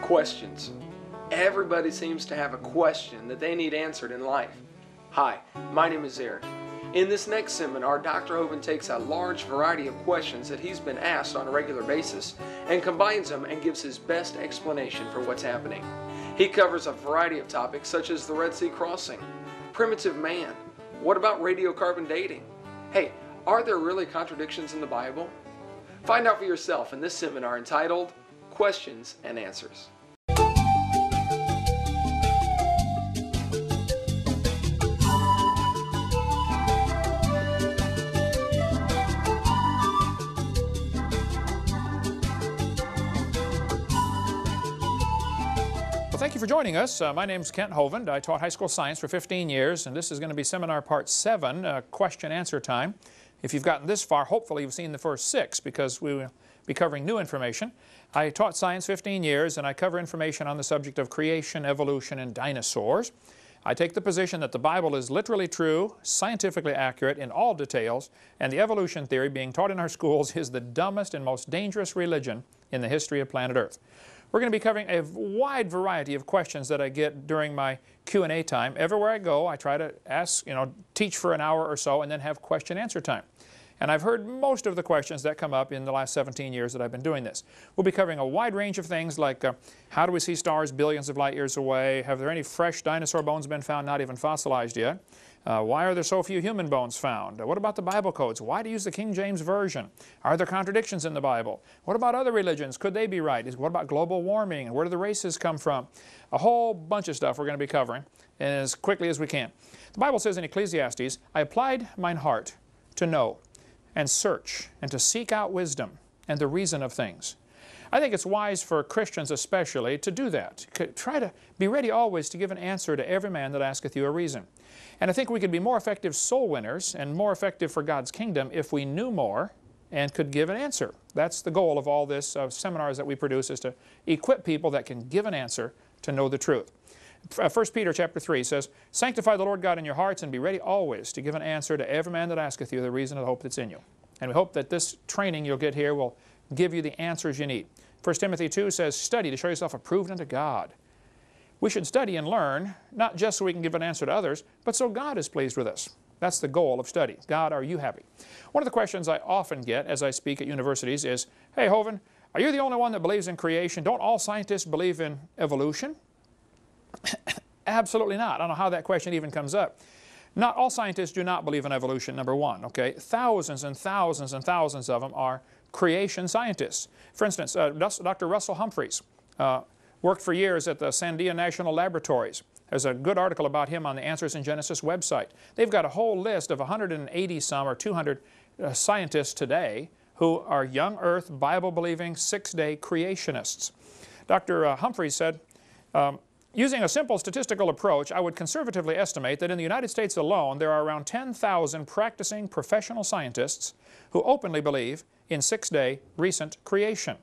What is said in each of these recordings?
Questions. Everybody seems to have a question that they need answered in life. Hi, my name is Eric. In this next seminar, Dr. Hovind takes a large variety of questions that he's been asked on a regular basis and combines them and gives his best explanation for what's happening. He covers a variety of topics such as the Red Sea crossing, primitive man, what about radiocarbon dating? Hey, are there really contradictions in the Bible? Find out for yourself in this seminar entitled Questions and Answers. Thank you for joining us. My name is Kent Hovind. I taught high school science for 15 years, and this is going to be seminar part 7, question-answer time. If you've gotten this far, hopefully you've seen the first 6 because we will be covering new information. I taught science 15 years, and I cover information on the subject of creation, evolution, and dinosaurs. I take the position that the Bible is literally true, scientifically accurate in all details, and the evolution theory being taught in our schools is the dumbest and most dangerous religion in the history of planet Earth. We're going to be covering a wide variety of questions that I get during my Q&A time. Everywhere I go, I try to ask, teach for an hour or so and then have question-answer time. And I've heard most of the questions that come up in the last 17 years that I've been doing this. We'll be covering a wide range of things like how do we see stars billions of light years away? Have there any fresh dinosaur bones been found, not even fossilized yet? Why are there so few human bones found? What about the Bible codes? Why do you use the King James Version? Are there contradictions in the Bible? What about other religions? Could they be right? What about global warming? Where do the races come from? A whole bunch of stuff we're going to be covering as quickly as we can. The Bible says in Ecclesiastes, I applied mine heart to know and search and to seek out wisdom and the reason of things. I think it's wise for Christians especially to do that. Try to be ready always to give an answer to every man that asketh you a reason. And I think we could be more effective soul winners and more effective for God's kingdom if we knew more and could give an answer. That's the goal of all this seminars that we produce, is to equip people that can give an answer to know the truth. 1 Peter chapter 3 says, Sanctify the Lord God in your hearts and be ready always to give an answer to every man that asketh you the reason of the hope that's in you. And we hope that this training you'll get here will give you the answers you need. 1 Timothy 2 says, Study to show yourself approved unto God. We should study and learn, not just so we can give an answer to others, but so God is pleased with us. That's the goal of study. God, are you happy? One of the questions I often get as I speak at universities is, Hey, Hovind, are you the only one that believes in creation? Don't all scientists believe in evolution? Absolutely not. I don't know how that question even comes up. Not all scientists do not believe in evolution, number one, okay? Thousands and thousands and thousands of them are creation scientists. For instance, Dr. Russell Humphreys worked for years at the Sandia National Laboratories. There's a good article about him on the Answers in Genesis website. They've got a whole list of 180-some or 200 scientists today who are young earth, Bible-believing, six-day creationists. Dr. Humphreys said, using a simple statistical approach, I would conservatively estimate that in the United States alone there are around 10,000 practicing professional scientists who openly believe in six-day recent creation.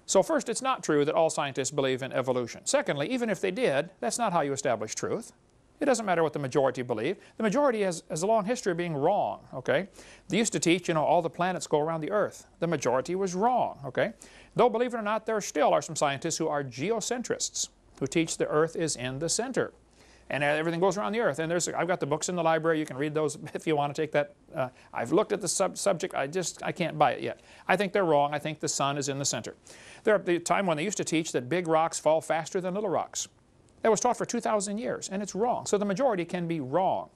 So first, it's not true that all scientists believe in evolution. Secondly, even if they did, that's not how you establish truth. It doesn't matter what the majority believe. The majority has a long history of being wrong, okay? They used to teach, all the planets go around the Earth. The majority was wrong, okay? Though, believe it or not, there still are some scientists who are geocentrists, who teach the Earth is in the center. And everything goes around the Earth. And I've got the books in the library. You can read those if you want to take that. I've looked at the subject. I can't buy it yet. I think they're wrong. I think the sun is in the center. There was a time when they used to teach that big rocks fall faster than little rocks. That was taught for 2,000 years, and it's wrong. So the majority can be wrong.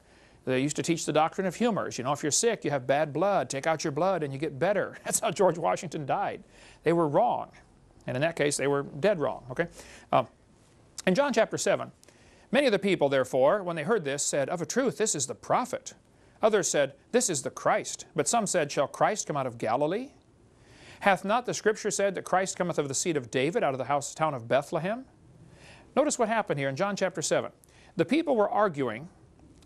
They used to teach the doctrine of humors. If you're sick, you have bad blood. Take out your blood and you get better. That's how George Washington died. They were wrong. And in that case, they were dead wrong, okay? In John chapter 7, many of the people, therefore, when they heard this, said, Of a truth, this is the prophet. Others said, This is the Christ. But some said, Shall Christ come out of Galilee? Hath not the Scripture said that Christ cometh of the seed of David, out of the town of Bethlehem? Notice what happened here in John chapter 7. The people were arguing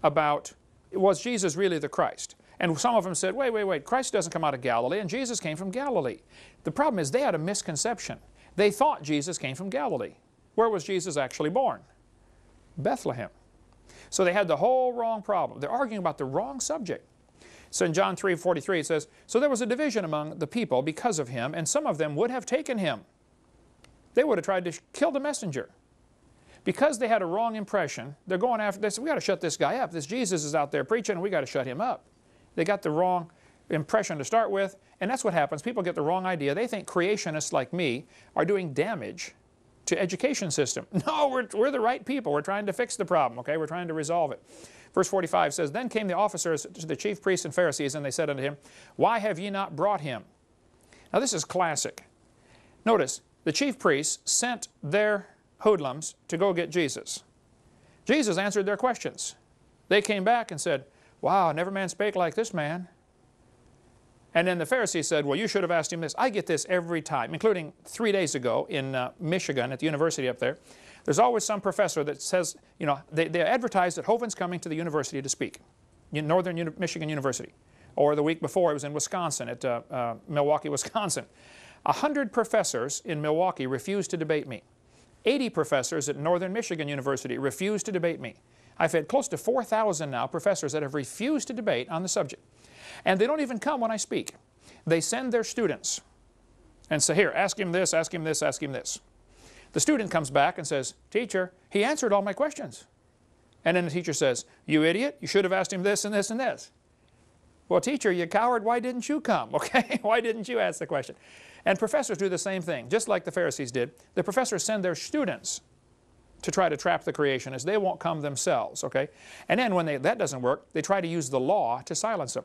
about, was Jesus really the Christ? And some of them said, wait, Christ doesn't come out of Galilee, and Jesus came from Galilee. The problem is they had a misconception. They thought Jesus came from Galilee. Where was Jesus actually born? Bethlehem. So they had the whole wrong problem. They're arguing about the wrong subject. So in John 3:43 it says, So there was a division among the people because of him, and some of them would have taken him. They would have tried to kill the messenger. Because they had a wrong impression, they're going after this. We got to shut this guy up. This Jesus is out there preaching, and we got to shut him up. They got the wrong impression to start with, and that's what happens. People get the wrong idea. They think creationists like me are doing damage to education system. No, we're the right people. We're trying to fix the problem, okay? We're trying to resolve it. Verse 45 says, Then came the officers to the chief priests and Pharisees, and they said unto him, Why have ye not brought him? Now this is classic. Notice, the chief priests sent their hoodlums to go get Jesus. Jesus answered their questions. They came back and said, Wow, never man spake like this man. And then the Pharisees said, Well, you should have asked him this. I get this every time, including 3 days ago in Michigan at the university up there. There's always some professor that says, you know, they advertise that Hovind's coming to the university to speak, Northern Michigan University. Or the week before, it was in Wisconsin, at Milwaukee, Wisconsin. 100 professors in Milwaukee refused to debate me. 80 professors at Northern Michigan University refused to debate me. I've had close to 4,000 now professors that have refused to debate on the subject. And they don't even come when I speak. They send their students and say, Here, ask him this, ask him this, ask him this. The student comes back and says, Teacher, he answered all my questions. And then the teacher says, You idiot, you should have asked him this and this and this. Well, teacher, you coward, why didn't you come? Okay, why didn't you ask the question? And professors do the same thing, just like the Pharisees did. The professors send their students to try to trap the creationists. They won't come themselves, okay? And then when that doesn't work, they try to use the law to silence them.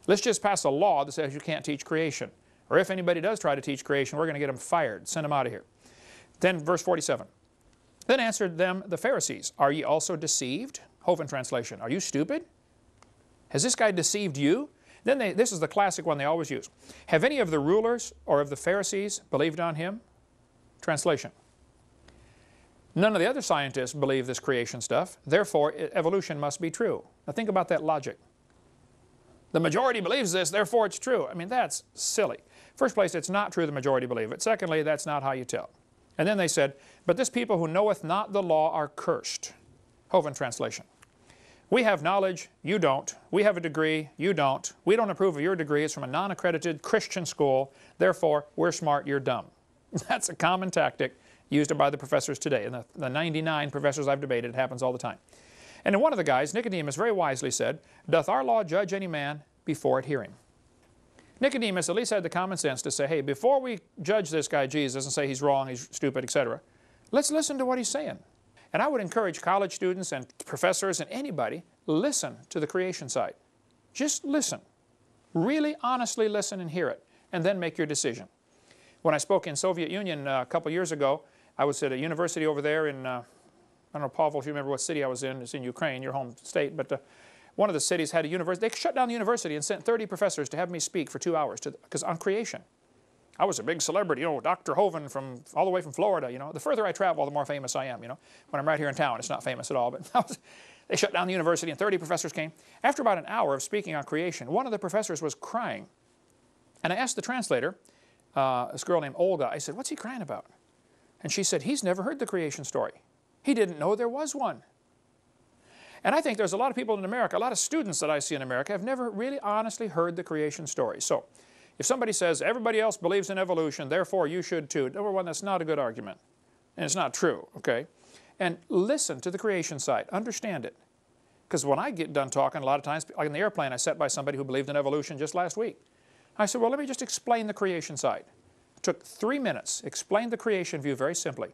Let's just pass a law that says you can't teach creation. Or if anybody does try to teach creation, we're going to get them fired, send them out of here. Then verse 47. Then answered them the Pharisees, Are ye also deceived? Hovind translation, Are you stupid? Has this guy deceived you? Then this is the classic one they always use. Have any of the rulers or of the Pharisees believed on him? Translation. None of the other scientists believe this creation stuff. Therefore, evolution must be true. Now think about that logic. The majority believes this, therefore it's true. I mean, that's silly. First place, it's not true the majority believe it. Secondly, that's not how you tell. And then they said, But this people who knoweth not the law are cursed. Hovind translation. We have knowledge, you don't. We have a degree, you don't. We don't approve of your degree. It's from a non-accredited Christian school. Therefore, we're smart, you're dumb. That's a common tactic used by the professors today. And the 99 professors I've debated, it happens all the time. And then one of the guys, Nicodemus, very wisely said, Doth our law judge any man before it hear him? Nicodemus at least had the common sense to say, Hey, before we judge this guy Jesus and say he's wrong, he's stupid, etc., let's listen to what he's saying. And I would encourage college students and professors and anybody, listen to the creation side. Just listen. Really honestly listen and hear it, and then make your decision. When I spoke in Soviet Union a couple years ago, I was at a university over there in, I don't know, Pavel, if you remember what city I was in. It's in Ukraine, your home state. But one of the cities had a university. They shut down the university and sent 30 professors to have me speak for 2 hours because on creation. I was a big celebrity, you know, Dr. Hovind from all the way from Florida, you know. The further I travel, the more famous I am, you know. When I'm right here in town, it's not famous at all. But they shut down the university and 30 professors came. After about an hour of speaking on creation, one of the professors was crying. And I asked the translator, this girl named Olga, I said, What's he crying about? And she said, He's never heard the creation story. He didn't know there was one. And I think there's a lot of people in America, a lot of students that I see in America have never really honestly heard the creation story. So if somebody says, everybody else believes in evolution, therefore you should too, number one, that's not a good argument. And it's not true, okay? And listen to the creation side. Understand it. Because when I get done talking, a lot of times, like in the airplane, I sat by somebody who believed in evolution just last week. I said, well, let me just explain the creation side. It took 3 minutes, explained the creation view very simply.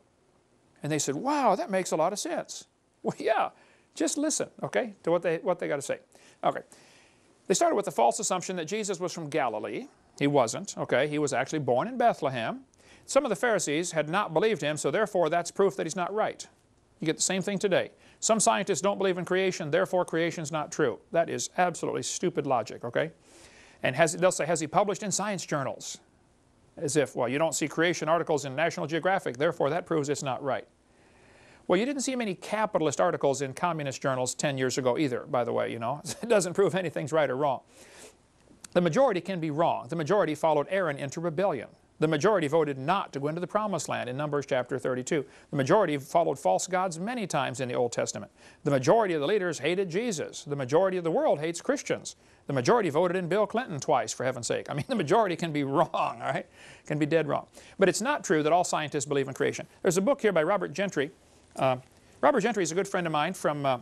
And they said, wow, that makes a lot of sense. Well, yeah, just listen, okay, to what they got to say. Okay. They started with the false assumption that Jesus was from Galilee. He wasn't, okay? He was actually born in Bethlehem. Some of the Pharisees had not believed him, so therefore that's proof that he's not right. You get the same thing today. Some scientists don't believe in creation, therefore creation's not true. That is absolutely stupid logic, okay? And they'll say, has he published in science journals? As if, well, you don't see creation articles in National Geographic, therefore that proves it's not right. Well, you didn't see many capitalist articles in communist journals 10 years ago either, by the way, you know. It doesn't prove anything's right or wrong. The majority can be wrong. The majority followed Aaron into rebellion. The majority voted not to go into the promised land in Numbers chapter 32. The majority followed false gods many times in the Old Testament. The majority of the leaders hated Jesus. The majority of the world hates Christians. The majority voted in Bill Clinton twice, for heaven's sake. I mean, the majority can be wrong, all right? Can be dead wrong. But it's not true that all scientists believe in creation. There's a book here by Robert Gentry. Robert Gentry is a good friend of mine from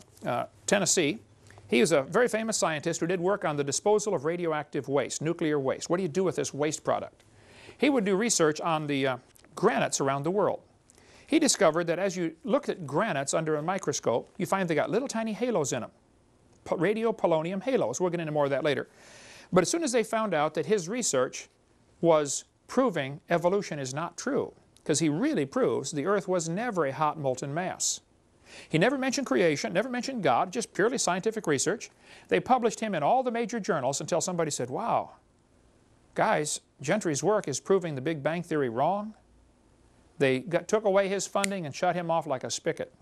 Tennessee. He was a very famous scientist who did work on the disposal of radioactive waste, nuclear waste. What do you do with this waste product? He would do research on the granites around the world. He discovered that as you look at granites under a microscope, you find they got little tiny halos in them. Radiopolonium halos. We'll get into more of that later. But as soon as they found out that his research was proving evolution is not true, because he really proves the earth was never a hot molten mass. He never mentioned creation, never mentioned God, just purely scientific research. They published him in all the major journals until somebody said, wow, guys, Gentry's work is proving the Big Bang Theory wrong. They took away his funding and shut him off like a spigot.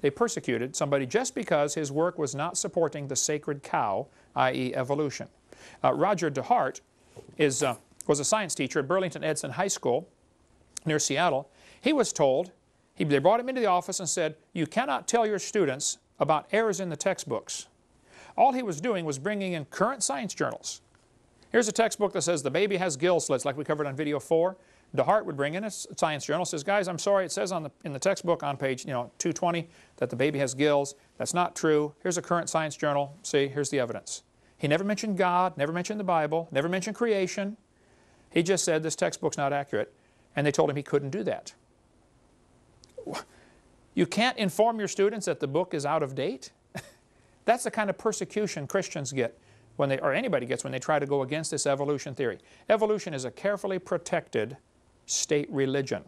They persecuted somebody just because his work was not supporting the sacred cow, i.e. evolution. Roger DeHart was a science teacher at Burlington Edson High School near Seattle. He was told, they brought him into the office and said, you cannot tell your students about errors in the textbooks. All he was doing was bringing in current science journals. Here's a textbook that says the baby has gill slits, like we covered on video 4. DeHart would bring in a science journal, says, guys, I'm sorry, it says in the textbook on page 220 that the baby has gills. That's not true. Here's a current science journal. See, here's the evidence. He never mentioned God, never mentioned the Bible, never mentioned creation. He just said this textbook's not accurate, and they told him he couldn't do that. You can't inform your students that the book is out of date? That's the kind of persecution Christians get, or anybody gets, when they try to go against this evolution theory. Evolution is a carefully protected state religion.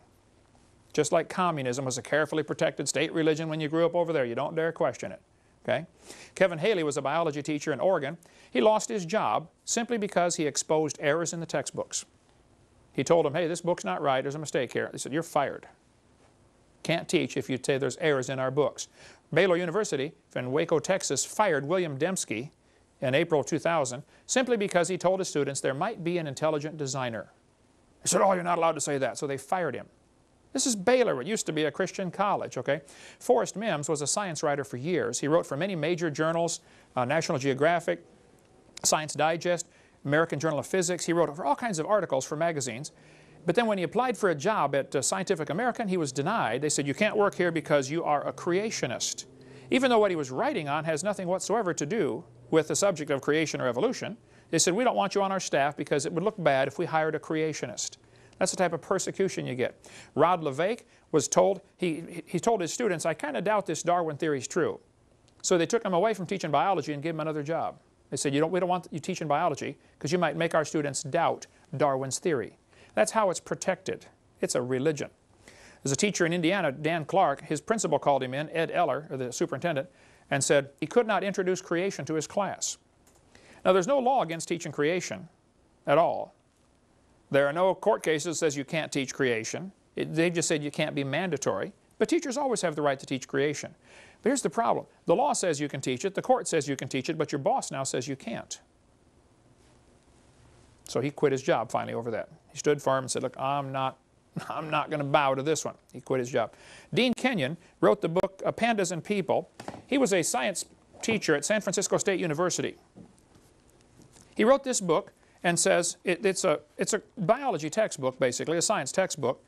Just like communism was a carefully protected state religion when you grew up over there. You don't dare question it. Okay? Kevin Haley was a biology teacher in Oregon. He lost his job simply because he exposed errors in the textbooks. He told them, hey, this book's not right. There's a mistake here. They said, you're fired. Can't teach if you say there's errors in our books. Baylor University in Waco, Texas, fired William Dembski in April 2000 simply because he told his students there might be an intelligent designer. They said, oh, you're not allowed to say that. So they fired him. This is Baylor. It used to be a Christian college, okay? Forrest Mims was a science writer for years. He wrote for many major journals, National Geographic, Science Digest, American Journal of Physics. He wrote for all kinds of articles for magazines. But then when he applied for a job at Scientific American, he was denied. They said, you can't work here because you are a creationist. Even though what he was writing on has nothing whatsoever to do with the subject of creation or evolution, they said, we don't want you on our staff because it would look bad if we hired a creationist. That's the type of persecution you get. Rod Levake was told, he told his students, I kind of doubt this Darwin theory is true. So they took him away from teaching biology and gave him another job. They said, we don't want you teaching biology because you might make our students doubt Darwin's theory. That's how it's protected. It's a religion. There's a teacher in Indiana, Dan Clark, his principal called him in, Ed Eller, or the superintendent, and said he could not introduce creation to his class. Now, there's no law against teaching creation at all. There are no court cases that says you can't teach creation. They just said you can't be mandatory. But teachers always have the right to teach creation. But here's the problem. The law says you can teach it, the court says you can teach it, but your boss now says you can't. So he quit his job finally over that. He stood firm and said, look, I'm not going to bow to this one. He quit his job. Dean Kenyon wrote the book Pandas and People. He was a science teacher at San Francisco State University. He wrote this book and says, it's a biology textbook, basically, a science textbook,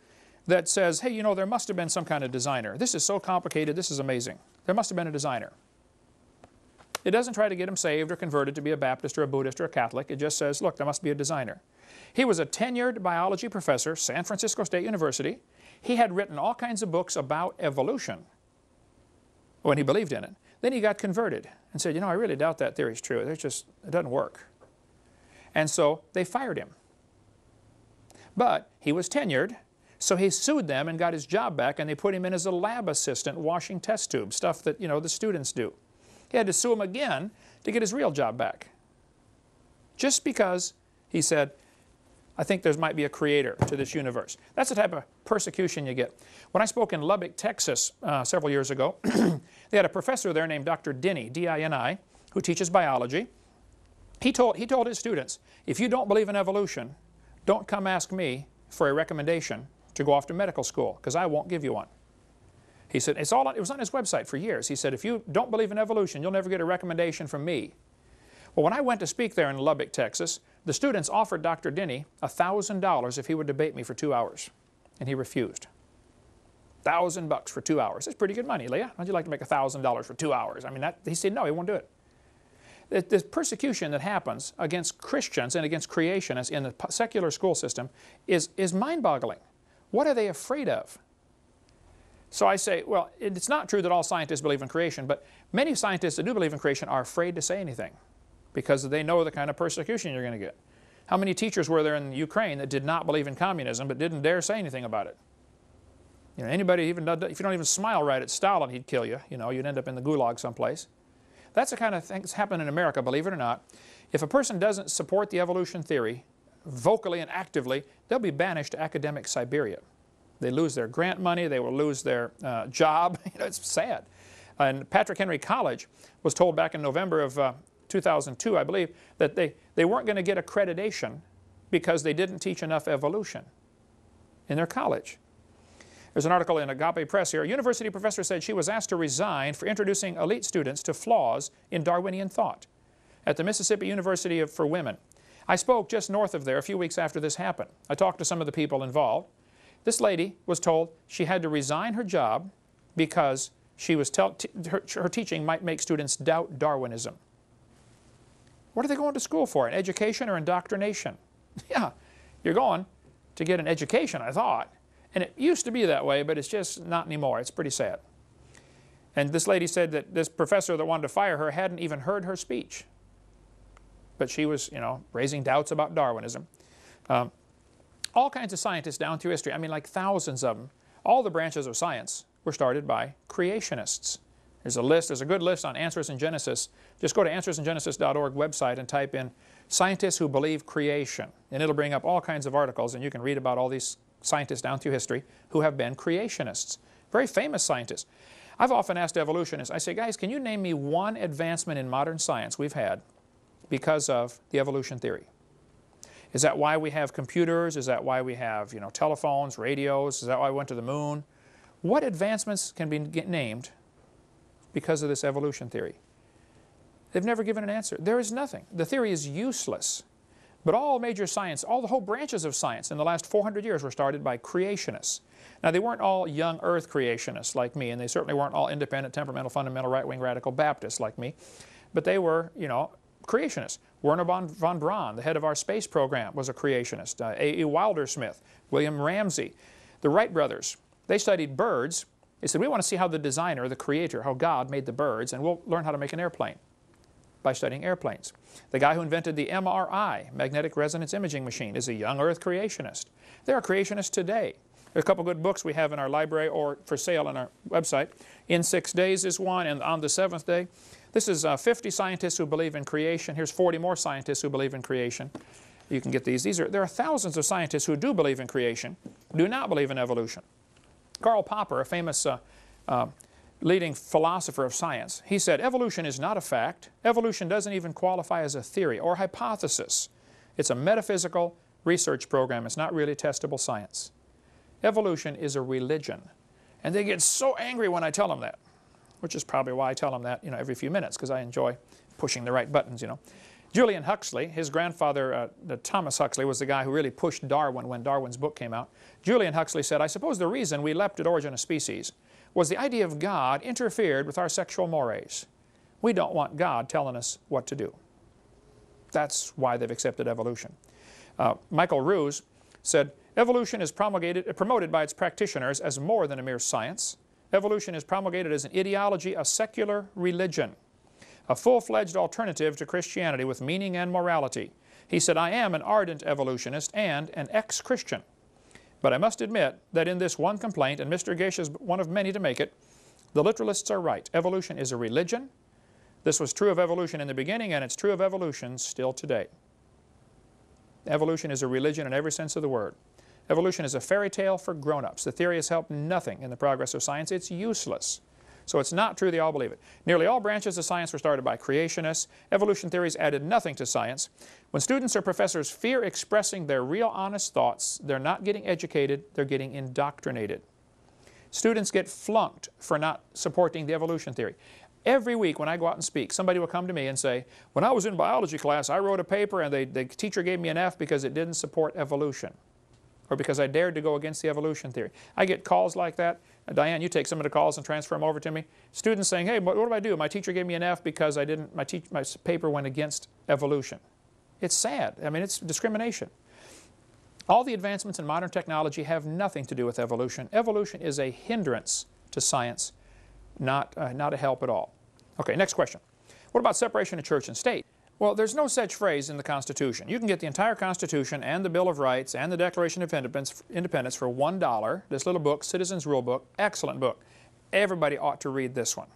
that says, hey, you know, there must have been some kind of designer. This is so complicated, this is amazing. There must have been a designer. It doesn't try to get him saved or converted to be a Baptist or a Buddhist or a Catholic. It just says, look, there must be a designer. He was a tenured biology professor, San Francisco State University. He had written all kinds of books about evolution when he believed in it. Then he got converted and said, you know, I really doubt that theory is true. It doesn't work. And so they fired him. But he was tenured, so he sued them and got his job back, and they put him in as a lab assistant washing test tubes, stuff that, you know, the students do. He had to sue him again to get his real job back. Just because he said, I think there might be a creator to this universe. That's the type of persecution you get. When I spoke in Lubbock, Texas several years ago, they had a professor there named Dr. Dini, D-I-N-I, who teaches biology. He told his students, if you don't believe in evolution, don't come ask me for a recommendation to go off to medical school, because I won't give you one. He said, it was on his website for years. He said, if you don't believe in evolution, you'll never get a recommendation from me. Well, when I went to speak there in Lubbock, Texas, the students offered Dr. Denny $1,000 if he would debate me for 2 hours, and he refused. $1,000 for 2 hours. That's pretty good money, Leah. How'd you like to make $1,000 for 2 hours? I mean, he said no, he won't do it. The persecution that happens against Christians and against creationists in the secular school system is mind-boggling. What are they afraid of? So I say, well, it's not true that all scientists believe in creation, but many scientists that do believe in creation are afraid to say anything because they know the kind of persecution you're going to get. How many teachers were there in Ukraine that did not believe in communism but didn't dare say anything about it? You know, anybody, even if you don't even smile right at Stalin, he'd kill you. You know, you'd end up in the gulag someplace. That's the kind of thing that's happening in America, believe it or not. If a person doesn't support the evolution theory vocally and actively, they'll be banished to academic Siberia. They lose their grant money, they will lose their job. You know, it's sad. And Patrick Henry College was told back in November of 2002, I believe, that they weren't going to get accreditation because they didn't teach enough evolution in their college. There's an article in Agape Press here. A university professor said she was asked to resign for introducing elite students to flaws in Darwinian thought at the Mississippi University for Women. I spoke just north of there a few weeks after this happened. I talked to some of the people involved. This lady was told she had to resign her job because she was her teaching might make students doubt Darwinism. What are they going to school for? An education or indoctrination? Yeah, you're going to get an education, I thought. And it used to be that way, but it's just not anymore. It's pretty sad. And this lady said that this professor that wanted to fire her hadn't even heard her speech. But she was, you know, raising doubts about Darwinism. All kinds of scientists down through history, I mean like thousands of them, all the branches of science were started by creationists. There's a list, there's a good list on Answers in Genesis. Just go to answersingenesis.org website and type in scientists who believe creation. And it'll bring up all kinds of articles, and you can read about all these scientists down through history who have been creationists. Very famous scientists. I've often asked evolutionists, I say, guys, can you name me one advancement in modern science we've had because of the evolution theory? Is that why we have computers? Is that why we have, you know, telephones, radios? Is that why we went to the moon? What advancements can be named because of this evolution theory? They've never given an answer. There is nothing. The theory is useless. But all major science, all the whole branches of science in the last 400 years were started by creationists. Now, they weren't all young earth creationists like me, and they certainly weren't all independent, temperamental, fundamental, right-wing, radical Baptists like me. But they were, you know, creationists. Werner von Braun, the head of our space program, was a creationist. A.E. Wilder-Smith, William Ramsey, the Wright brothers. They studied birds. They said, we want to see how the designer, the creator, how God made the birds, and we'll learn how to make an airplane by studying airplanes. The guy who invented the MRI, magnetic resonance imaging machine, is a young earth creationist. There are creationists today. There are a couple good books we have in our library or for sale on our website. In 6 Days is one, and On the Seventh Day. This is 50 scientists who believe in creation. Here's 40 more scientists who believe in creation. You can get these. There are thousands of scientists who do believe in creation, do not believe in evolution. Karl Popper, a famous leading philosopher of science, he said, evolution is not a fact. Evolution doesn't even qualify as a theory or hypothesis. It's a metaphysical research program. It's not really testable science. Evolution is a religion. And they get so angry when I tell them that, which is probably why I tell them that, you know, every few minutes, because I enjoy pushing the right buttons, you know. Julian Huxley, his grandfather, Thomas Huxley, was the guy who really pushed Darwin when Darwin's book came out. Julian Huxley said, I suppose the reason we leapt at Origin of Species was the idea of God interfered with our sexual mores. We don't want God telling us what to do. That's why they've accepted evolution. Michael Ruse said, evolution is promoted by its practitioners as more than a mere science. Evolution is promulgated as an ideology, a secular religion, a full-fledged alternative to Christianity with meaning and morality. He said, I am an ardent evolutionist and an ex-Christian. But I must admit that in this one complaint, and Mr. Gish is one of many to make it, the literalists are right. Evolution is a religion. This was true of evolution in the beginning, and it's true of evolution still today. Evolution is a religion in every sense of the word. Evolution is a fairy tale for grown-ups. The theory has helped nothing in the progress of science. It's useless. So it's not true they all believe it. Nearly all branches of science were started by creationists. Evolution theories added nothing to science. When students or professors fear expressing their real honest thoughts, they're not getting educated, they're getting indoctrinated. Students get flunked for not supporting the evolution theory. Every week when I go out and speak, somebody will come to me and say, when I was in biology class, I wrote a paper and the teacher gave me an F because it didn't support evolution, or because I dared to go against the evolution theory. I get calls like that. Diane, you take some of the calls and transfer them over to me. Students saying, hey, what do I do? My teacher gave me an F because my paper went against evolution. It's sad. I mean, it's discrimination. All the advancements in modern technology have nothing to do with evolution. Evolution is a hindrance to science, not a help at all. Okay, next question. What about separation of church and state? Well, there's no such phrase in the Constitution. You can get the entire Constitution and the Bill of Rights and the Declaration of Independence for $1. This little book, Citizens Rule Book, excellent book. Everybody ought to read this one.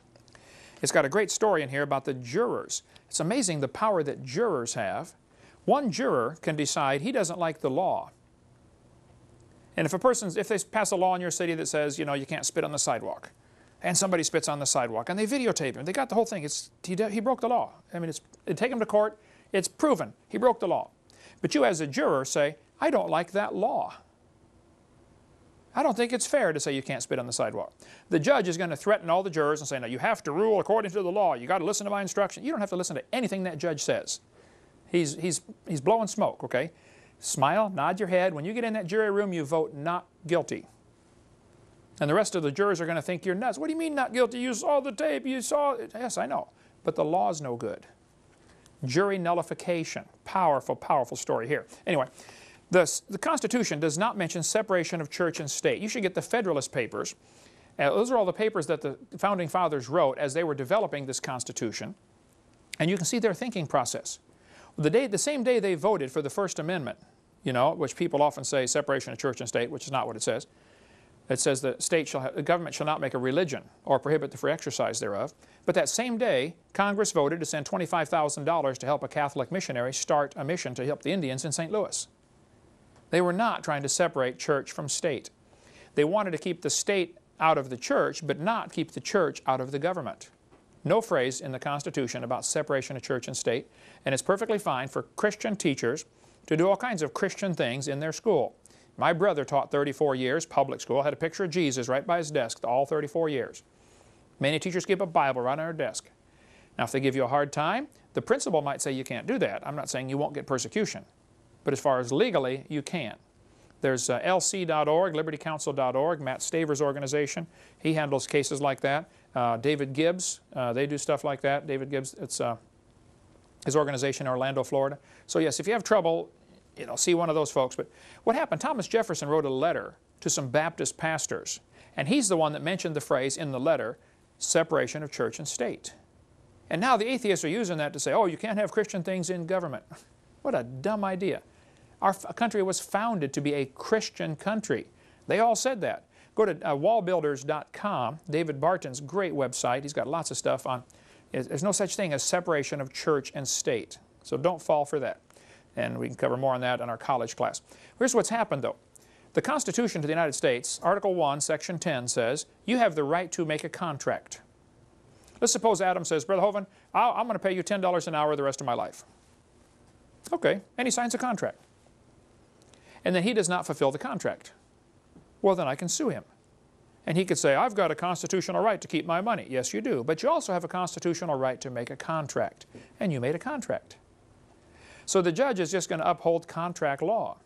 It's got a great story in here about the jurors. It's amazing the power that jurors have. One juror can decide he doesn't like the law. And if they pass a law in your city that says, you know, you can't spit on the sidewalk, and somebody spits on the sidewalk, and they videotape him, they got the whole thing. He broke the law. I mean, they take him to court. It's proven he broke the law. But you as a juror say, I don't like that law. I don't think it's fair to say you can't spit on the sidewalk. The judge is going to threaten all the jurors and say, no, you have to rule according to the law. You got to listen to my instruction. You don't have to listen to anything that judge says. He's blowing smoke, okay? Smile, nod your head. When you get in that jury room, you vote not guilty. And the rest of the jurors are going to think you're nuts. What do you mean not guilty? You saw the tape. You saw it. Yes, I know. But the law's no good. Jury nullification. Powerful, powerful story here. Anyway, the Constitution does not mention separation of church and state. You should get the Federalist Papers. Those are all the papers that the Founding Fathers wrote as they were developing this Constitution. And you can see their thinking process. The same day they voted for the First Amendment, you know, which people often say separation of church and state, which is not what it says. It says the government shall not make a religion or prohibit the free exercise thereof. But that same day, Congress voted to send $25,000 to help a Catholic missionary start a mission to help the Indians in St. Louis. They were not trying to separate church from state. They wanted to keep the state out of the church, but not keep the church out of the government. No phrase in the Constitution about separation of church and state, and it's perfectly fine for Christian teachers to do all kinds of Christian things in their school. My brother taught 34 years, public school, had a picture of Jesus right by his desk all 34 years. Many teachers keep a Bible right on their desk. Now, if they give you a hard time, the principal might say you can't do that. I'm not saying you won't get persecution, but as far as legally, you can. There's lc.org, libertycouncil.org, Matt Staver's organization. He handles cases like that. David Gibbs, they do stuff like that. David Gibbs, it's his organization in Orlando, Florida. So yes, if you have trouble, you know, see one of those folks. But what happened, Thomas Jefferson wrote a letter to some Baptist pastors, and he's the one that mentioned the phrase in the letter, separation of church and state. And now the atheists are using that to say, oh, you can't have Christian things in government. What a dumb idea. Our country was founded to be a Christian country. They all said that. Go to wallbuilders.com, David Barton's great website. He's got lots of stuff on. There's no such thing as separation of church and state. So don't fall for that. And we can cover more on that in our college class. Here's what's happened, though. The Constitution to the United States, Article 1, Section 10 says, you have the right to make a contract. Let's suppose Adam says, Brother Hovind, I'm going to pay you $10 an hour the rest of my life. Okay, and he signs a contract. And then he does not fulfill the contract. Well, then I can sue him. And he could say, I've got a constitutional right to keep my money. Yes, you do. But you also have a constitutional right to make a contract. And you made a contract. So the judge is just going to uphold contract law.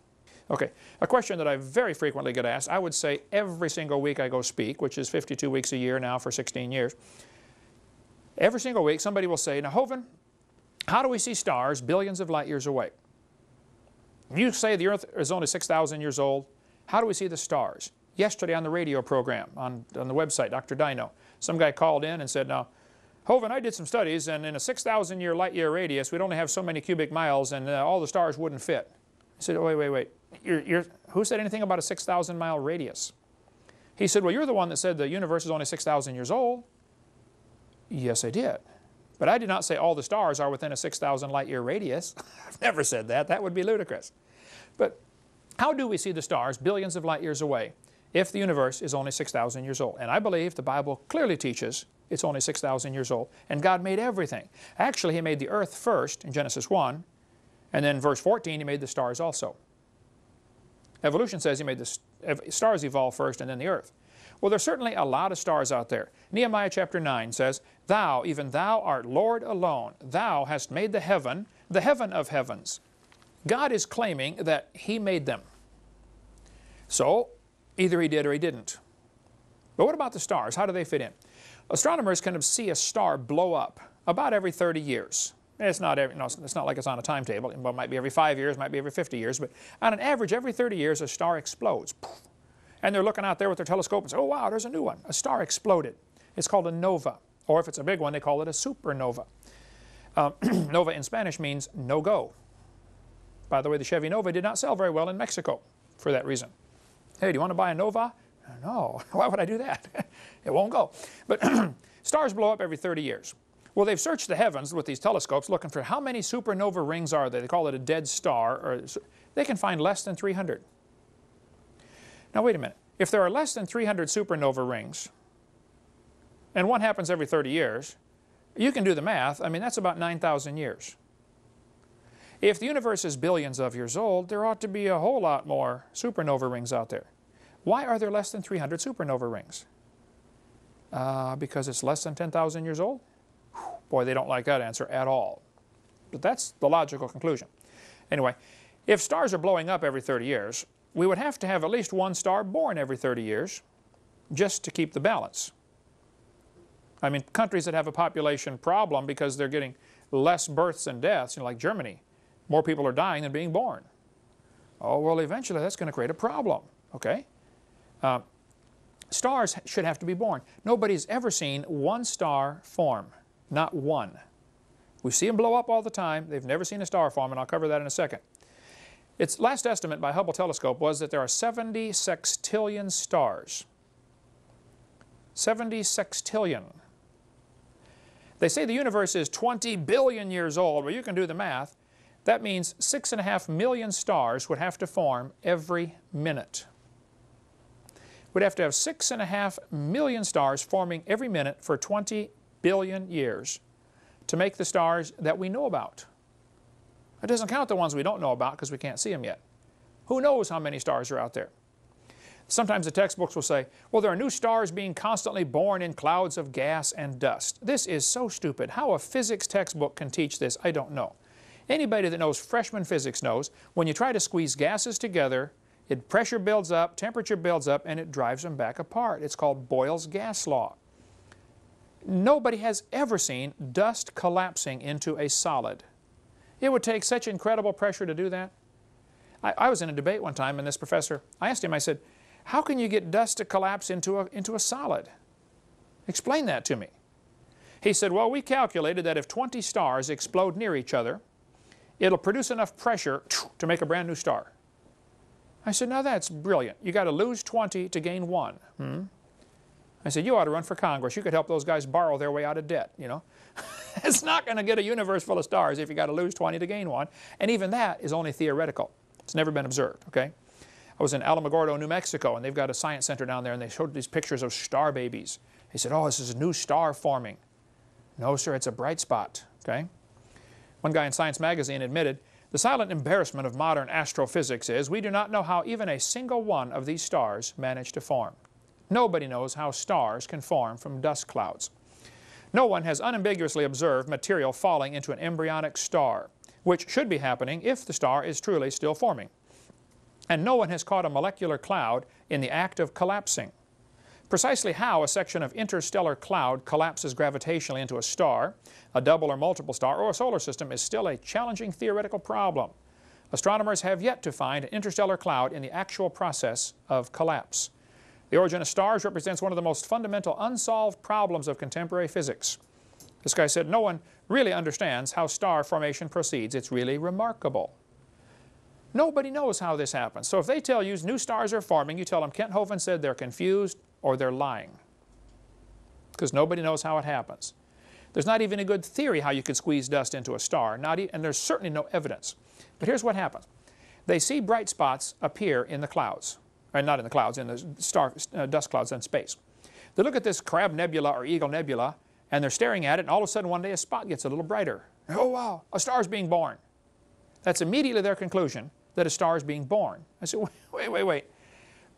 Okay, a question that I very frequently get asked, I would say every single week I go speak, which is 52 weeks a year now for 16 years. Every single week somebody will say, now Hovind, how do we see stars billions of light years away? You say the Earth is only 6,000 years old. How do we see the stars? Yesterday on the radio program, on the website, Dr. Dino, some guy called in and said, now, Hovind, I did some studies, and in a 6,000 light year radius, we'd only have so many cubic miles, and all the stars wouldn't fit. I said, wait. Who said anything about a 6,000 mile radius? He said, well, you're the one that said the universe is only 6,000 years old. Yes, I did. But I did not say all the stars are within a 6,000 light year radius. I've never said that. That would be ludicrous. But how do we see the stars billions of light years away? if the universe is only 6,000 years old. And I believe the Bible clearly teaches it's only 6,000 years old. And God made everything. Actually, He made the earth first in Genesis 1. And then verse 14, He made the stars also. Evolution says He made the stars evolve first and then the earth. Well, there's certainly a lot of stars out there. Nehemiah chapter 9 says, Thou, even Thou art Lord alone. Thou hast made the heaven of heavens. God is claiming that He made them. So, either He did or He didn't. But what about the stars? How do they fit in? Astronomers can see a star blow up about every 30 years. It's not like it's on a timetable. It might be every 5 years, might be every 50 years, but on an average, every 30 years, a star explodes. And they're looking out there with their telescope and say, oh wow, there's a new one. A star exploded. It's called a nova. Or if it's a big one, they call it a supernova. Nova in Spanish means no-go. By the way, the Chevy Nova did not sell very well in Mexico for that reason. Hey, do you want to buy a Nova? No. Why would I do that? It won't go. But stars blow up every 30 years. Well, they've searched the heavens with these telescopes looking for how many supernova rings are there. They call it a dead star. Or they can find less than 300. Now, wait a minute. If there are less than 300 supernova rings, and one happens every 30 years, you can do the math. I mean, that's about 9,000 years. If the universe is billions of years old, there ought to be a whole lot more supernova rings out there. Why are there less than 300 supernova rings? Because it's less than 10,000 years old? Boy, they don't like that answer at all. But that's the logical conclusion. Anyway, if stars are blowing up every 30 years, we would have to have at least one star born every 30 years just to keep the balance. I mean, countries that have a population problem because they're getting less births and deaths, like Germany, more people are dying than being born. Oh, well, eventually that's going to create a problem, okay? Stars should have to be born. Nobody's ever seen one star form, not one. We see them blow up all the time. They've never seen a star form, and I'll cover that in a second. Its last estimate by Hubble telescope was that there are 70 sextillion stars. 70 sextillion. They say the universe is 20 billion years old. Well, you can do the math. That means 6.5 million stars would have to form every minute. We'd have to have 6.5 million stars forming every minute for 20 billion years to make the stars that we know about. It doesn't count the ones we don't know about because we can't see them yet. Who knows how many stars are out there? Sometimes the textbooks will say, well, there are new stars being constantly born in clouds of gas and dust. This is so stupid. How a physics textbook can teach this, I don't know. Anybody that knows freshman physics knows when you try to squeeze gases together, pressure builds up, temperature builds up, and it drives them back apart. It's called Boyle's gas law. Nobody has ever seen dust collapsing into a solid. It would take such incredible pressure to do that. I was in a debate one time, and this professor, I asked him, I said, how can you get dust to collapse into a solid? Explain that to me. He said, well, we calculated that if 20 stars explode near each other, it'll produce enough pressure to make a brand new star. I said, now that's brilliant. You got to lose 20 to gain 1. I said, you ought to run for Congress. You could help those guys borrow their way out of debt, you know. It's not going to get a universe full of stars if you got to lose 20 to gain 1. And even that is only theoretical. It's never been observed, okay? I was in Alamogordo, New Mexico, and they've got a science center down there, and they showed these pictures of star babies. He said, oh, this is a new star forming. No, sir, it's a bright spot, okay? One guy in Science magazine admitted, the silent embarrassment of modern astrophysics is we do not know how even a single one of these stars managed to form. Nobody knows how stars can form from dust clouds. No one has unambiguously observed material falling into an embryonic star, which should be happening if the star is truly still forming. And no one has caught a molecular cloud in the act of collapsing. Precisely how a section of interstellar cloud collapses gravitationally into a star, a double or multiple star, or a solar system is still a challenging theoretical problem. Astronomers have yet to find an interstellar cloud in the actual process of collapse. The origin of stars represents one of the most fundamental unsolved problems of contemporary physics. This guy said, no one really understands how star formation proceeds. It's really remarkable. Nobody knows how this happens. So if they tell you new stars are forming, you tell them Kent Hovind said they're confused or they're lying. Because nobody knows how it happens. There's not even a good theory how you could squeeze dust into a star, and there's certainly no evidence. But here's what happens. They see bright spots appear in the clouds. or not in the clouds, in the dust clouds in space. They look at this Crab Nebula or Eagle Nebula, and they're staring at it, and all of a sudden one day a spot gets a little brighter. Oh wow, a star is being born. That's immediately their conclusion that a star is being born. I said, wait.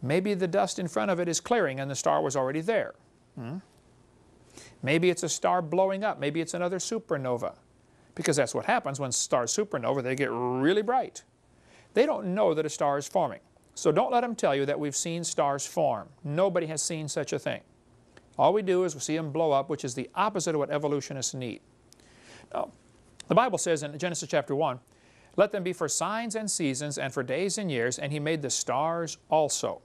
Maybe the dust in front of it is clearing and the star was already there. Maybe it's a star blowing up. Maybe it's another supernova. Because that's what happens when stars supernova, they get really bright. They don't know that a star is forming. So don't let them tell you that we've seen stars form. Nobody has seen such a thing. All we do is we see them blow up, which is the opposite of what evolutionists need. Now, the Bible says in Genesis chapter 1, let them be for signs and seasons and for days and years, and He made the stars also.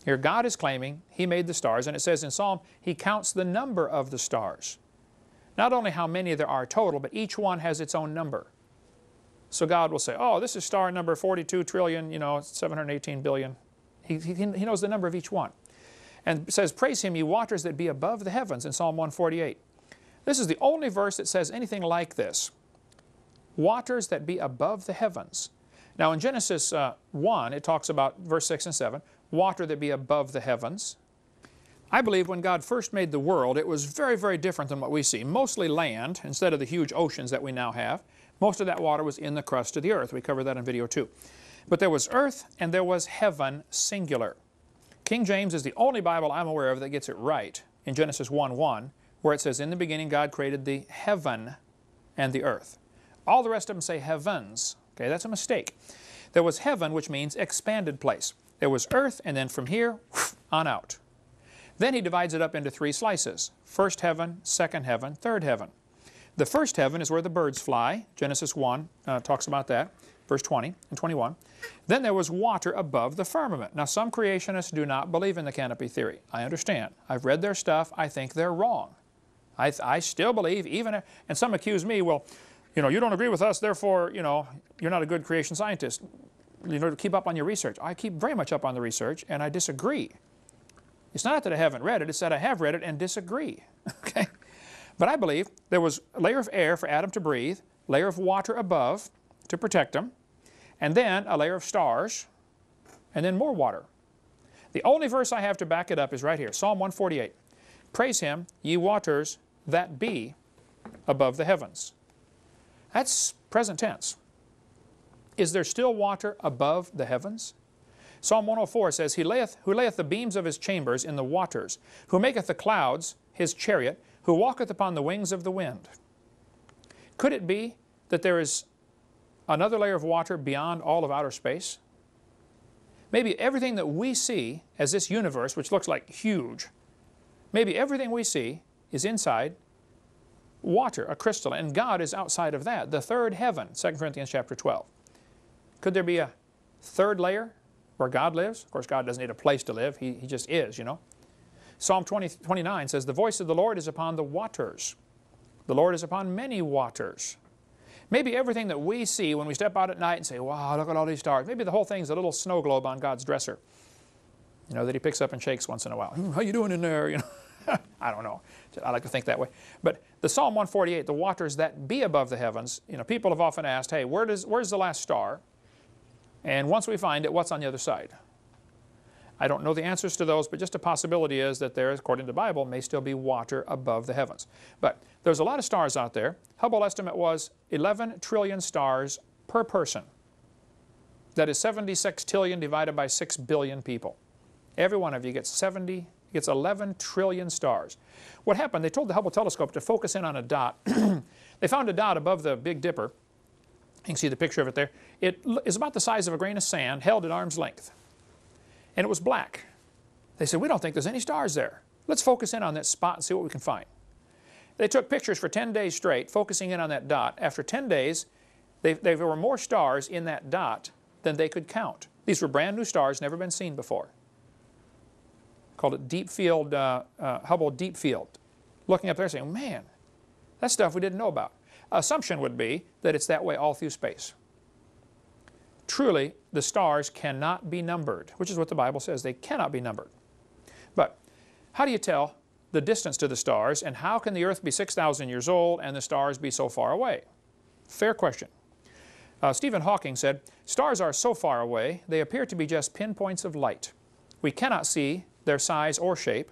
Here God is claiming He made the stars, and it says in Psalm, He counts the number of the stars. Not only how many there are total, but each one has its own number. So God will say, oh, this is star number 42 trillion, 718 billion. He knows the number of each one. And it says, praise Him, ye waters that be above the heavens, in Psalm 148. This is the only verse that says anything like this. Waters that be above the heavens. Now in Genesis 1, it talks about verse 6 and 7, water that be above the heavens. I believe when God first made the world, it was very, very different than what we see. Mostly land, instead of the huge oceans that we now have. Most of that water was in the crust of the earth. We covered that in video 2. But there was earth and there was heaven, singular. King James is the only Bible I'm aware of that gets it right in Genesis 1:1, where it says, in the beginning God created the heaven and the earth. All the rest of them say heavens. Okay, that's a mistake. There was heaven, which means expanded place. There was earth, and then from here on out. Then He divides it up into 3 slices. First heaven, second heaven, third heaven. The first heaven is where the birds fly. Genesis 1 talks about that, verse 20 and 21. Then there was water above the firmament. Now some creationists do not believe in the canopy theory. I understand. I've read their stuff. I think they're wrong. I still believe, even, and some accuse me, well, you don't agree with us, therefore, you're not a good creation scientist. Keep up on your research. I keep very much up on the research, and I disagree. It's not that I haven't read it, it's that I have read it and disagree. Okay? But I believe there was a layer of air for Adam to breathe, layer of water above to protect him, and then a layer of stars, and then more water. The only verse I have to back it up is right here, Psalm 148. Praise Him, ye waters that be above the heavens. That's present tense. Is there still water above the heavens? Psalm 104 says, who layeth the beams of His chambers in the waters, who maketh the clouds His chariot, who walketh upon the wings of the wind. Could it be that there is another layer of water beyond all of outer space? Maybe everything that we see as this universe, which looks like huge, maybe everything we see is inside water, a crystal, and God is outside of that, the third heaven, 2 Corinthians chapter 12. Could there be a third layer where God lives? Of course, God doesn't need a place to live. He just is, Psalm 29 says, the voice of the Lord is upon the waters. The Lord is upon many waters. Maybe everything that we see when we step out at night and say, wow, look at all these stars. Maybe the whole thing's a little snow globe on God's dresser, that He picks up and shakes once in a while. How you doing in there? I don't know. I like to think that way. But the Psalm 148, the waters that be above the heavens, people have often asked, hey, where's the last star? And once we find it, what's on the other side? I don't know the answers to those, but just a possibility is that there, according to the Bible, may still be water above the heavens. But there's a lot of stars out there. Hubble estimate was 11 trillion stars per person. That is 76 trillion divided by 6 billion people. Every one of you gets 11 trillion stars. What happened, they told the Hubble telescope to focus in on a dot. They found a dot above the Big Dipper. You can see the picture of it there. It is about the size of a grain of sand, held at arm's length. And it was black. They said, we don't think there's any stars there. Let's focus in on that spot and see what we can find. They took pictures for 10 days straight, focusing in on that dot. After 10 days, there were more stars in that dot than they could count. These were brand new stars, never been seen before. Called it Deep Field, Hubble Deep Field. Looking up there saying, man, that's stuff we didn't know about. Assumption would be that it's that way all through space. Truly, the stars cannot be numbered, which is what the Bible says. They cannot be numbered. But how do you tell the distance to the stars, and how can the earth be 6,000 years old and the stars be so far away? Fair question. Stephen Hawking said, "Stars are so far away, they appear to be just pinpoints of light. We cannot see their size or shape.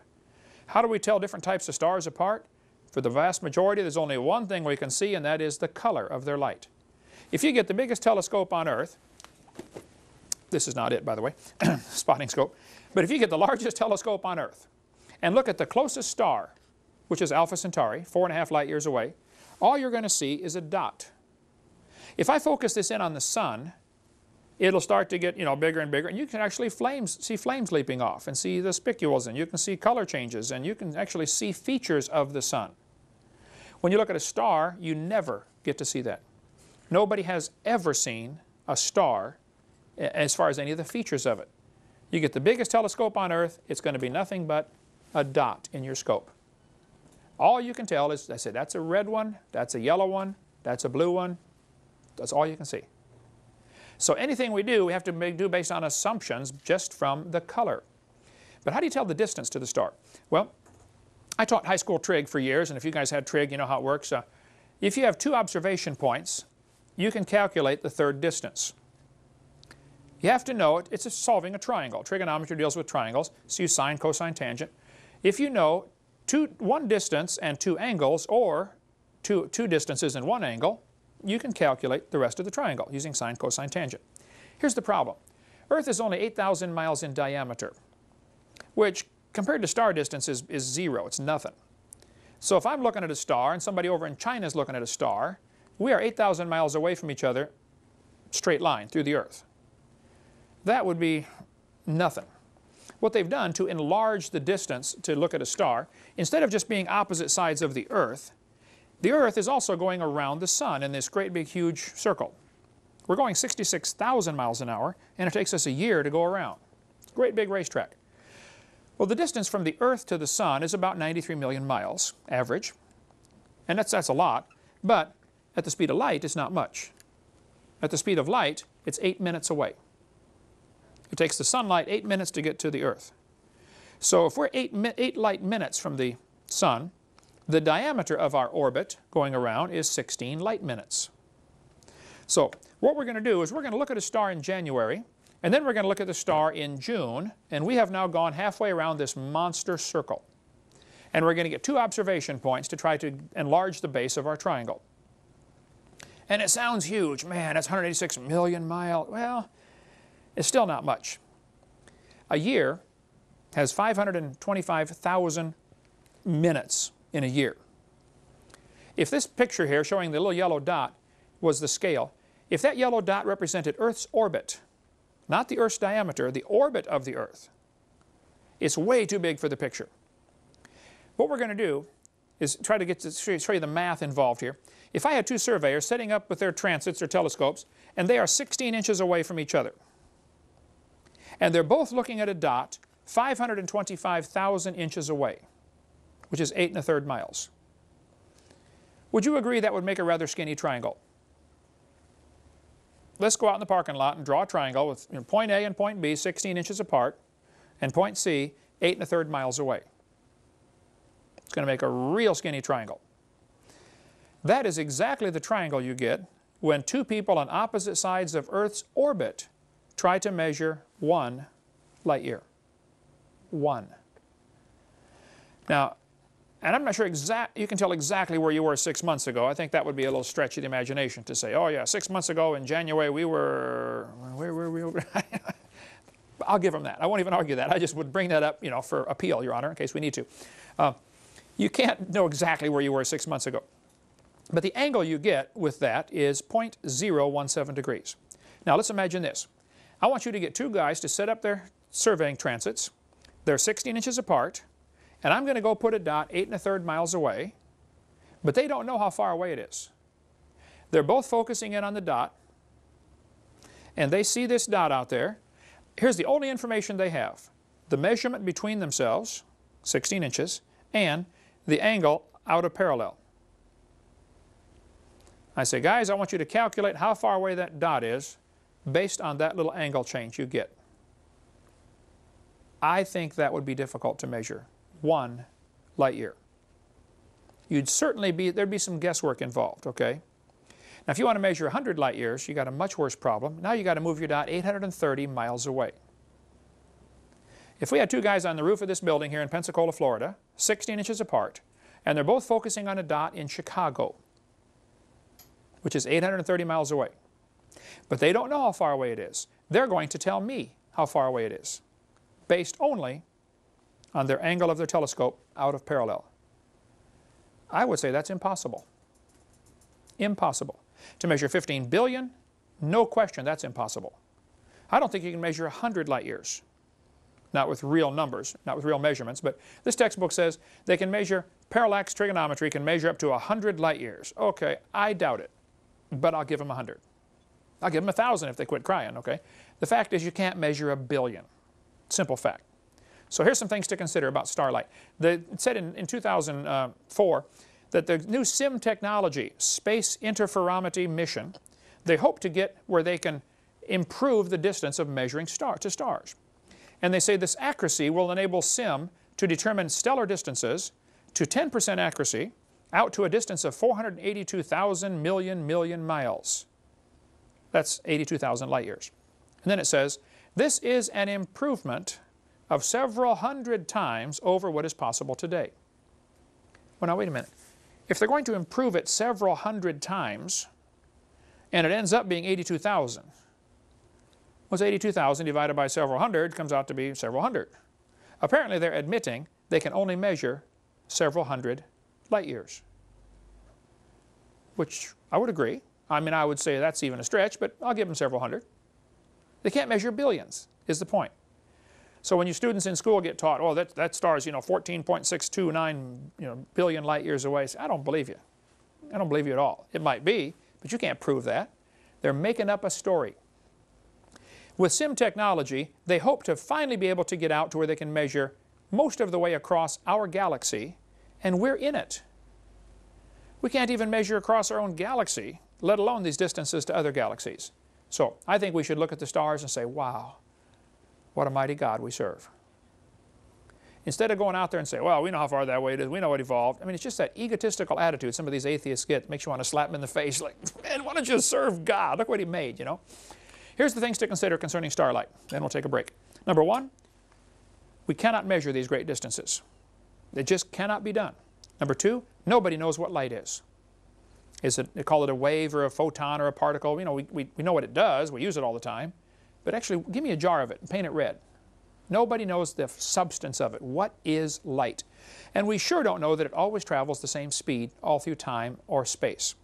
How do we tell different types of stars apart? For the vast majority, there's only one thing we can see, and that is the color of their light." If you get the biggest telescope on Earth, this is not it, by the way, spotting scope, but if you get the largest telescope on Earth and look at the closest star, which is Alpha Centauri, 4.5 light years away, all you're going to see is a dot. If I focus this in on the sun, it'll start to get, bigger and bigger, and you can actually see flames leaping off and see the spicules, and you can see color changes, and you can actually see features of the sun. When you look at a star, you never get to see that. Nobody has ever seen a star as far as any of the features of it. You get the biggest telescope on Earth, it's going to be nothing but a dot in your scope. All you can tell is, I said, that's a red one, that's a yellow one, that's a blue one. That's all you can see. So anything we do, we have to do based on assumptions just from the color. But how do you tell the distance to the star? Well, I taught high school trig for years, and if you guys had trig, you know how it works. If you have 2 observation points, you can calculate the third distance. You have to know it. It's solving a triangle. Trigonometry deals with triangles, so you sine, cosine, tangent. If you know one distance and 2 angles, or two distances and 1 angle, you can calculate the rest of the triangle using sine, cosine, tangent. Here's the problem. Earth is only 8,000 miles in diameter, which compared to star distance is 0. It's nothing. So if I'm looking at a star and somebody over in China is looking at a star, we are 8,000 miles away from each other, straight line through the Earth. That would be nothing. What they've done to enlarge the distance to look at a star, instead of just being opposite sides of the Earth is also going around the sun in this great big huge circle. We're going 66,000 miles an hour, and it takes us a year to go around. Great big racetrack. Well, the distance from the Earth to the sun is about 93 million miles, average. And that's a lot, but at the speed of light, it's not much. At the speed of light, it's 8 minutes away. It takes the sunlight 8 minutes to get to the Earth. So if we're 8 light minutes from the sun, the diameter of our orbit going around is 16 light minutes. So what we're going to do is we're going to look at a star in January, and then we're going to look at the star in June, and we have now gone halfway around this monster circle. And we're going to get 2 observation points to try to enlarge the base of our triangle. And it sounds huge. Man, that's 186 million miles. Well, it's still not much. A year has 525,000 minutes in a year. If this picture here showing the little yellow dot was the scale, if that yellow dot represented Earth's orbit, not the Earth's diameter, the orbit of the Earth, it's way too big for the picture. What we're going to do is try to show you the math involved here. If I had 2 surveyors setting up with their transits or telescopes, and they are 16 inches away from each other, and they're both looking at a dot 525,000 inches away, which is 8 1/3 miles. Would you agree that would make a rather skinny triangle? Let's go out in the parking lot and draw a triangle with point A and point B 16 inches apart, and point C 8 1/3 miles away. It's going to make a real skinny triangle. That is exactly the triangle you get when 2 people on opposite sides of Earth's orbit try to measure 1 light year. 1. Now, and I'm not sure you can tell exactly where you were 6 months ago. I think that would be a little stretch of the imagination to say, oh yeah, 6 months ago in January we were, where were we? I'll give them that. I won't even argue that. I just would bring that up, for appeal, Your Honor, in case we need to. You can't know exactly where you were 6 months ago. But the angle you get with that is 0.017 degrees. Now let's imagine this. I want you to get 2 guys to set up their surveying transits. They're 16 inches apart, and I'm going to go put a dot 8 1/3 miles away, but they don't know how far away it is. They're both focusing in on the dot, and they see this dot out there. Here's the only information they have. The measurement between themselves, 16 inches, and the angle out of parallel. I say, guys, I want you to calculate how far away that dot is based on that little angle change you get. I think that would be difficult to measure. 1 light year. There'd be some guesswork involved, okay? Now, if you want to measure 100 light years, you got a much worse problem. Now you got to move your dot 830 miles away. If we had two guys on the roof of this building here in Pensacola, Florida, 16 inches apart, and they're both focusing on a dot in Chicago, which is 830 miles away, but they don't know how far away it is, they're going to tell me how far away it is, based only on their angle of their telescope out of parallel. I would say that's impossible. Impossible. To measure 15 billion, no question that's impossible. I don't think you can measure 100 light years. Not with real numbers, not with real measurements, but this textbook says they can measure, parallax trigonometry can measure up to 100 light years. Okay, I doubt it, but I'll give them 100. I'll give them 1,000 if they quit crying, okay? The fact is you can't measure a billion. Simple fact. So here's some things to consider about starlight. It said in 2004 that the new SIM technology, Space Interferometry Mission, they hope to get where they can improve the distance of measuring to stars. And they say this accuracy will enable SIM to determine stellar distances to 10% accuracy out to a distance of 482,000 million miles. That's 82,000 light years. And then it says, this is an improvement of several hundred times over what is possible today. Well, now wait a minute. If they're going to improve it several hundred times, and it ends up being 82,000, what's 82,000 divided by several hundred comes out to be several hundred. Apparently they're admitting they can only measure several hundred light years, which I would agree. I mean, I would say that's even a stretch, but I'll give them several hundred. They can't measure billions, is the point. So when you students in school get taught, oh, that star's, 14.629, billion light years away, I don't believe you. I don't believe you at all. It might be, but you can't prove that. They're making up a story. With SIM technology, they hope to finally be able to get out to where they can measure most of the way across our galaxy, and we're in it. We can't even measure across our own galaxy, let alone these distances to other galaxies. So I think we should look at the stars and say, wow, what a mighty God we serve. Instead of going out there and say, well, we know how far that way it is, we know it evolved. I mean, it's just that egotistical attitude some of these atheists get. Makes you want to slap them in the face like, man, why don't you serve God? Look what He made, Here's the things to consider concerning starlight. Then we'll take a break. Number one, we cannot measure these great distances. It just cannot be done. Number two, nobody knows what light is. They call it a wave or a photon or a particle. We know what it does. We use it all the time. But actually, give me a jar of it and paint it red. Nobody knows the substance of it. What is light? And we sure don't know that it always travels the same speed all through time or space.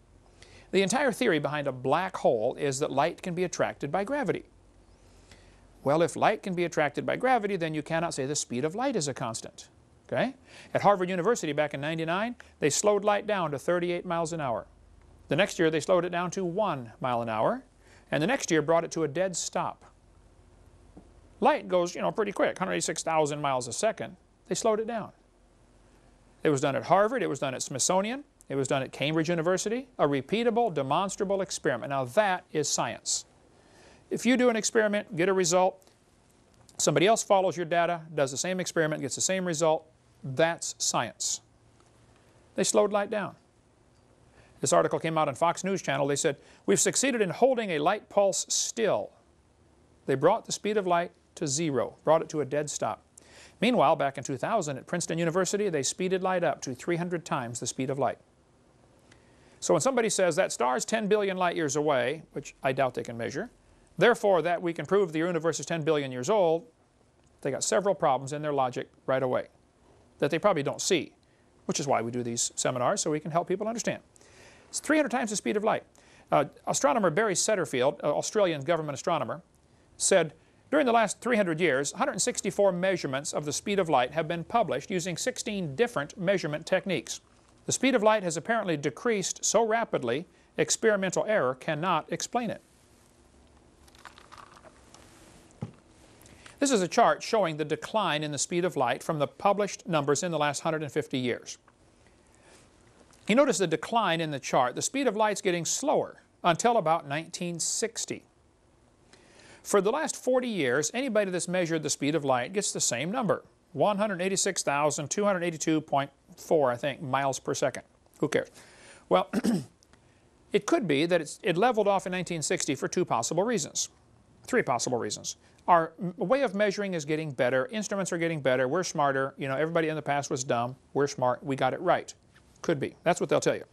The entire theory behind a black hole is that light can be attracted by gravity. Well, if light can be attracted by gravity, then you cannot say the speed of light is a constant. Okay? At Harvard University back in '99, they slowed light down to 38 miles an hour. The next year, they slowed it down to 1 mile an hour, and the next year brought it to a dead stop. Light goes, pretty quick, 186,000 miles a second. They slowed it down. It was done at Harvard, it was done at Smithsonian, it was done at Cambridge University, a repeatable, demonstrable experiment. Now that is science. If you do an experiment, get a result, somebody else follows your data, does the same experiment, gets the same result, that's science. They slowed light down. This article came out on Fox News Channel. They said, we've succeeded in holding a light pulse still. They brought the speed of light to zero, brought it to a dead stop. Meanwhile, back in 2000 at Princeton University, they speeded light up to 300 times the speed of light. So when somebody says that star's 10 billion light years away, which I doubt they can measure, therefore that we can prove the universe is 10 billion years old, they got several problems in their logic right away that they probably don't see, which is why we do these seminars, so we can help people understand. It's 300 times the speed of light. Astronomer Barry Setterfield, an Australian government astronomer, said, during the last 300 years, 164 measurements of the speed of light have been published using 16 different measurement techniques. The speed of light has apparently decreased so rapidly, experimental error cannot explain it. This is a chart showing the decline in the speed of light from the published numbers in the last 150 years. You notice the decline in the chart. The speed of light's getting slower until about 1960. For the last 40 years, anybody that's measured the speed of light gets the same number, 186,282.4, I think, miles per second. Who cares? Well, It could be that it leveled off in 1960 for two possible reasons. Three possible reasons. Our way of measuring is getting better. Instruments are getting better. We're smarter. You know, everybody in the past was dumb. We're smart. We got it right. Could be. That's what they'll tell you.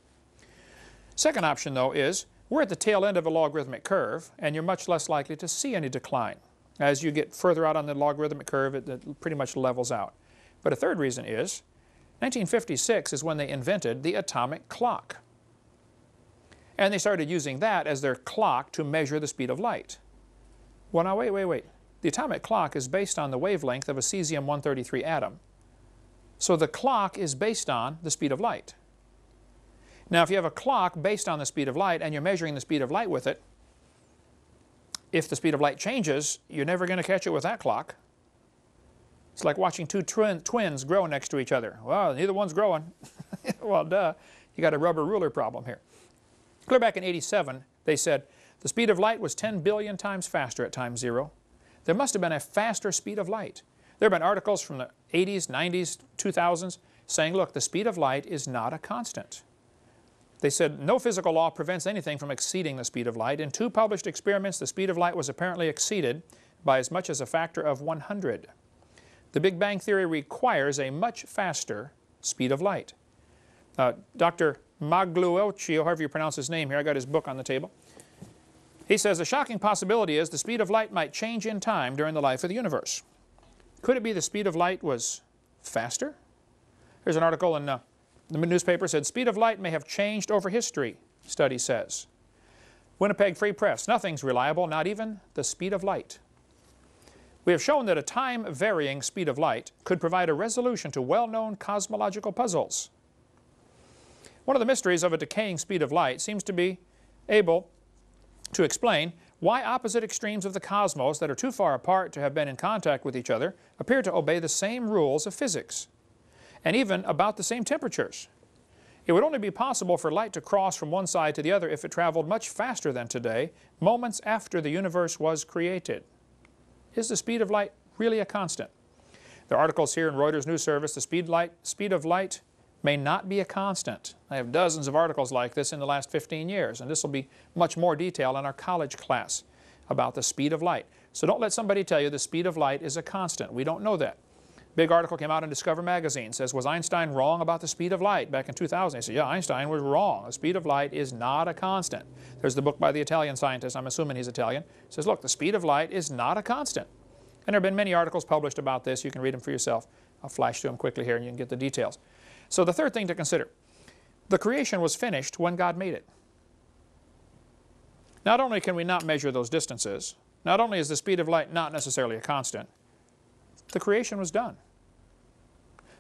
Second option, though, is we're at the tail end of a logarithmic curve, and you're much less likely to see any decline. As you get further out on the logarithmic curve, it pretty much levels out. But a third reason is 1956 is when they invented the atomic clock. And they started using that as their clock to measure the speed of light. Well, now, wait. The atomic clock is based on the wavelength of a cesium-133 atom. So the clock is based on the speed of light. Now, if you have a clock based on the speed of light and you're measuring the speed of light with it, if the speed of light changes, you're never going to catch it with that clock. It's like watching two twins grow next to each other. Well, neither one's growing. Well, duh. You got a rubber ruler problem here. Clear back in '87, they said the speed of light was 10 billion times faster at time zero. There must have been a faster speed of light. There have been articles from the 80s, 90s, 2000s saying, look, the speed of light is not a constant. They said no physical law prevents anything from exceeding the speed of light. In two published experiments, the speed of light was apparently exceeded by as much as a factor of 100. The Big Bang Theory requires a much faster speed of light. Dr. Magliuccio, however you pronounce his name here, I got his book on the table. He says a shocking possibility is the speed of light might change in time during the life of the universe. Could it be the speed of light was faster? There's an article in the newspaper said speed of light may have changed over history, study says. Winnipeg Free Press, nothing's reliable, not even the speed of light. We have shown that a time-varying speed of light could provide a resolution to well-known cosmological puzzles. One of the mysteries of a decaying speed of light seems to be able to explain why opposite extremes of the cosmos that are too far apart to have been in contact with each other appear to obey the same rules of physics, and even about the same temperatures. It would only be possible for light to cross from one side to the other if it traveled much faster than today, moments after the universe was created. Is the speed of light really a constant? There are articles here in Reuters News Service, the speed of light may not be a constant. I have dozens of articles like this in the last 15 years, and this will be much more detail in our college class about the speed of light. So don't let somebody tell you the speed of light is a constant. We don't know that. Big article came out in Discover magazine, says, was Einstein wrong about the speed of light back in 2000? He said, yeah, Einstein was wrong. The speed of light is not a constant. There's the book by the Italian scientist, I'm assuming he's Italian. It says, look, the speed of light is not a constant. And there have been many articles published about this. You can read them for yourself. I'll flash through them quickly here and you can get the details. So the third thing to consider, the creation was finished when God made it. Not only can we not measure those distances, not only is the speed of light not necessarily a constant, the creation was done.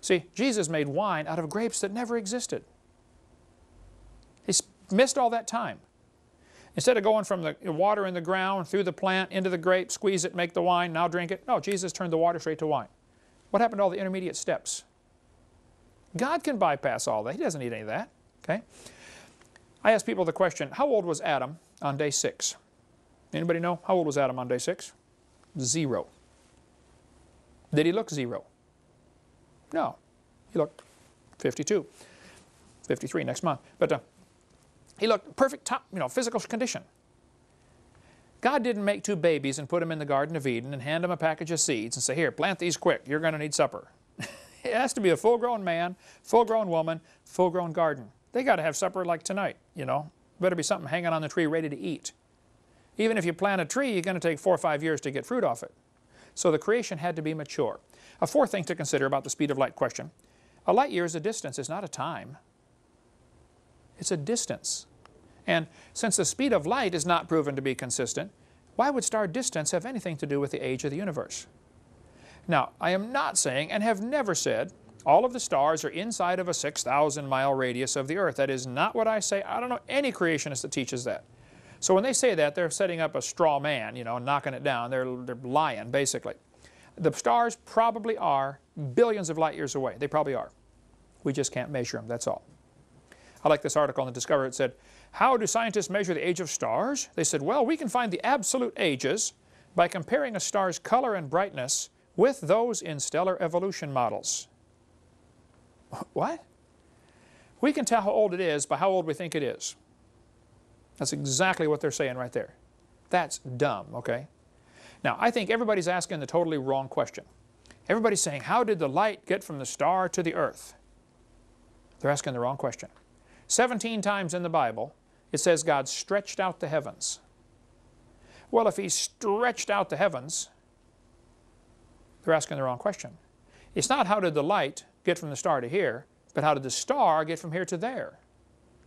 See, Jesus made wine out of grapes that never existed. He missed all that time. Instead of going from the water in the ground, through the plant, into the grape, squeeze it, make the wine, now drink it, no, Jesus turned the water straight to wine. What happened to all the intermediate steps? God can bypass all that. He doesn't need any of that. Okay? I ask people the question, how old was Adam on day 6? Anybody know? How old was Adam on day 6? 0. Did he look 0? No. He looked 52. 53 next month. But he looked perfect top, physical condition. God didn't make 2 babies and put them in the Garden of Eden and hand them a package of seeds and say, here, plant these quick. You're going to need supper. It has to be a full-grown man, full-grown woman, full-grown garden. They got to have supper like tonight, Better be something hanging on the tree ready to eat. Even if you plant a tree, you're going to take 4 or 5 years to get fruit off it. So the creation had to be mature. A fourth thing to consider about the speed of light question. A light year is a distance, it's not a time. It's a distance. And since the speed of light is not proven to be consistent, why would star distance have anything to do with the age of the universe? Now, I am not saying, and have never said, all of the stars are inside of a 6,000-mile radius of the Earth. That is not what I say. I don't know any creationist that teaches that. So when they say that, they're setting up a straw man, knocking it down. They're lying, basically. The stars probably are billions of light years away. They probably are. We just can't measure them, that's all. I like this article in the Discover. It said, how do scientists measure the age of stars? They said, well, we can find the absolute ages by comparing a star's color and brightness with those in stellar evolution models. What? We can tell how old it is by how old we think it is. That's exactly what they're saying right there. That's dumb, okay? Now, I think everybody's asking the totally wrong question. Everybody's saying, how did the light get from the star to the earth? They're asking the wrong question. 17 times in the Bible, it says God stretched out the heavens. Well, if He stretched out the heavens, they're asking the wrong question. It's not how did the light get from the star to here, but how did the star get from here to there?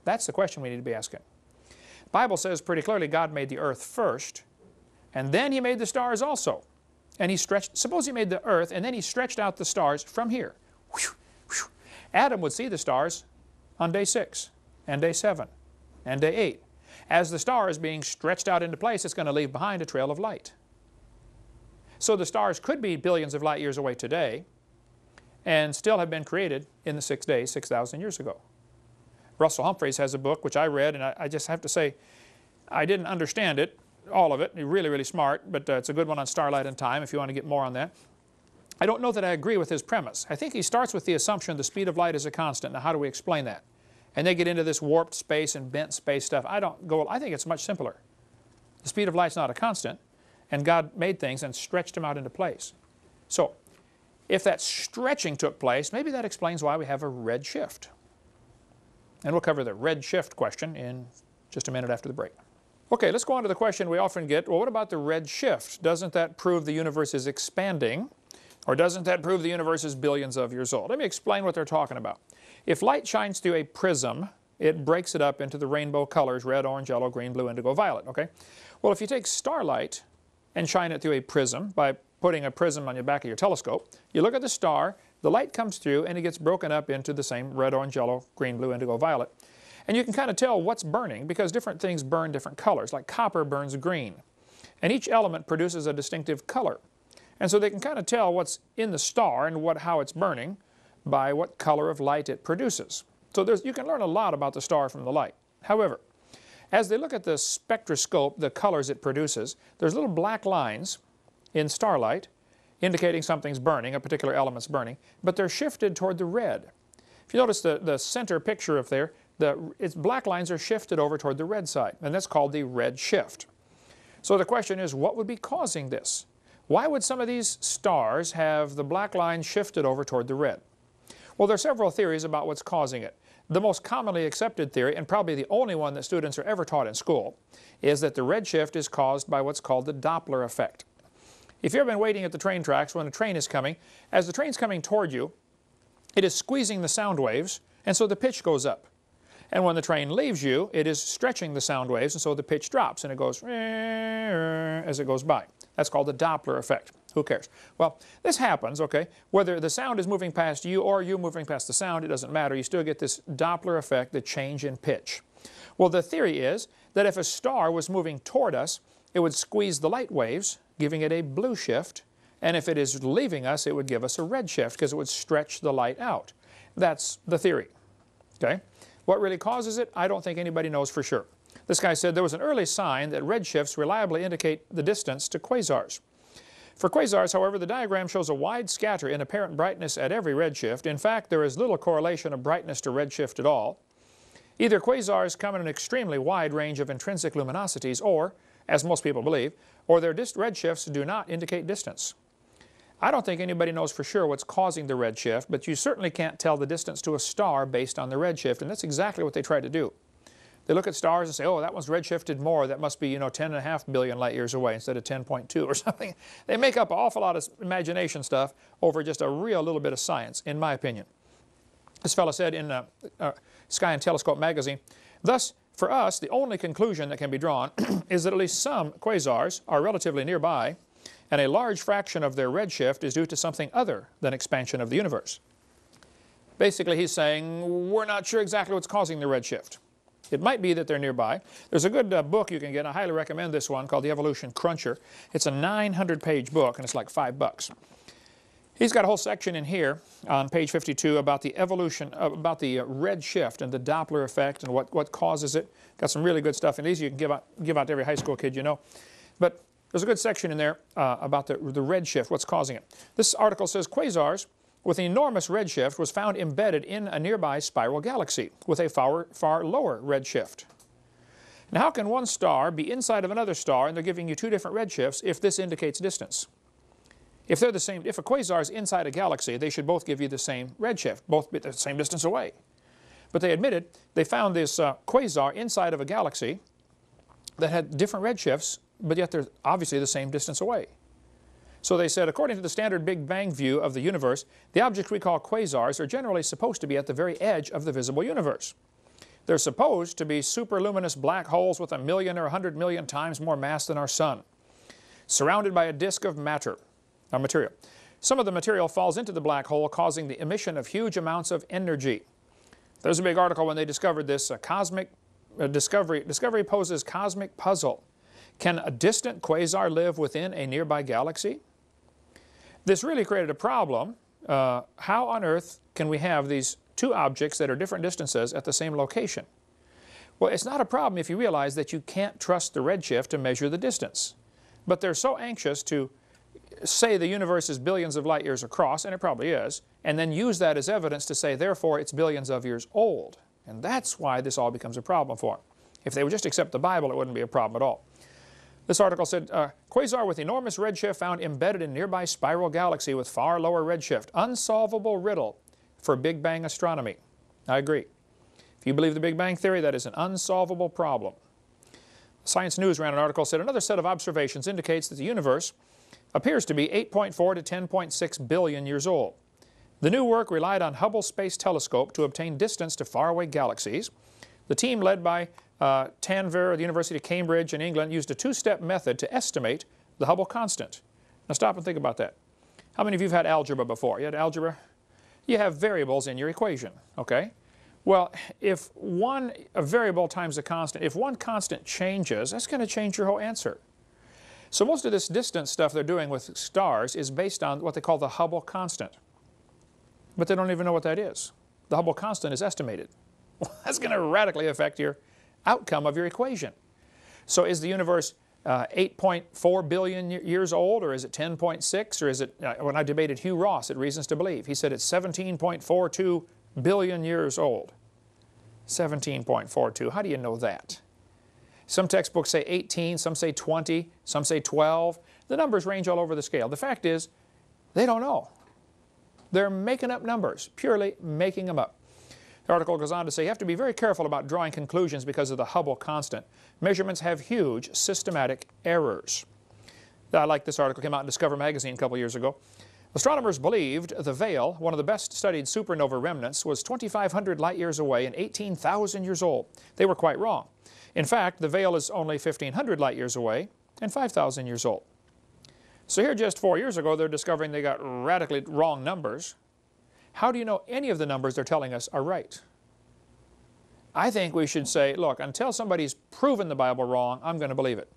That's the question we need to be asking. The Bible says pretty clearly God made the earth first, and then He made the stars also. And He stretched, suppose He made the earth, and then He stretched out the stars from here. Adam would see the stars on day 6, and day 7, and day 8. As the star is being stretched out into place, it's going to leave behind a trail of light. So the stars could be billions of light years away today, and still have been created in the 6 days, 6,000 years ago. Russell Humphreys has a book which I read, and I just have to say, I didn't understand it, all of it. He's really, really smart, but it's a good one on starlight and time if you want to get more on that. I don't know that I agree with his premise. I think he starts with the assumption the speed of light is a constant. Now, how do we explain that? And they get into this warped space and bent space stuff. I think it's much simpler. The speed of light's not a constant, and God made things and stretched them out into place. So, if that stretching took place, maybe that explains why we have a red shift. And we'll cover the red shift question in just a minute after the break. Okay, let's go on to the question we often get, well, what about the red shift? Doesn't that prove the universe is expanding? Or doesn't that prove the universe is billions of years old? Let me explain what they're talking about. If light shines through a prism, it breaks it up into the rainbow colors, red, orange, yellow, green, blue, indigo, violet, okay? Well, if you take starlight and shine it through a prism by putting a prism on the back of your telescope, you look at the star, the light comes through, and it gets broken up into the same red, orange, yellow, green, blue, indigo, violet. And you can kind of tell what's burning because different things burn different colors, like copper burns green. And each element produces a distinctive color. And so they can kind of tell what's in the star and how it's burning by what color of light it produces. So you can learn a lot about the star from the light. However, as they look at the spectroscope, the colors it produces, there's little black lines in starlight indicating something's burning, a particular element's burning, but they're shifted toward the red. If you notice the center picture up there, its black lines are shifted over toward the red side, and that's called the red shift. So the question is, what would be causing this? Why would some of these stars have the black lines shifted over toward the red? Well, there are several theories about what's causing it. The most commonly accepted theory, and probably the only one that students are ever taught in school, is that the red shift is caused by what's called the Doppler effect. If you've ever been waiting at the train tracks when a train is coming, as the train's coming toward you, it is squeezing the sound waves, and so the pitch goes up. And when the train leaves you, it is stretching the sound waves, and so the pitch drops, and it goes as it goes by. That's called the Doppler effect. Who cares? Well, this happens, okay? Whether the sound is moving past you or you moving past the sound, it doesn't matter. You still get this Doppler effect, the change in pitch. Well, the theory is that if a star was moving toward us, it would squeeze the light waves, giving it a blue shift, and if it is leaving us, it would give us a red shift because it would stretch the light out. That's the theory, okay? What really causes it? I don't think anybody knows for sure. This guy said there was an early sign that red shifts reliably indicate the distance to quasars. For quasars, however, the diagram shows a wide scatter in apparent brightness at every redshift. In fact, there is little correlation of brightness to redshift at all. Either quasars come in an extremely wide range of intrinsic luminosities or, as most people believe, or their redshifts do not indicate distance. I don't think anybody knows for sure what's causing the redshift, but you certainly can't tell the distance to a star based on the redshift, and that's exactly what they try to do. They look at stars and say, oh, that one's redshifted more, that must be, 10.5 billion light years away instead of 10.2 or something. They make up an awful lot of imagination stuff over just a real little bit of science, in my opinion. This fellow said in Sky and Telescope magazine, thus, for us, the only conclusion that can be drawn is that at least some quasars are relatively nearby, and a large fraction of their redshift is due to something other than expansion of the universe. Basically, he's saying, we're not sure exactly what's causing the redshift. It might be that they're nearby. There's a good book you can get. I highly recommend this one called The Evolution Cruncher. It's a 900-page book, and it's like $5. He's got a whole section in here on page 52 about the evolution, about the red shift and the Doppler effect and what causes it. Got some really good stuff in these you can give out to every high school kid you know. But there's a good section in there about the red shift, what's causing it. This article says quasars with an enormous redshift was found embedded in a nearby spiral galaxy with a far lower redshift. Now, how can one star be inside of another star and they're giving you two different redshifts if this indicates distance? If they're the same, if a quasar is inside a galaxy, they should both give you the same redshift, both be the same distance away. But they admitted they found this quasar inside of a galaxy that had different redshifts, but yet they're obviously the same distance away. So they said, according to the standard Big Bang view of the universe, the objects we call quasars are generally supposed to be at the very edge of the visible universe. They're supposed to be superluminous black holes with 1 million or 100 million times more mass than our sun, surrounded by a disk of material. Some of the material falls into the black hole, causing the emission of huge amounts of energy. There's a big article when they discovered this discovery poses cosmic puzzle. Can a distant quasar live within a nearby galaxy? This really created a problem. How on earth can we have these two objects that are different distances at the same location? Well, it's not a problem if you realize that you can't trust the redshift to measure the distance. But they're so anxious to say the universe is billions of light years across, and it probably is, and then use that as evidence to say, therefore, it's billions of years old. And that's why this all becomes a problem for them. If they would just accept the Bible, it wouldn't be a problem at all. This article said, quasar with enormous redshift found embedded in nearby spiral galaxy with far lower redshift. Unsolvable riddle for Big Bang astronomy. I agree. If you believe the Big Bang theory, that is an unsolvable problem. Science News ran an article that said, another set of observations indicates that the universe appears to be 8.4 to 10.6 billion years old. The new work relied on Hubble Space Telescope to obtain distance to faraway galaxies. The team led by Tanvir, the University of Cambridge in England, used a two-step method to estimate the Hubble constant. Now stop and think about that. How many of you have had algebra before? You had algebra? You have variables in your equation, okay? Well, if a variable times a constant, if one constant changes, that's going to change your whole answer. So most of this distance stuff they're doing with stars is based on what they call the Hubble constant. But they don't even know what that is. The Hubble constant is estimated. Well, that's going to radically affect your outcome of your equation. So is the universe 8.4 billion years old, or is it 10.6, or is it, when I debated Hugh Ross at Reasons to Believe, he said it's 17.42 billion years old. 17.42. How do you know that? Some textbooks say 18, some say 20, some say 12. The numbers range all over the scale. The fact is, they don't know. They're making up numbers, purely making them up. The article goes on to say you have to be very careful about drawing conclusions because of the Hubble constant. Measurements have huge systematic errors. I like this article, came out in Discover magazine a couple years ago. Astronomers believed the Veil, one of the best studied supernova remnants, was 2,500 light years away and 18,000 years old. They were quite wrong. In fact, the Veil is only 1,500 light years away and 5,000 years old. So here just 4 years ago, they're discovering they got radically wrong numbers. How do you know any of the numbers they're telling us are right? I think we should say, look, until somebody's proven the Bible wrong, I'm going to believe it.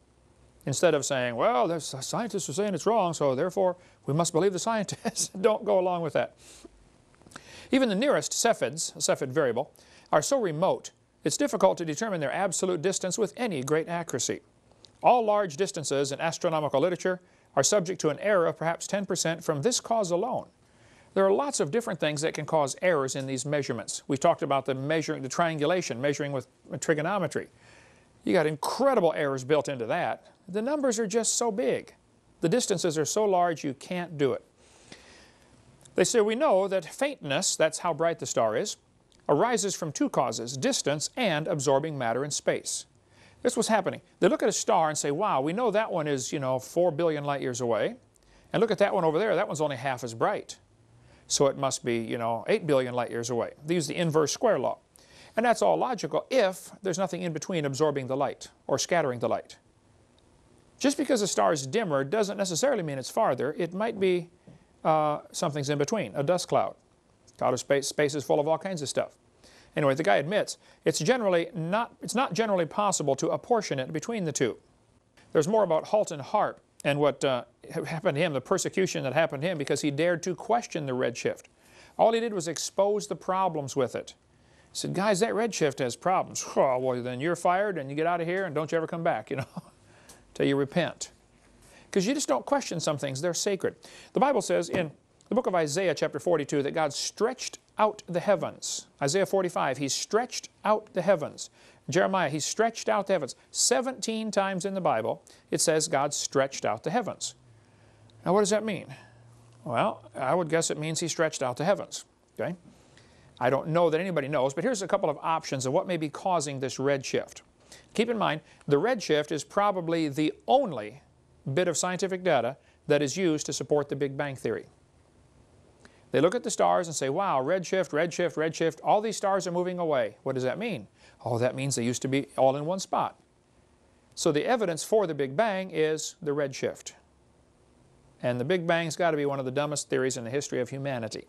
Instead of saying, well, the scientists are saying it's wrong, so therefore we must believe the scientists. Don't go along with that. Even the nearest Cephids, a Cephid variable, are so remote, it's difficult to determine their absolute distance with any great accuracy. All large distances in astronomical literature are subject to an error of perhaps 10% from this cause alone. There are lots of different things that can cause errors in these measurements. We talked about the triangulation, measuring with trigonometry. You got incredible errors built into that. The numbers are just so big. The distances are so large you can't do it. They say we know that faintness, that's how bright the star is, arises from two causes, distance and absorbing matter in space. This was happening. They look at a star and say, wow, we know that one is, 4 billion light years away. And look at that one over there, that one's only half as bright. So it must be, 8 billion light years away. They use the inverse square law. And that's all logical if there's nothing in between absorbing the light or scattering the light. Just because a star is dimmer doesn't necessarily mean it's farther. It might be something's in between, a dust cloud. Outer space is full of all kinds of stuff. Anyway, the guy admits it's not generally possible to apportion it between the two. There's more about Halton Harp and what happened to him, the persecution that happened to him because he dared to question the redshift. All he did was expose the problems with it. He said, guys, that redshift has problems. Oh, well, then you're fired and you get out of here and don't you ever come back, till you repent. Because you just don't question some things. They're sacred. The Bible says in the book of Isaiah chapter 42 that God stretched out the heavens. Isaiah 45, He stretched out the heavens Jeremiah, he stretched out the heavens. 17 times in the Bible, it says God stretched out the heavens. Now, what does that mean? Well, I would guess it means he stretched out the heavens. Okay? I don't know that anybody knows, but here's a couple of options of what may be causing this redshift. Keep in mind, the redshift is probably the only bit of scientific data that is used to support the Big Bang Theory. They look at the stars and say, wow, redshift, redshift, redshift, all these stars are moving away. What does that mean? Oh, that means they used to be all in one spot. So the evidence for the Big Bang is the redshift. And the Big Bang's got to be one of the dumbest theories in the history of humanity.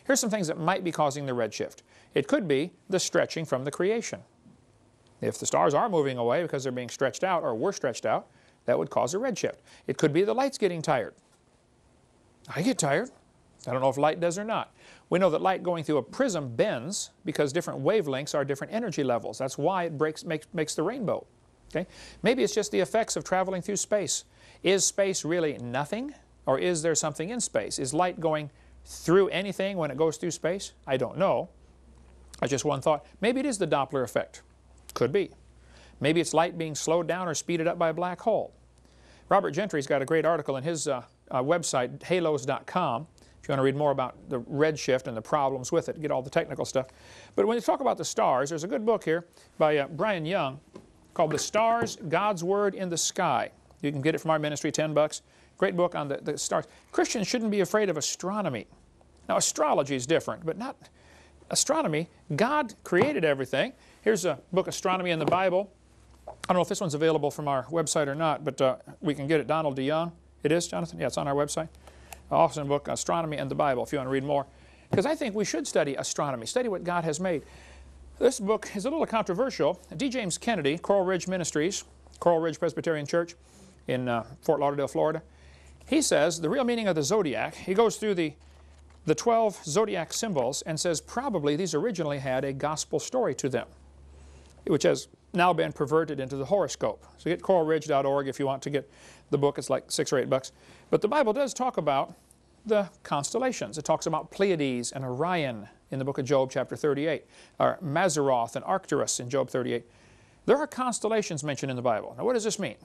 Here's some things that might be causing the redshift. It could be the stretching from the creation. If the stars are moving away because they're being stretched out or were stretched out, that would cause a redshift. It could be the light's getting tired. I get tired. I don't know if light does or not. We know that light going through a prism bends because different wavelengths are different energy levels. That's why it makes the rainbow. Okay? Maybe it's just the effects of traveling through space. Is space really nothing? Or is there something in space? Is light going through anything when it goes through space? I don't know. That's just one thought. Maybe it is the Doppler effect. Could be. Maybe it's light being slowed down or speeded up by a black hole. Robert Gentry's got a great article in his website, halos.com. If you want to read more about the redshift and the problems with it, get all the technical stuff. But when you talk about the stars, there's a good book here by Brian Young called The Stars, God's Word in the Sky. You can get it from our ministry, $10. Great book on the stars. Christians shouldn't be afraid of astronomy. Now, astrology is different, but not astronomy. God created everything. Here's a book, Astronomy in the Bible. I don't know if this one's available from our website or not, but we can get it. Donald DeYoung. It is, Jonathan? Yeah, it's on our website. Awesome book, Astronomy and the Bible, if you want to read more. Because I think we should study astronomy, study what God has made. This book is a little controversial. D. James Kennedy, Coral Ridge Ministries, Coral Ridge Presbyterian Church in Fort Lauderdale, Florida. He says the real meaning of the zodiac, he goes through the 12 zodiac symbols and says probably these originally had a gospel story to them, which has now been perverted into the horoscope. So get coralridge.org if you want to get the book. It's like $6 or $8. But the Bible does talk about the constellations. It talks about Pleiades and Orion in the book of Job, chapter 38, or Mazzaroth and Arcturus in Job 38. There are constellations mentioned in the Bible. Now, what does this mean?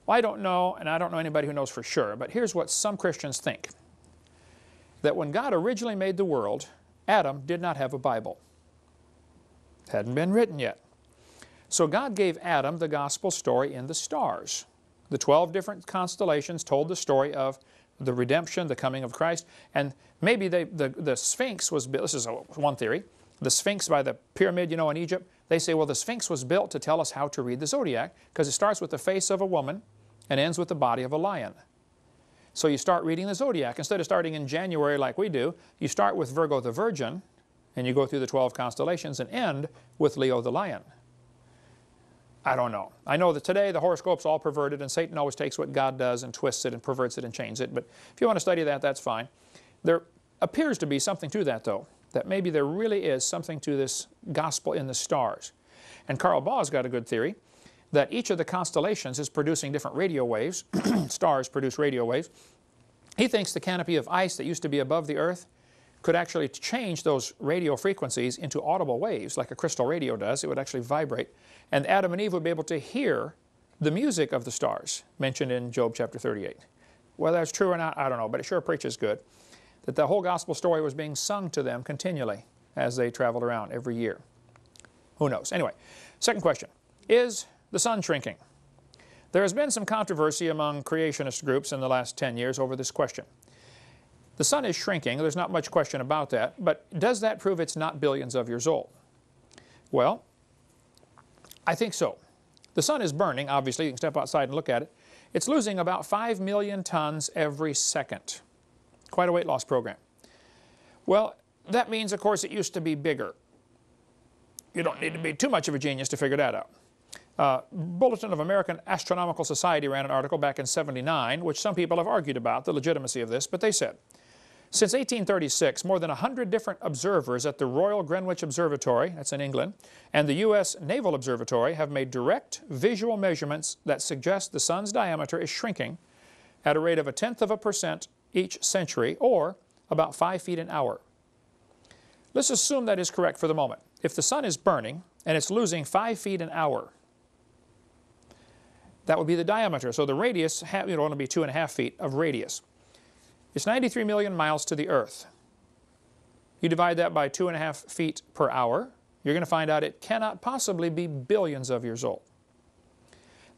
Well, I don't know, and I don't know anybody who knows for sure, but here's what some Christians think. That when God originally made the world, Adam did not have a Bible. It hadn't been written yet. So God gave Adam the gospel story in the stars. The 12 different constellations told the story of the redemption, the coming of Christ, and maybe the Sphinx was built. This is one theory. The Sphinx by the pyramid, you know, in Egypt, they say, well, the Sphinx was built to tell us how to read the zodiac because it starts with the face of a woman and ends with the body of a lion. So you start reading the zodiac. Instead of starting in January like we do, you start with Virgo the Virgin, and you go through the 12 constellations and end with Leo the Lion. I don't know. I know that today the horoscope's all perverted, and Satan always takes what God does and twists it and perverts it and changes it. But if you want to study that, that's fine. There appears to be something to that, though, that maybe there really is something to this gospel in the stars. And Carl Baugh's got a good theory that each of the constellations is producing different radio waves. Stars produce radio waves. He thinks the canopy of ice that used to be above the earth could actually change those radio frequencies into audible waves like a crystal radio does. It would actually vibrate. And Adam and Eve would be able to hear the music of the stars mentioned in Job chapter 38. Whether that's true or not, I don't know, but it sure preaches good. That the whole gospel story was being sung to them continually as they traveled around every year. Who knows? Anyway, second question. Is the sun shrinking? There has been some controversy among creationist groups in the last 10 years over this question. The sun is shrinking. There's not much question about that. But does that prove it's not billions of years old? Well, I think so. The sun is burning, obviously. You can step outside and look at it. It's losing about 5 million tons every second. Quite a weight loss program. Well, that means, of course, it used to be bigger. You don't need to be too much of a genius to figure that out. Bulletin of American Astronomical Society ran an article back in '79, which some people have argued about the legitimacy of this, but they said, since 1836, more than 100 different observers at the Royal Greenwich Observatory, that's in England, and the U.S. Naval Observatory have made direct visual measurements that suggest the sun's diameter is shrinking at a rate of 0.1% each century, or about 5 feet an hour. Let's assume that is correct for the moment. If the sun is burning and it's losing 5 feet an hour. That would be the diameter. So the radius would only be 2.5 feet of radius. It's 93 million miles to the Earth. You divide that by 2.5 feet per hour, you're going to find out it cannot possibly be billions of years old.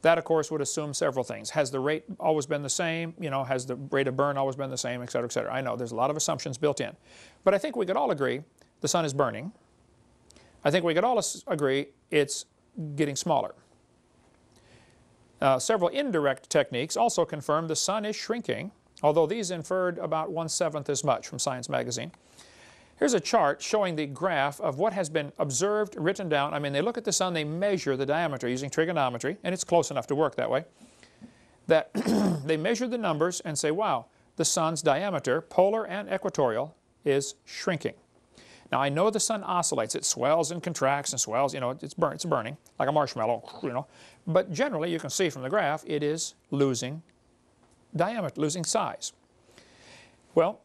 That, of course, would assume several things. Has the rate always been the same? You know, has the rate of burn always been the same, et cetera, et cetera. I know there's a lot of assumptions built in. But I think we could all agree the sun is burning. I think we could all agree it's getting smaller. Several indirect techniques also confirm the sun is shrinking, although these inferred about 1/7 as much from Science magazine. Here's a chart showing the graph of what has been observed, written down. I mean, they look at the sun, they measure the diameter using trigonometry, and it's close enough to work that way, that they measure the numbers and say, wow, the sun's diameter, polar and equatorial, is shrinking. Now, I know the sun oscillates. It swells and contracts and swells. You know, it's burning like a marshmallow, you know. But generally, you can see from the graph, it is losing diameter, losing size. Well,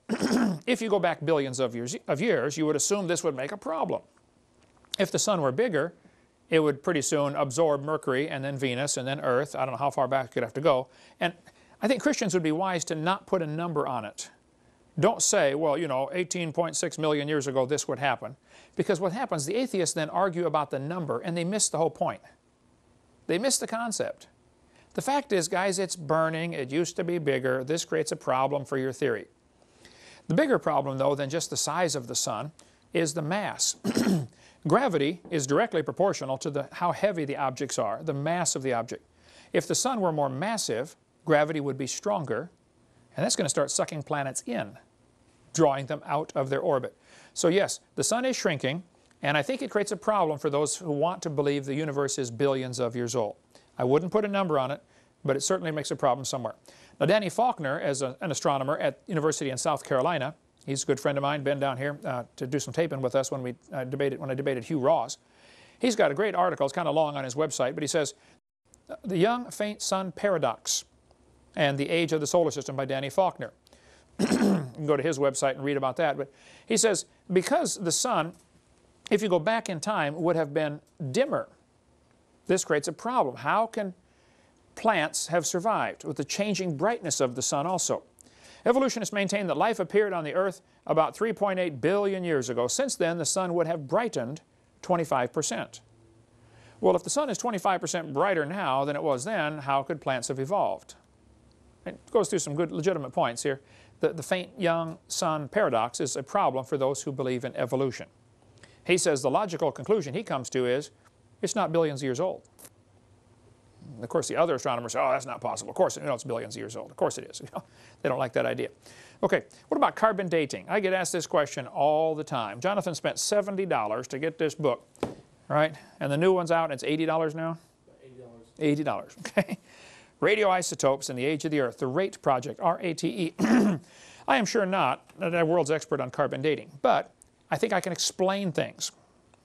if you go back billions of years, you would assume this would make a problem. If the sun were bigger, it would pretty soon absorb Mercury and then Venus and then Earth. I don't know how far back you'd have to go. And I think Christians would be wise to not put a number on it. Don't say, well, you know, 18.6 million years ago this would happen. Because what happens, the atheists then argue about the number and they miss the whole point. They miss the concept. The fact is, guys, it's burning. It used to be bigger. This creates a problem for your theory. The bigger problem, though, than just the size of the sun is the mass. Gravity is directly proportional to how heavy the objects are, the mass of the object. If the sun were more massive, gravity would be stronger, and that's going to start sucking planets in, drawing them out of their orbit. So yes, the sun is shrinking, and I think it creates a problem for those who want to believe the universe is billions of years old. I wouldn't put a number on it, but it certainly makes a problem somewhere. Now, Danny Faulkner, as an astronomer at University in South Carolina, he's a good friend of mine, been down here to do some taping with us when I debated Hugh Ross. He's got a great article, it's kind of long on his website, but he says, The Young Faint Sun Paradox and the Age of the Solar System by Danny Faulkner. You can go to his website and read about that. But he says, because the sun, if you go back in time, would have been dimmer, this creates a problem. How can plants have survived with the changing brightness of the sun also? Evolutionists maintain that life appeared on the Earth about 3.8 billion years ago. Since then, the sun would have brightened 25%. Well, if the sun is 25% brighter now than it was then, how could plants have evolved? It goes through some good legitimate points here. The faint young sun paradox is a problem for those who believe in evolution. He says the logical conclusion he comes to is it's not billions of years old. Of course, the other astronomers say, oh, that's not possible. Of course, it's billions of years old. Of course it is. They don't like that idea. Okay, what about carbon dating? I get asked this question all the time. Jonathan spent $70 to get this book, right? And the new one's out, and it's $80 now? $80. $80, okay. Radioisotopes in the Age of the Earth, the RATE project, R-A-T-E. I am sure not a world's expert on carbon dating, but I think I can explain things.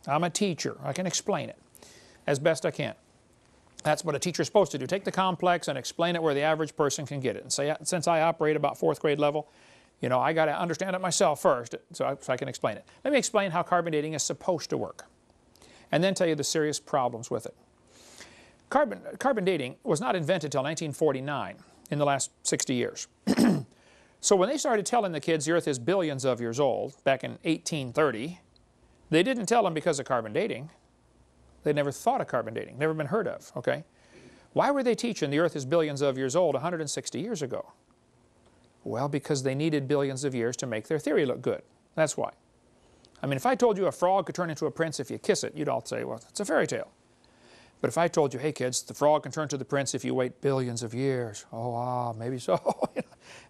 I'm a teacher. I can explain it as best I can. That's what a teacher's supposed to do. Take the complex and explain it where the average person can get it. And say, since I operate about 4th grade level, I got to understand it myself first so I can explain it. Let me explain how carbon dating is supposed to work, and then tell you the serious problems with it. Carbon dating was not invented until 1949, in the last 60 years. So when they started telling the kids the Earth is billions of years old, back in 1830, they didn't tell them because of carbon dating. They'd never thought of carbon dating, never been heard of, okay? Why were they teaching the Earth is billions of years old 160 years ago? Well, because they needed billions of years to make their theory look good. That's why. I mean, if I told you a frog could turn into a prince if you kiss it, you'd all say, well, it's a fairy tale. But if I told you, hey kids, the frog can turn to the prince if you wait billions of years, oh, maybe so.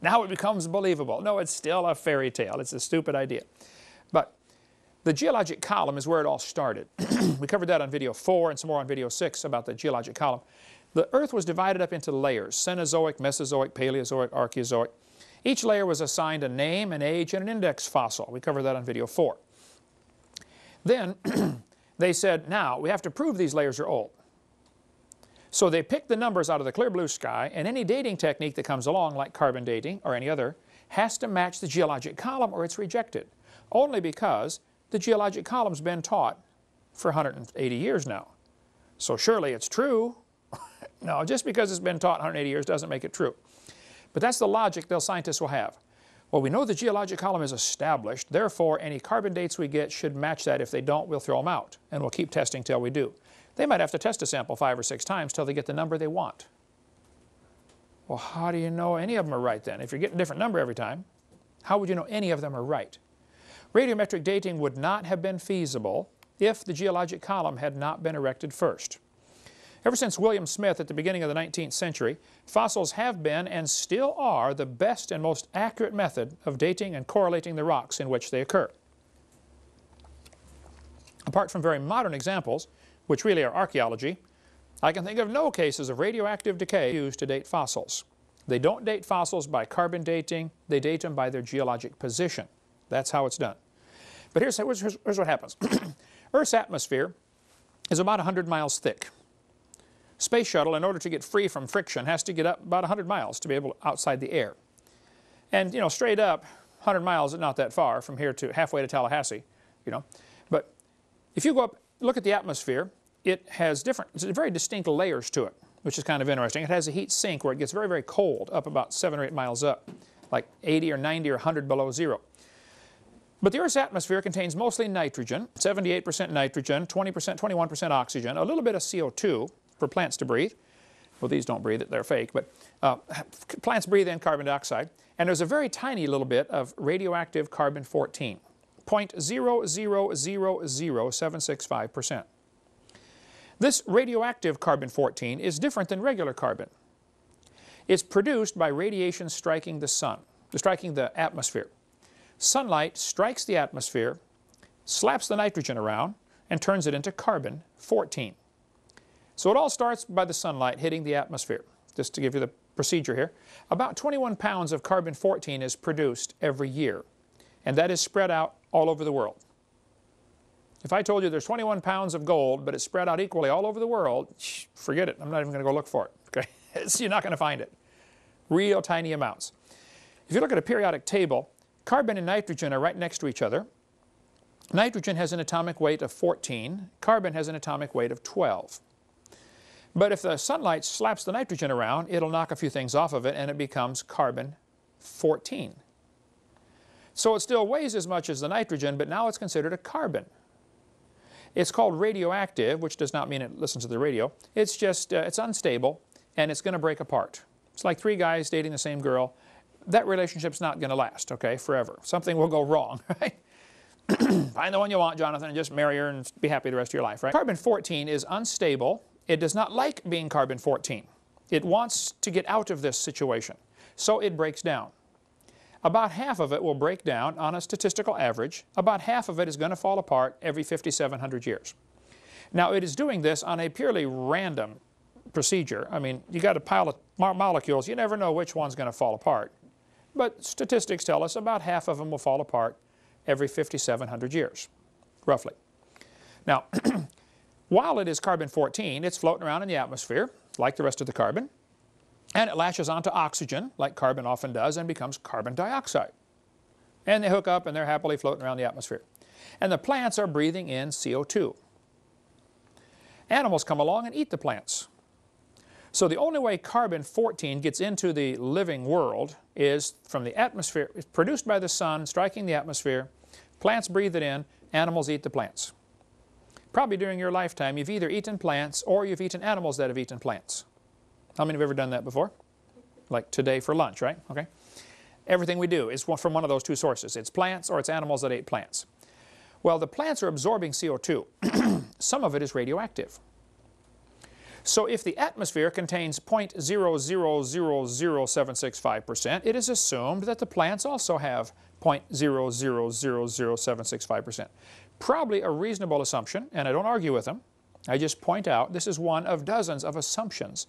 Now it becomes believable. No, it's still a fairy tale. It's a stupid idea. But the geologic column is where it all started. We covered that on video 4 and some more on video 6 about the geologic column. The Earth was divided up into layers, Cenozoic, Mesozoic, Paleozoic, Archeozoic. Each layer was assigned a name, an age, and an index fossil. We covered that on video 4. Then they said, now we have to prove these layers are old. So they picked the numbers out of the clear blue sky, and any dating technique that comes along, like carbon dating or any other, has to match the geologic column or it's rejected. Only because the geologic column's been taught for 180 years now. So surely it's true. No, just because it's been taught 180 years doesn't make it true. But that's the logic those scientists will have. Well, we know the geologic column is established, therefore any carbon dates we get should match that. If they don't, we'll throw them out, and we'll keep testing till we do. They might have to test a sample 5 or 6 times till they get the number they want. Well, how do you know any of them are right then? If you're getting a different number every time, how would you know any of them are right? Radiometric dating would not have been feasible if the geologic column had not been erected first. Ever since William Smith at the beginning of the 19th century, fossils have been and still are the best and most accurate method of dating and correlating the rocks in which they occur. Apart from very modern examples, which really are archaeology, I can think of no cases of radioactive decay used to date fossils. They don't date fossils by carbon dating, they date them by their geologic position. That's how it's done. But here's what happens. Earth's atmosphere is about 100 miles thick. Space shuttle, in order to get free from friction, has to get up about 100 miles to be able to outside the air. And, you know, straight up, 100 miles is not that far from here to halfway to Tallahassee, you know. But if you go up, look at the atmosphere, it has very distinct layers to it, which is kind of interesting. It has a heat sink where it gets very, very cold, up about 7 or 8 miles up, like 80 or 90 or 100 below zero. But the Earth's atmosphere contains mostly nitrogen, 78% nitrogen, 20%, 21% oxygen, a little bit of CO2 for plants to breathe. Well, these don't breathe it, they're fake, but plants breathe in carbon dioxide. And there's a very tiny little bit of radioactive carbon-14, 0.0000765%. This radioactive carbon-14 is different than regular carbon. It's produced by radiation striking the sun, striking the atmosphere. Sunlight strikes the atmosphere, slaps the nitrogen around, and turns it into carbon-14. So it all starts by the sunlight hitting the atmosphere. Just to give you the procedure here, about 21 pounds of carbon-14 is produced every year, and that is spread out all over the world. If I told you there's 21 pounds of gold, but it's spread out equally all over the world, forget it. I'm not even going to go look for it. Okay? You're not going to find it. Real tiny amounts. If you look at a periodic table, carbon and nitrogen are right next to each other. Nitrogen has an atomic weight of 14. Carbon has an atomic weight of 12. But if the sunlight slaps the nitrogen around, it'll knock a few things off of it and it becomes carbon-14. So it still weighs as much as the nitrogen, but now it's considered a carbon. It's called radioactive, which does not mean it listens to the radio. It's just, it's unstable, and it's going to break apart. It's like 3 guys dating the same girl. That relationship's not going to last, okay, forever. Something will go wrong, right? Find the one you want, Jonathan, and just marry her and be happy the rest of your life, right? Carbon-14 is unstable. It does not like being carbon-14. It wants to get out of this situation, so it breaks down. About half of it will break down on a statistical average. About half of it is going to fall apart every 5,700 years. Now, it is doing this on a purely random procedure. I mean, you got a pile of molecules. You never know which one's going to fall apart. But statistics tell us about half of them will fall apart every 5,700 years, roughly. Now, while it is carbon-14, it's floating around in the atmosphere, like the rest of the carbon. And it latches onto oxygen, like carbon often does, and becomes carbon dioxide. And they hook up and they're happily floating around the atmosphere. And the plants are breathing in CO2. Animals come along and eat the plants. So the only way carbon-14 gets into the living world is from the atmosphere. It's produced by the sun, striking the atmosphere. Plants breathe it in, animals eat the plants. Probably during your lifetime, you've either eaten plants or you've eaten animals that have eaten plants. How many have ever done that before? Like today for lunch, right? Okay. Everything we do is from one of those 2 sources. It's plants or it's animals that ate plants. Well, the plants are absorbing CO2. Some of it is radioactive. So if the atmosphere contains 0.0000765%, it is assumed that the plants also have 0.0000765%. Probably a reasonable assumption, and I don't argue with them. I just point out this is one of dozens of assumptions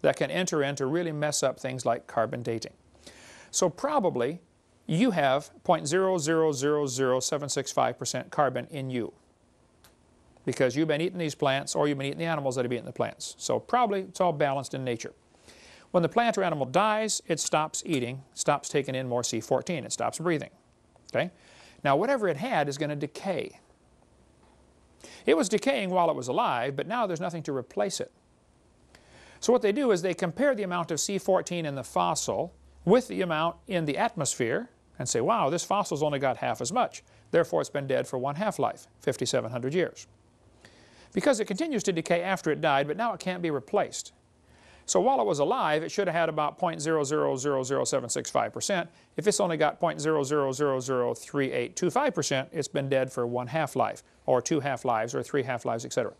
that can enter in to really mess up things like carbon dating. So probably you have 0.0000765% carbon in you because you've been eating these plants or you've been eating the animals that have eaten the plants. So probably it's all balanced in nature. When the plant or animal dies, it stops eating, stops taking in more C14, it stops breathing. Okay? Now whatever it had is going to decay. It was decaying while it was alive, but now there's nothing to replace it. So what they do is they compare the amount of C14 in the fossil with the amount in the atmosphere and say, wow, this fossil's only got half as much. Therefore, it's been dead for one half-life, 5,700 years. Because it continues to decay after it died, but now it can't be replaced. So while it was alive, it should have had about 0.0000765%. If it's only got 0.0003825%, it's been dead for one half-life, or two half-lives, or three half-lives, etc.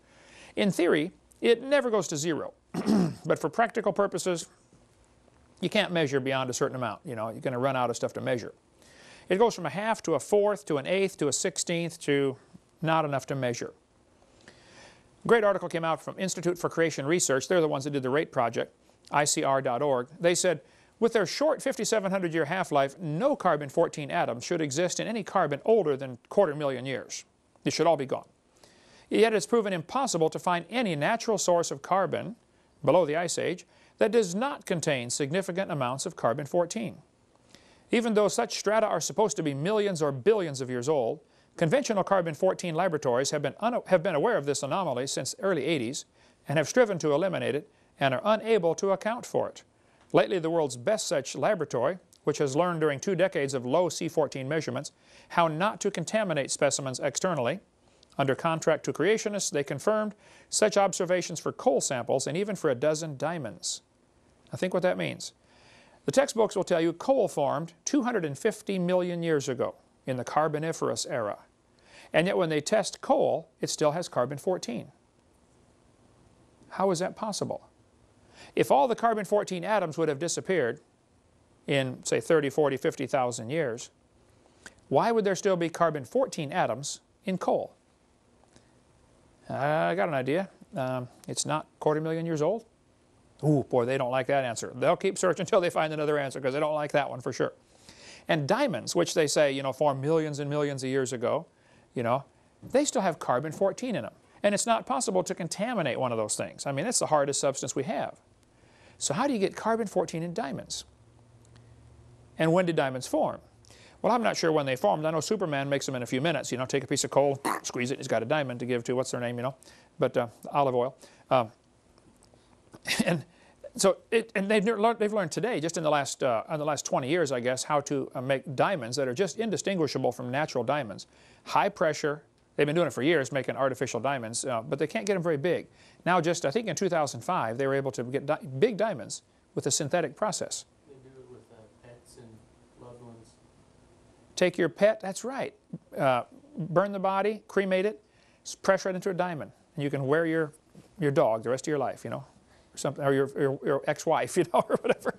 In theory, it never goes to zero. But for practical purposes, you can't measure beyond a certain amount. You know, you're going to run out of stuff to measure. It goes from a half to a fourth to an eighth to a 16th to not enough to measure. A great article came out from Institute for Creation Research. They're the ones that did the RATE project, ICR.org. They said, with their short 5,700-year half-life, no carbon-14 atoms should exist in any carbon older than 250,000 years. They should all be gone. Yet it's proven impossible to find any natural source of carbon below the Ice Age that does not contain significant amounts of carbon-14. Even though such strata are supposed to be millions or billions of years old, conventional carbon-14 laboratories have been aware of this anomaly since the early 80s and have striven to eliminate it and are unable to account for it. Lately, the world's best such laboratory, which has learned during 2 decades of low C14 measurements how not to contaminate specimens externally, under contract to creationists, they confirmed such observations for coal samples and even for a dozen diamonds. Now think what that means. The textbooks will tell you coal formed 250 million years ago in the Carboniferous era. And yet when they test coal, it still has carbon-14. How is that possible? If all the carbon-14 atoms would have disappeared in, say, 30, 40, 50,000 years, why would there still be carbon-14 atoms in coal? I got an idea. It's not 250,000 years old. Ooh, boy, they don't like that answer. They'll keep searching until they find another answer because they don't like that one for sure. And diamonds, which they say, you know, formed millions and millions of years ago, you know, they still have carbon-14 in them. And it's not possible to contaminate one of those things. I mean, that's the hardest substance we have. So how do you get carbon-14 in diamonds? And when did diamonds form? Well, I'm not sure when they formed. I know Superman makes them in a few minutes. You know, take a piece of coal, squeeze it, he's got a diamond to give to, what's their name, you know, but olive oil. And so, they've learned today, just in the last 20 years, I guess, how to make diamonds that are just indistinguishable from natural diamonds. High pressure. They've been doing it for years, making artificial diamonds, but they can't get them very big. Now, just I think in 2005, they were able to get big diamonds with a synthetic process. They do it with pets and loved ones. Take your pet, that's right, burn the body, cremate it, pressure it into a diamond, and you can wear your dog the rest of your life, you know, something, or your ex-wife, you know, or whatever.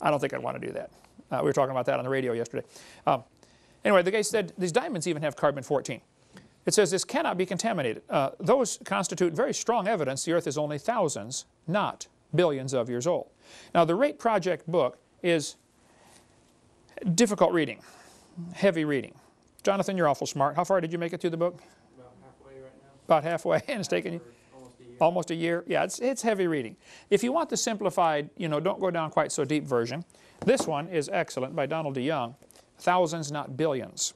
I don't think I'd want to do that. We were talking about that on the radio yesterday. Anyway, the guy said these diamonds even have carbon-14. It says this cannot be contaminated. Those constitute very strong evidence the Earth is only thousands, not billions of years old. Now, the RATE Project book is difficult reading, heavy reading. Jonathan, you're awful smart. How far did you make it through the book? About halfway right now. About halfway, and it's taken you almost a year. Yeah, it's heavy reading. If you want the simplified, you know, don't go down quite so deep version, this one is excellent by Donald DeYoung, Thousands, Not Billions.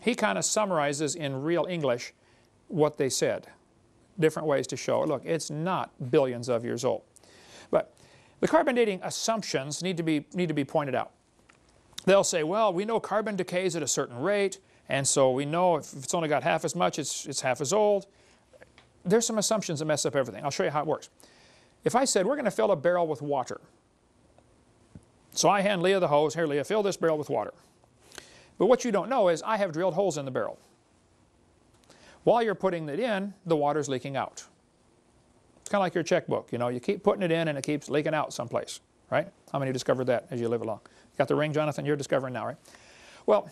He kind of summarizes in real English what they said. Different ways to show it. Look, it's not billions of years old. But the carbon dating assumptions need to be pointed out. They'll say, well, we know carbon decays at a certain rate, and so we know if it's only got half as much, it's half as old. There's some assumptions that mess up everything. I'll show you how it works. If I said, we're going to fill a barrel with water. So I hand Leah the hose. Here, Leah, fill this barrel with water. But what you don't know is I have drilled holes in the barrel. While you're putting it in, the water's leaking out. It's kind of like your checkbook. You know, you keep putting it in and it keeps leaking out someplace, right? How many discovered that as you live along? Got the ring, Jonathan? You're discovering now, right? Well,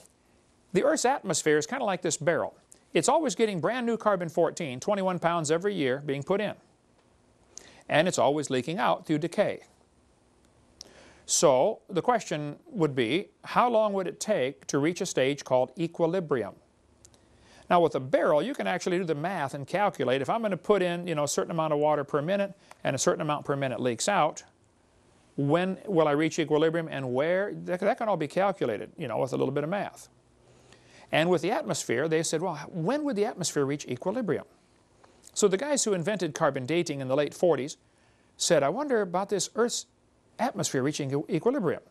the Earth's atmosphere is kind of like this barrel. It's always getting brand new carbon-14, 21 pounds every year, being put in. And it's always leaking out through decay. So the question would be, how long would it take to reach a stage called equilibrium? Now with a barrel, you can actually do the math and calculate. If I'm going to put in, you know, a certain amount of water per minute and a certain amount per minute leaks out, when will I reach equilibrium and where? That can all be calculated, you know, with a little bit of math. And with the atmosphere, they said, well, when would the atmosphere reach equilibrium? So the guys who invented carbon dating in the late 40s said, I wonder about this Earth's atmosphere reaching equilibrium.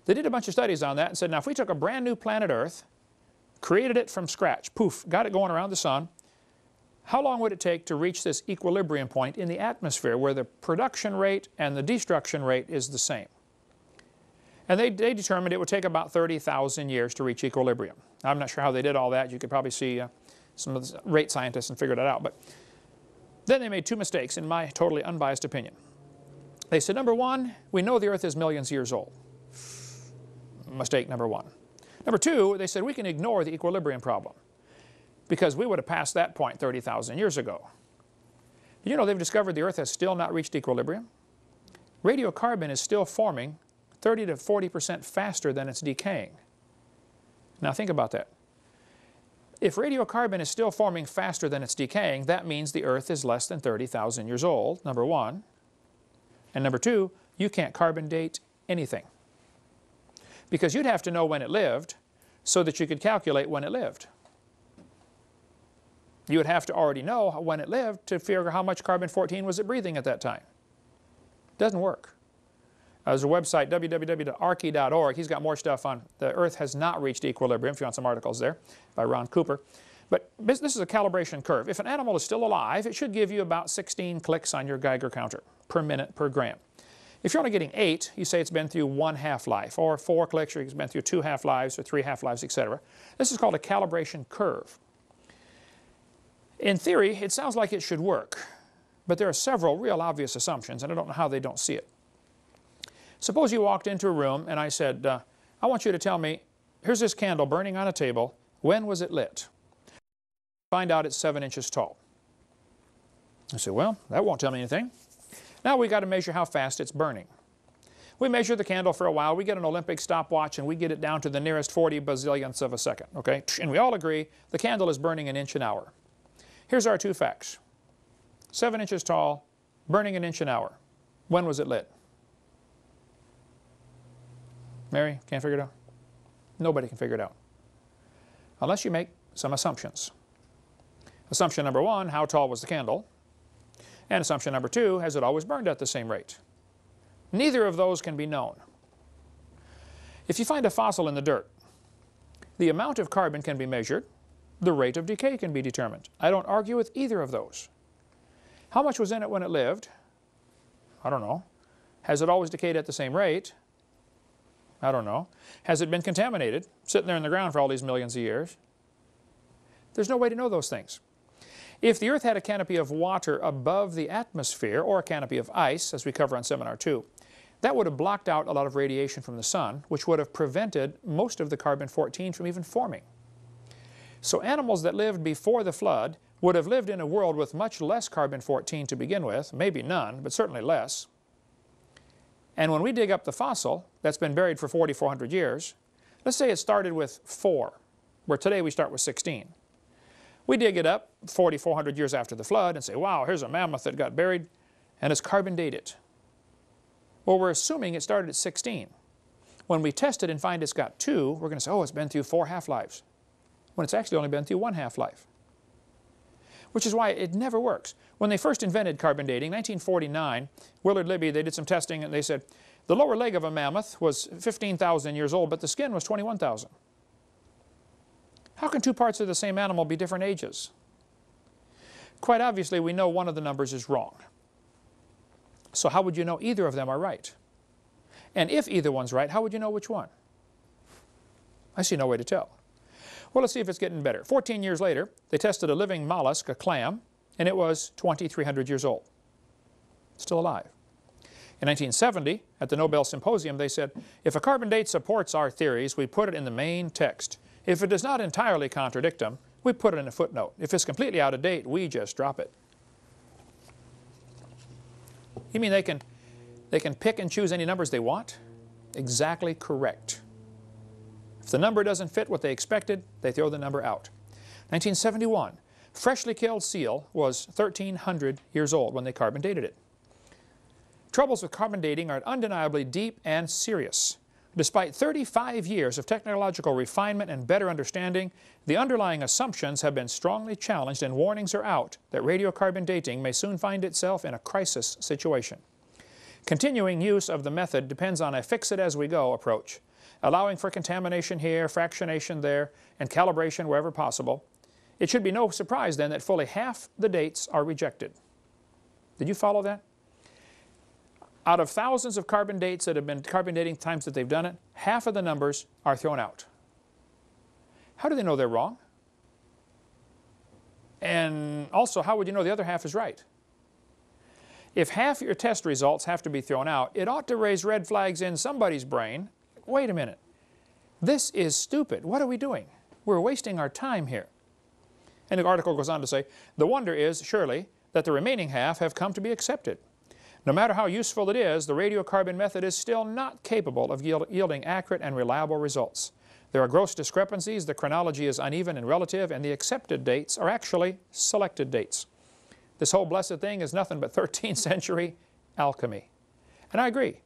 They did a bunch of studies on that and said, now if we took a brand new planet Earth, created it from scratch, poof, got it going around the sun, how long would it take to reach this equilibrium point in the atmosphere where the production rate and the destruction rate is the same? And they determined it would take about 30,000 years to reach equilibrium. I'm not sure how they did all that. You could probably see some of the rate scientists and figured it out. But then they made two mistakes, in my totally unbiased opinion. They said, number one, we know the Earth is millions of years old. Mistake number one. Number two, they said we can ignore the equilibrium problem because we would have passed that point 30,000 years ago. You know, they've discovered the Earth has still not reached equilibrium. Radiocarbon is still forming 30 to 40% faster than it's decaying. Now think about that. If radiocarbon is still forming faster than it's decaying, that means the Earth is less than 30,000 years old, number one. And number two, you can't carbon date anything. Because you'd have to know when it lived so that you could calculate when it lived. You would have to already know when it lived to figure how much carbon-14 was it breathing at that time. Doesn't work. There's a website, www.arky.org. He's got more stuff on the Earth has not reached equilibrium, if you want some articles there, by Ron Cooper. But this is a calibration curve. If an animal is still alive, it should give you about 16 clicks on your Geiger counter per minute per gram. If you're only getting 8, you say it's been through 1 half-life, or 4 clicks, or it's been through 2 half-lives, or 3 half-lives, etc. This is called a calibration curve. In theory, it sounds like it should work, but there are several real obvious assumptions, and I don't know how they don't see it. Suppose you walked into a room and I said, I want you to tell me, here's this candle burning on a table, when was it lit? Find out it's 7 inches tall. I say, well, that won't tell me anything. Now we got to measure how fast it's burning. We measure the candle for a while, we get an Olympic stopwatch and we get it down to the nearest 40 bazillionths of a second, okay? And we all agree the candle is burning 1 inch an hour. Here's our two facts. 7 inches tall, burning 1 inch an hour. When was it lit? Mary, can't figure it out? Nobody can figure it out. Unless you make some assumptions. Assumption number one, how tall was the candle? And assumption number two, has it always burned at the same rate? Neither of those can be known. If you find a fossil in the dirt, the amount of carbon can be measured, the rate of decay can be determined. I don't argue with either of those. How much was in it when it lived? I don't know. Has it always decayed at the same rate? I don't know. Has it been contaminated, sitting there in the ground for all these millions of years? There's no way to know those things. If the Earth had a canopy of water above the atmosphere, or a canopy of ice, as we cover on Seminar 2, that would have blocked out a lot of radiation from the sun, which would have prevented most of the carbon-14 from even forming. So animals that lived before the flood would have lived in a world with much less carbon-14 to begin with, maybe none, but certainly less. And when we dig up the fossil that's been buried for 4,400 years, let's say it started with 4, where today we start with 16. We dig it up 4,400 years after the flood and say, wow, here's a mammoth that got buried, and it's carbon dated. Well, we're assuming it started at 16. When we test it and find it's got 2, we're going to say, oh, it's been through 4 half-lives, when it's actually only been through 1 half-life. Which is why it never works. When they first invented carbon dating, 1949, Willard Libby, they did some testing and they said, the lower leg of a mammoth was 15,000 years old, but the skin was 21,000. How can two parts of the same animal be different ages? Quite obviously, we know one of the numbers is wrong. So how would you know either of them are right? And if either one's right, how would you know which one? I see no way to tell. Well, let's see if it's getting better. 14 years later, they tested a living mollusk, a clam, and it was 2,300 years old. Still alive. In 1970, at the Nobel Symposium, they said, if a carbon date supports our theories, we put it in the main text. If it does not entirely contradict them, we put it in a footnote. If it's completely out of date, we just drop it. You mean they can pick and choose any numbers they want? Exactly correct. If the number doesn't fit what they expected, they throw the number out. 1971, freshly killed seal was 1,300 years old when they carbon dated it. Troubles with carbon dating are undeniably deep and serious. Despite 35 years of technological refinement and better understanding, the underlying assumptions have been strongly challenged and warnings are out that radiocarbon dating may soon find itself in a crisis situation. Continuing use of the method depends on a fix-it-as-we-go approach, allowing for contamination here, fractionation there, and calibration wherever possible. It should be no surprise then that fully half the dates are rejected. Did you follow that? Out of thousands of carbon dates that have been carbon dating times that they've done it, half of the numbers are thrown out. How do they know they're wrong? And also, how would you know the other half is right? If half your test results have to be thrown out, it ought to raise red flags in somebody's brain. Wait a minute. This is stupid. What are we doing? We're wasting our time here. And the article goes on to say, the wonder is, surely, that the remaining half have come to be accepted. No matter how useful it is, the radiocarbon method is still not capable of yielding accurate and reliable results. There are gross discrepancies, the chronology is uneven and relative, and the accepted dates are actually selected dates. This whole blessed thing is nothing but 13th century alchemy. And I agree.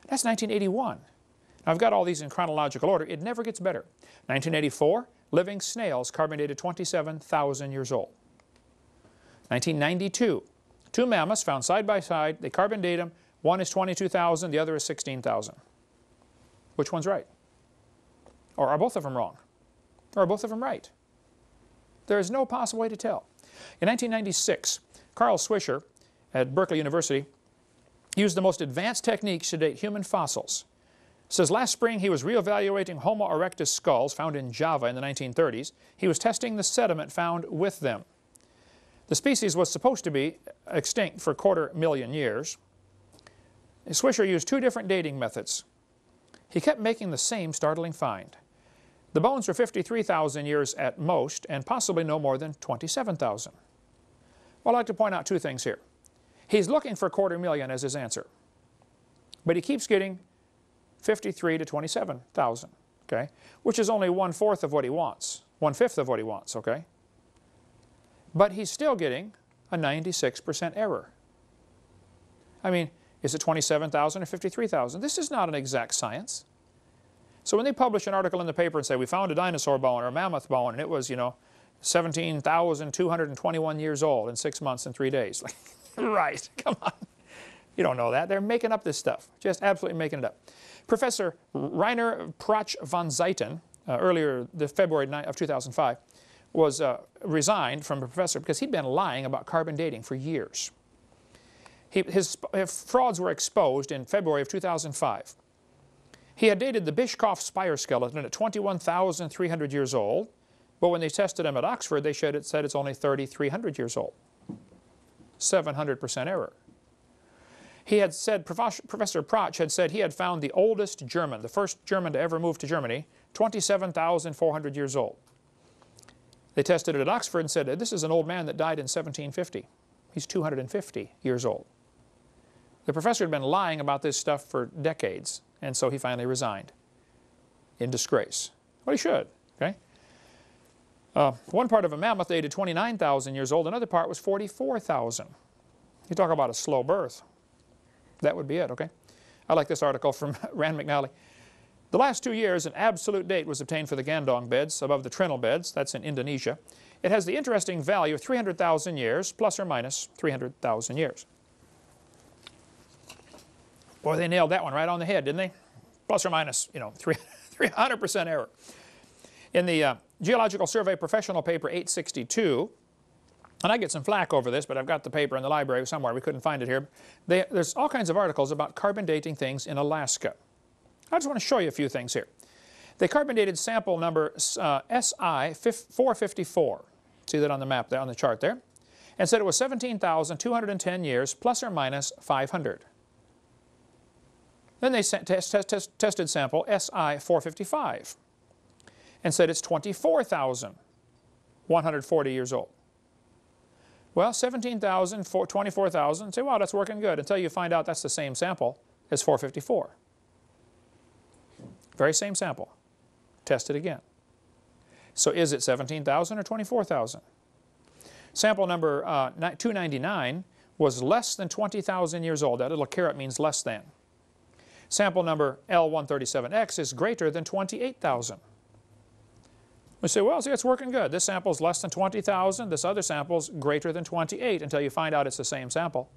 That's 1981. Now, I've got all these in chronological order. It never gets better. 1984, living snails carbon dated 27,000 years old. 1992, two mammoths found side by side. They carbon date them. One is 22,000, the other is 16,000. Which one's right? Or are both of them wrong? Or are both of them right? There is no possible way to tell. In 1996, Carl Swisher at Berkeley University used the most advanced techniques to date human fossils. Says last spring he was reevaluating Homo erectus skulls found in Java in the 1930s. He was testing the sediment found with them. The species was supposed to be extinct for 250,000 years. Swisher used two different dating methods. He kept making the same startling find. The bones were 53,000 years at most, and possibly no more than 27,000. Well, I'd like to point out two things here. He's looking for 250,000 as his answer, but he keeps getting 53 to 27,000, okay, which is only 1/4 of what he wants, 1/5 of what he wants, okay? But he's still getting a 96% error. I mean, is it 27,000 or 53,000? This is not an exact science. So when they publish an article in the paper and say, we found a dinosaur bone or a mammoth bone, and it was, 17,221 years old in 6 months and 3 days. Like, right, come on. You don't know that. They're making up this stuff, just absolutely making it up. Professor Rainer Prach von Zeiten, earlier February of 2005, was resigned from a professor because he'd been lying about carbon dating for years. His frauds were exposed in February of 2005. He had dated the Bishkopf spire skeleton at 21,300 years old, but when they tested him at Oxford, they said it's only 3,300 years old. 700% error. He had said, Professor Prach had said he had found the oldest German, the first German to ever move to Germany, 27,400 years old. They tested it at Oxford and said, this is an old man that died in 1750. He's 250 years old. The professor had been lying about this stuff for decades, and so he finally resigned in disgrace. Well, he should, okay? One part of a mammoth dated 29,000 years old, another part was 44,000. You talk about a slow birth. That would be it, okay? I like this article from Rand McNally. The last 2 years, an absolute date was obtained for the Gandong beds above the Trinil beds. That's in Indonesia. It has the interesting value of 300,000 years, plus or minus 300,000 years. Boy, they nailed that one right on the head, didn't they? Plus or minus, 300% error. In the Geological Survey Professional Paper 862, and I get some flack over this, but I've got the paper in the library somewhere. We couldn't find it here. There's all kinds of articles about carbon dating things in Alaska. I just want to show you a few things here. They carbon dated sample number SI-454. See that on the map there, on the chart there? And said it was 17,210 years, plus or minus 500. Then they tested sample SI-455 and said it's 24,140 years old. Well, 17,000, 24,000, say, wow, that's working good, until you find out that's the same sample as 454. Very same sample. Test it again. So is it 17,000 or 24,000? Sample number 299 was less than 20,000 years old. That little caret means less than. Sample number L137X is greater than 28,000. We say, well, see, it's working good. This sample is less than 20,000. This other sample is greater than 28 until you find out it's the same sample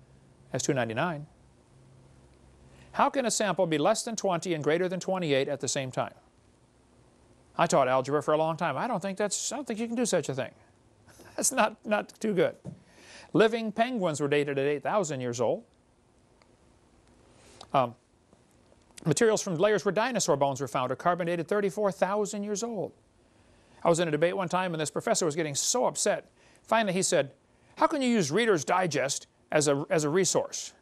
as 299. How can a sample be less than 20 and greater than 28 at the same time? I taught algebra for a long time. I don't think you can do such a thing. That's not too good. Living penguins were dated at 8,000 years old. Materials from layers where dinosaur bones were found are carbon dated 34,000 years old. I was in a debate one time and this professor was getting so upset. Finally he said, how can you use Reader's Digest as a resource?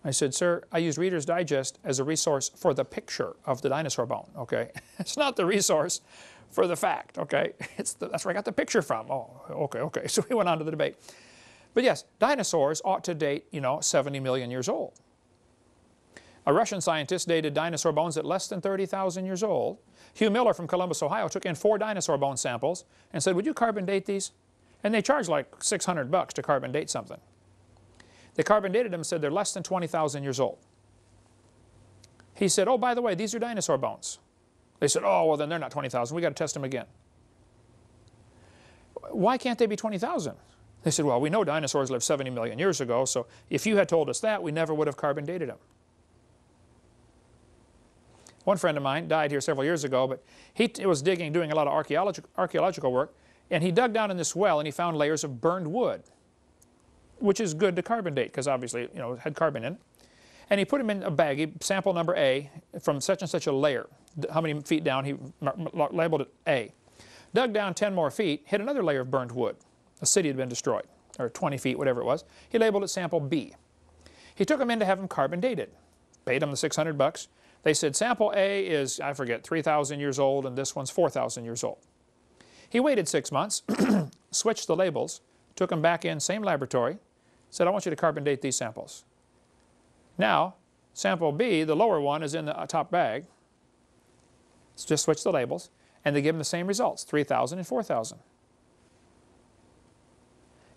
I said, sir, I use Reader's Digest as a resource for the picture of the dinosaur bone, okay? It's not the resource for the fact, okay? That's where I got the picture from. Oh, okay. So we went on to the debate. But yes, dinosaurs ought to date, 70 million years old. A Russian scientist dated dinosaur bones at less than 30,000 years old. Hugh Miller from Columbus, Ohio, took in 4 dinosaur bone samples and said, would you carbon date these? And they charge like $600 to carbon date something. They carbon dated them and said they're less than 20,000 years old. He said, oh, by the way, these are dinosaur bones. They said, oh, well, then they're not 20,000. We've got to test them again. Why can't they be 20,000? They said, well, we know dinosaurs lived 70 million years ago, so if you had told us that, we never would have carbon dated them. One friend of mine died here several years ago, but he was doing a lot of archaeological work, and he dug down in this well and he found layers of burned wood, which is good to carbon date because obviously, it had carbon in it. And he put them in a baggie, sample number A, from such and such a layer. How many feet down, he labeled it A. Dug down 10 more feet, hit another layer of burned wood. A city had been destroyed, or 20 feet, whatever it was. He labeled it sample B. He took them in to have them carbon dated. Paid them the $600. They said sample A is, I forget, 3,000 years old and this one's 4,000 years old. He waited 6 months, switched the labels, took them back in, same laboratory, said, I want you to carbon date these samples. Now, sample B, the lower one, is in the top bag. Just switch the labels, and they give them the same results, 3,000 and 4,000.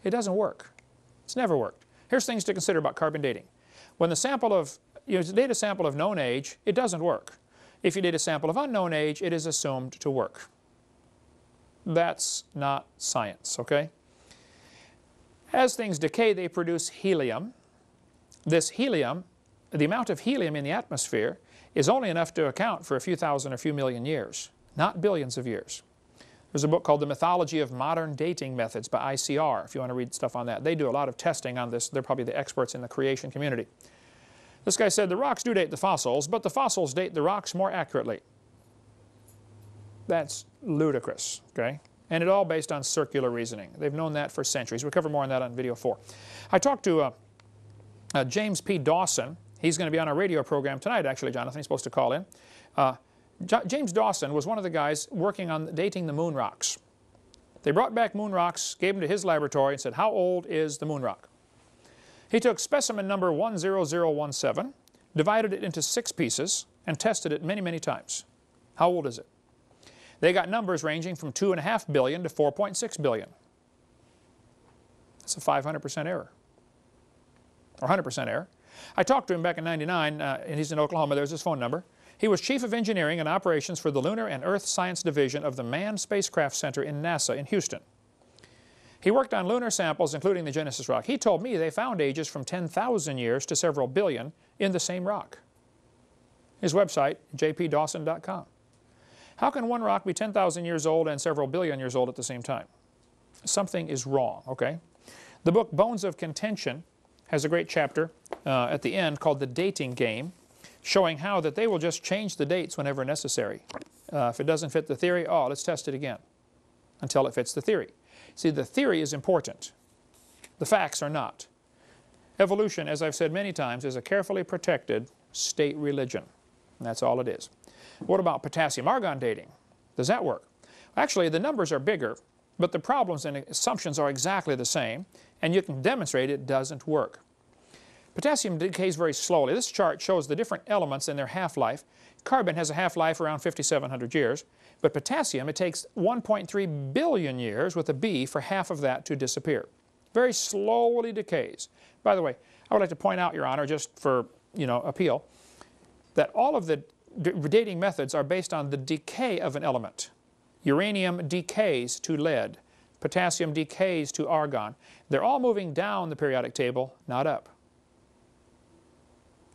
It doesn't work. It's never worked. Here's things to consider about carbon dating. When the sample of, you date a sample of known age, it doesn't work. If you date a sample of unknown age, it is assumed to work. That's not science, okay? As things decay, they produce helium. This helium, the amount of helium in the atmosphere, is only enough to account for a few thousand or few million years, not billions of years. There's a book called The Mythology of Modern Dating Methods by ICR, if you want to read stuff on that. They do a lot of testing on this. They're probably the experts in the creation community. This guy said the rocks do date the fossils, but the fossils date the rocks more accurately. That's ludicrous, okay? And it all based on circular reasoning. They've known that for centuries. We'll cover more on that on video 4. I talked to James P. Dawson. He's going to be on our radio program tonight, actually, Jonathan. He's supposed to call in. James Dawson was one of the guys working on dating the moon rocks. They brought back moon rocks, gave them to his laboratory, and said, how old is the moon rock? He took specimen number 10017, divided it into 6 pieces, and tested it many, many times. How old is it? They got numbers ranging from 2.5 billion to 4.6 billion. That's a 500% error, or 100% error. I talked to him back in '99, and he's in Oklahoma. There's his phone number. He was Chief of Engineering and Operations for the Lunar and Earth Science Division of the Manned Spacecraft Center in NASA in Houston. He worked on lunar samples, including the Genesis rock. He told me they found ages from 10,000 years to several billion in the same rock. His website, jpdawson.com. How can one rock be 10,000 years old and several billion years old at the same time? Something is wrong, okay? The book Bones of Contention has a great chapter at the end called The Dating Game, showing how that they will just change the dates whenever necessary. If it doesn't fit the theory, oh, let's test it again until it fits the theory. See, the theory is important. The facts are not. Evolution, as I've said many times, is a carefully protected state religion. And that's all it is. What about potassium-argon dating? Does that work? Actually, the numbers are bigger, but the problems and assumptions are exactly the same, and you can demonstrate it doesn't work. Potassium decays very slowly. This chart shows the different elements and their half-life. Carbon has a half-life around 5,700 years, but potassium, it takes 1.3 billion years with a B for half of that to disappear. Very slowly decays. By the way, I would like to point out, Your Honor, just for, appeal, that all of the dating methods are based on the decay of an element. Uranium decays to lead. Potassium decays to argon. They're all moving down the periodic table, not up.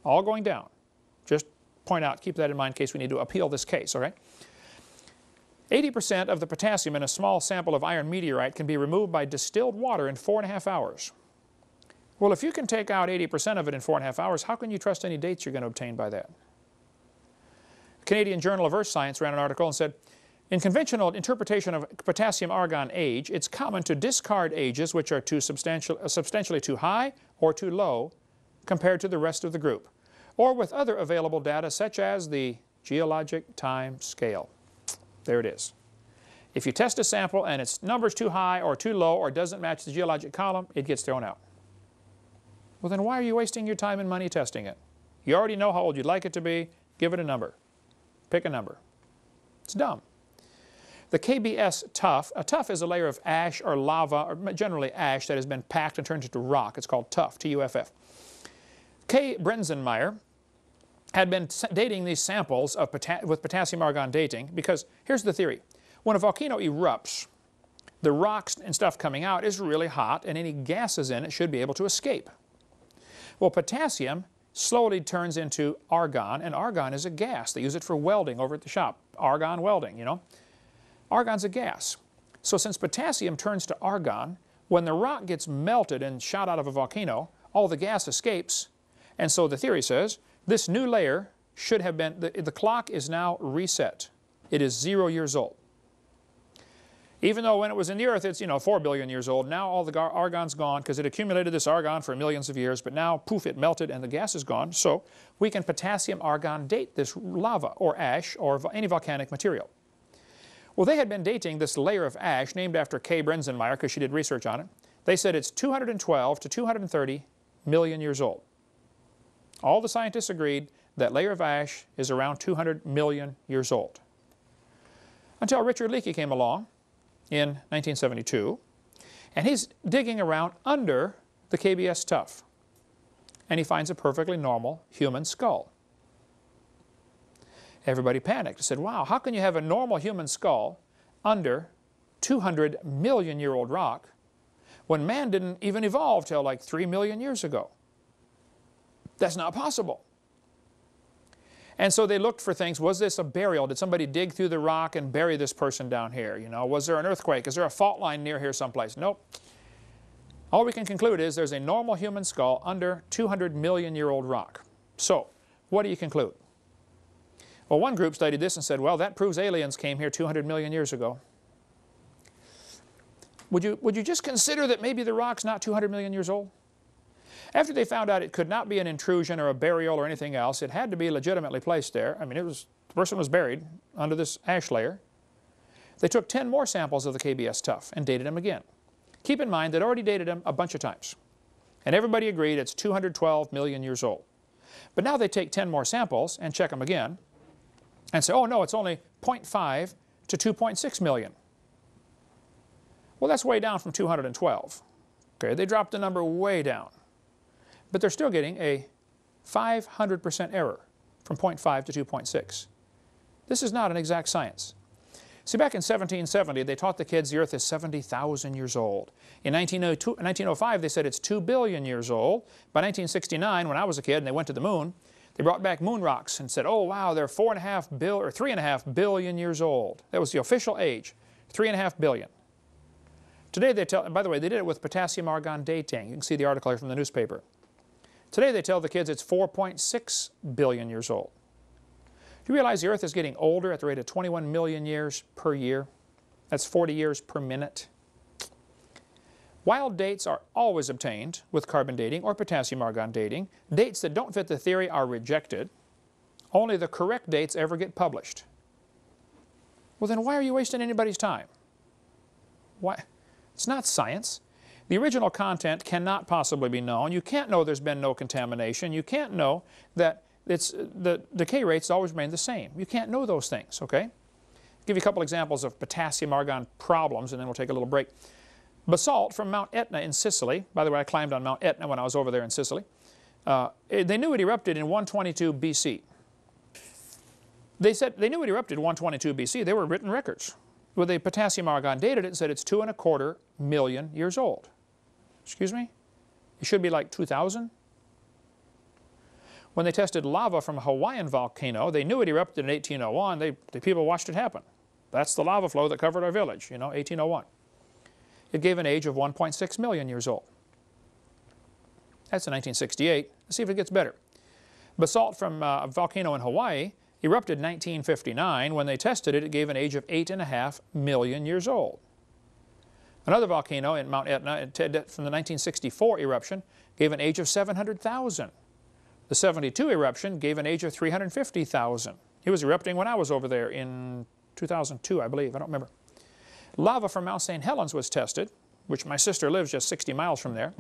All going down. Just point out, keep that in mind in case we need to appeal this case, all right? 80% of the potassium in a small sample of iron meteorite can be removed by distilled water in 4.5 hours. Well, if you can take out 80% of it in 4.5 hours, how can you trust any dates you're going to obtain by that? Canadian Journal of Earth Science ran an article and said, in conventional interpretation of potassium-argon age, it's common to discard ages which are substantially too high or too low compared to the rest of the group, or with other available data such as the geologic time scale. There it is. If you test a sample and its number's too high or too low or doesn't match the geologic column, it gets thrown out. Well, then why are you wasting your time and money testing it? You already know how old you'd like it to be. Give it a number. Pick a number. It's dumb. The KBS tuff, a tuff is a layer of ash or lava, or generally ash that has been packed and turned into rock. It's called tuff, T-U-F-F. K. Brenzenmeier had been dating these samples of with potassium-argon dating because here's the theory. When a volcano erupts, the rocks and stuff coming out is really hot and any gases in it should be able to escape. Well, potassium slowly turns into argon, and argon is a gas. They use it for welding over at the shop. Argon welding, you know. Argon's a gas. So since potassium turns to argon, when the rock gets melted and shot out of a volcano, all the gas escapes. And so the theory says, this new layer should have been, the clock is now reset. It is 0 years old. Even though when it was in the earth, it's, 4 billion years old. Now all the argon's gone because it accumulated this argon for millions of years, but now, poof, it melted and the gas is gone. So we can potassium-argon date this lava or ash or any volcanic material. Well, they had been dating this layer of ash named after K. Brenzenmeier because she did research on it. They said it's 212 to 230 million years old. All the scientists agreed that layer of ash is around 200 million years old. Until Richard Leakey came along in 1972, and he's digging around under the KBS tuff, and he finds a perfectly normal human skull. Everybody panicked and said, wow, how can you have a normal human skull under 200 million year old rock when man didn't even evolve till like 3 million years ago? That's not possible. And so they looked for things. Was this a burial? Did somebody dig through the rock and bury this person down here? Was there an earthquake? Is there a fault line near here someplace? Nope. All we can conclude is there's a normal human skull under 200 million year old rock. So, what do you conclude? Well, one group studied this and said, well, that proves aliens came here 200 million years ago. Would you just consider that maybe the rock's not 200 million years old? After they found out it could not be an intrusion or a burial or anything else, it had to be legitimately placed there. I mean, the person was buried under this ash layer. They took 10 more samples of the KBS tuff and dated them again. Keep in mind, they'd already dated them a bunch of times. And everybody agreed it's 212 million years old. But now they take 10 more samples and check them again and say, oh no, it's only 0.5 to 2.6 million. Well, that's way down from 212. Okay, they dropped the number way down. But they're still getting a 500% error from 0.5 to 2.6. This is not an exact science. See, back in 1770, they taught the kids the Earth is 70,000 years old. In 1905, they said it's 2 billion years old. By 1969, when I was a kid and they went to the moon, they brought back moon rocks and said, oh, wow, they're 3.5 billion years old. That was the official age, 3.5 billion. Today they tell, and by the way, they did it with potassium-argon dating. You can see the article here from the newspaper. Today they tell the kids it's 4.6 billion years old. Do you realize the Earth is getting older at the rate of 21 million years per year? That's 40 years per minute. While dates are always obtained with carbon dating or potassium-argon dating, dates that don't fit the theory are rejected. Only the correct dates ever get published. Well, then why are you wasting anybody's time? Why? It's not science. The original content cannot possibly be known. You can't know there's been no contamination. You can't know that the decay rates always remain the same. You can't know those things, okay? I'll give you a couple examples of potassium-argon problems, and then we'll take a little break. Basalt from Mount Etna in Sicily. By the way, I climbed on Mount Etna when I was over there in Sicily. They knew it erupted in 122 BC. They said they knew it erupted 122 BC. They were written records. When they potassium argon dated it, said it's 2.25 million years old. Excuse me? It should be like 2,000. When they tested lava from a Hawaiian volcano, they knew it erupted in 1801. The people watched it happen. That's the lava flow that covered our village, you know, 1801. It gave an age of 1.6 million years old. That's in 1968. Let's see if it gets better. Basalt from a volcano in Hawaii erupted in 1959. When they tested it, it gave an age of 8.5 million years old. Another volcano in Mount Etna from the 1964 eruption gave an age of 700,000. The 72 eruption gave an age of 350,000. It was erupting when I was over there in 2002, I believe. I don't remember. Lava from Mount St. Helens was tested, which my sister lives just 60 miles from there.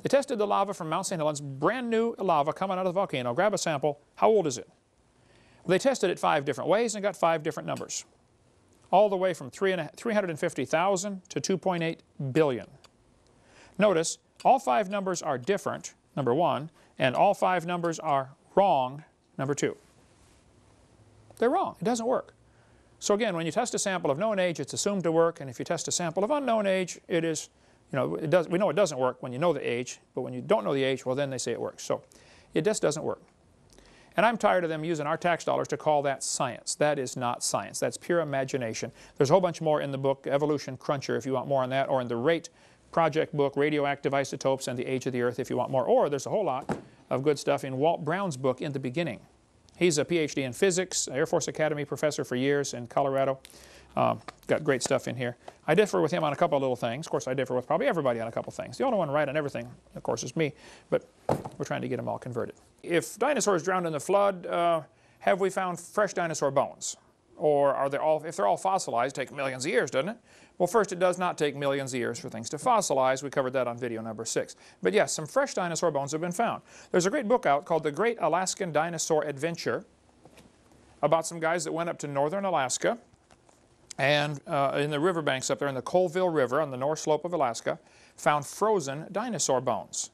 They tested the lava from Mount St. Helens, brand new lava coming out of the volcano. Grab a sample. How old is it? They tested it 5 different ways and got 5 different numbers. All the way from 350,000 to 2.8 billion. Notice, all 5 numbers are different, number 1, and all 5 numbers are wrong, number 2. They're wrong. It doesn't work. So again, when you test a sample of known age, it's assumed to work, and if you test a sample of unknown age, it is, you know, we know it doesn't work when you know the age, but when you don't know the age, well, then they say it works. So it just doesn't work. And I'm tired of them using our tax dollars to call that science. That is not science. That's pure imagination. There's a whole bunch more in the book, Evolution Cruncher, if you want more on that, or in the RATE project book, Radioactive Isotopes and the Age of the Earth, if you want more. Or there's a whole lot of good stuff in Walt Brown's book, In the Beginning. He's a PhD in physics, Air Force Academy professor for years in Colorado. Got great stuff in here. I differ with him on a couple of little things. Of course, I differ with probably everybody on a couple of things. The only one right on everything, of course, is me. But we're trying to get them all converted. If dinosaurs drowned in the flood, have we found fresh dinosaur bones? Or are they all, if they're all fossilized, take millions of years, doesn't it? Well, first, it does not take millions of years for things to fossilize. We covered that on video number 6. But yes, some fresh dinosaur bones have been found. There's a great book out called The Great Alaskan Dinosaur Adventure about some guys that went up to northern Alaska and in the riverbanks up there in the Colville River on the north slope of Alaska, found frozen dinosaur bones.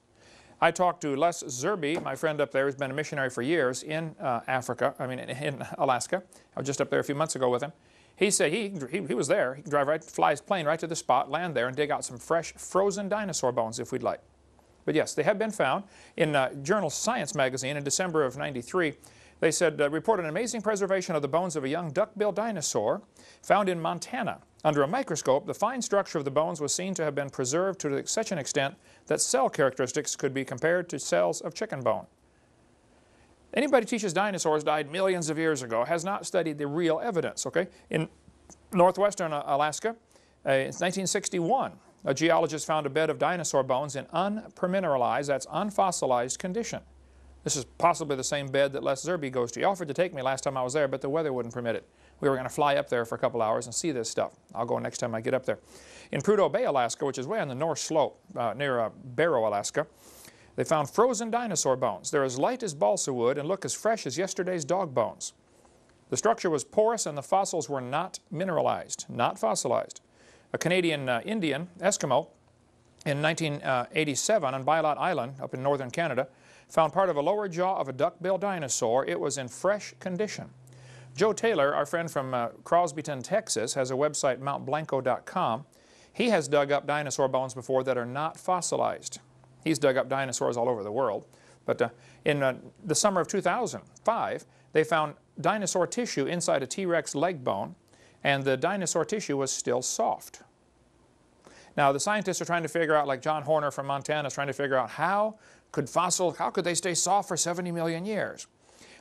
I talked to Les Zerby, my friend up there, who's been a missionary for years in Africa, I mean in Alaska. I was just up there a few months ago with him. He said he was there. He can drive right, fly his plane right to the spot, land there, and dig out some fresh frozen dinosaur bones if we'd like. But yes, they have been found. In journal Science magazine in December of '93, they said, reported an amazing preservation of the bones of a young duck-billed dinosaur found in Montana. Under a microscope, the fine structure of the bones was seen to have been preserved to such an extent that cell characteristics could be compared to cells of chicken bone. Anybody who teaches dinosaurs died millions of years ago has not studied the real evidence, okay? In northwestern Alaska, in 1961, a geologist found a bed of dinosaur bones in unpermineralized, that's unfossilized condition. This is possibly the same bed that Les Zerby goes to. He offered to take me last time I was there, but the weather wouldn't permit it. We were going to fly up there for a couple hours and see this stuff. I'll go next time I get up there. In Prudhoe Bay, Alaska, which is way on the north slope near Barrow, Alaska, they found frozen dinosaur bones. They're as light as balsa wood and look as fresh as yesterday's dog bones. The structure was porous and the fossils were not mineralized, not fossilized. A Canadian Indian, Eskimo, in 1987 on Bylot Island up in northern Canada, found part of a lower jaw of a duck-billed dinosaur. It was in fresh condition. Joe Taylor, our friend from Crosbyton, Texas, has a website, mountblanco.com. He has dug up dinosaur bones before that are not fossilized. He's dug up dinosaurs all over the world. But in the summer of 2005, they found dinosaur tissue inside a T-Rex leg bone, and the dinosaur tissue was still soft. Now, the scientists are trying to figure out, like John Horner from Montana is trying to figure out how could they stay soft for 70 million years?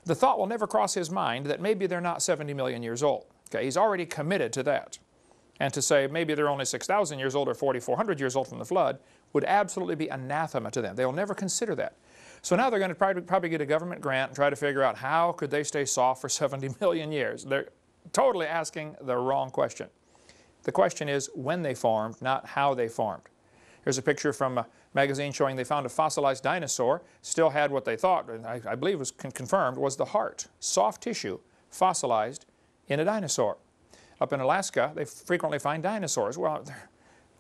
The thought will never cross his mind that maybe they're not 70 million years old. Okay, he's already committed to that. And to say maybe they're only 6,000 years old or 4,400 years old from the flood would absolutely be anathema to them. They will never consider that. So now they're going to probably get a government grant and try to figure out how could they stay soft for 70 million years. They're totally asking the wrong question. The question is when they formed, not how they formed. Here's a picture from a magazine showing they found a fossilized dinosaur, still had what they thought, and I believe was confirmed, was the heart, soft tissue, fossilized in a dinosaur. Up in Alaska, they frequently find dinosaurs. Well,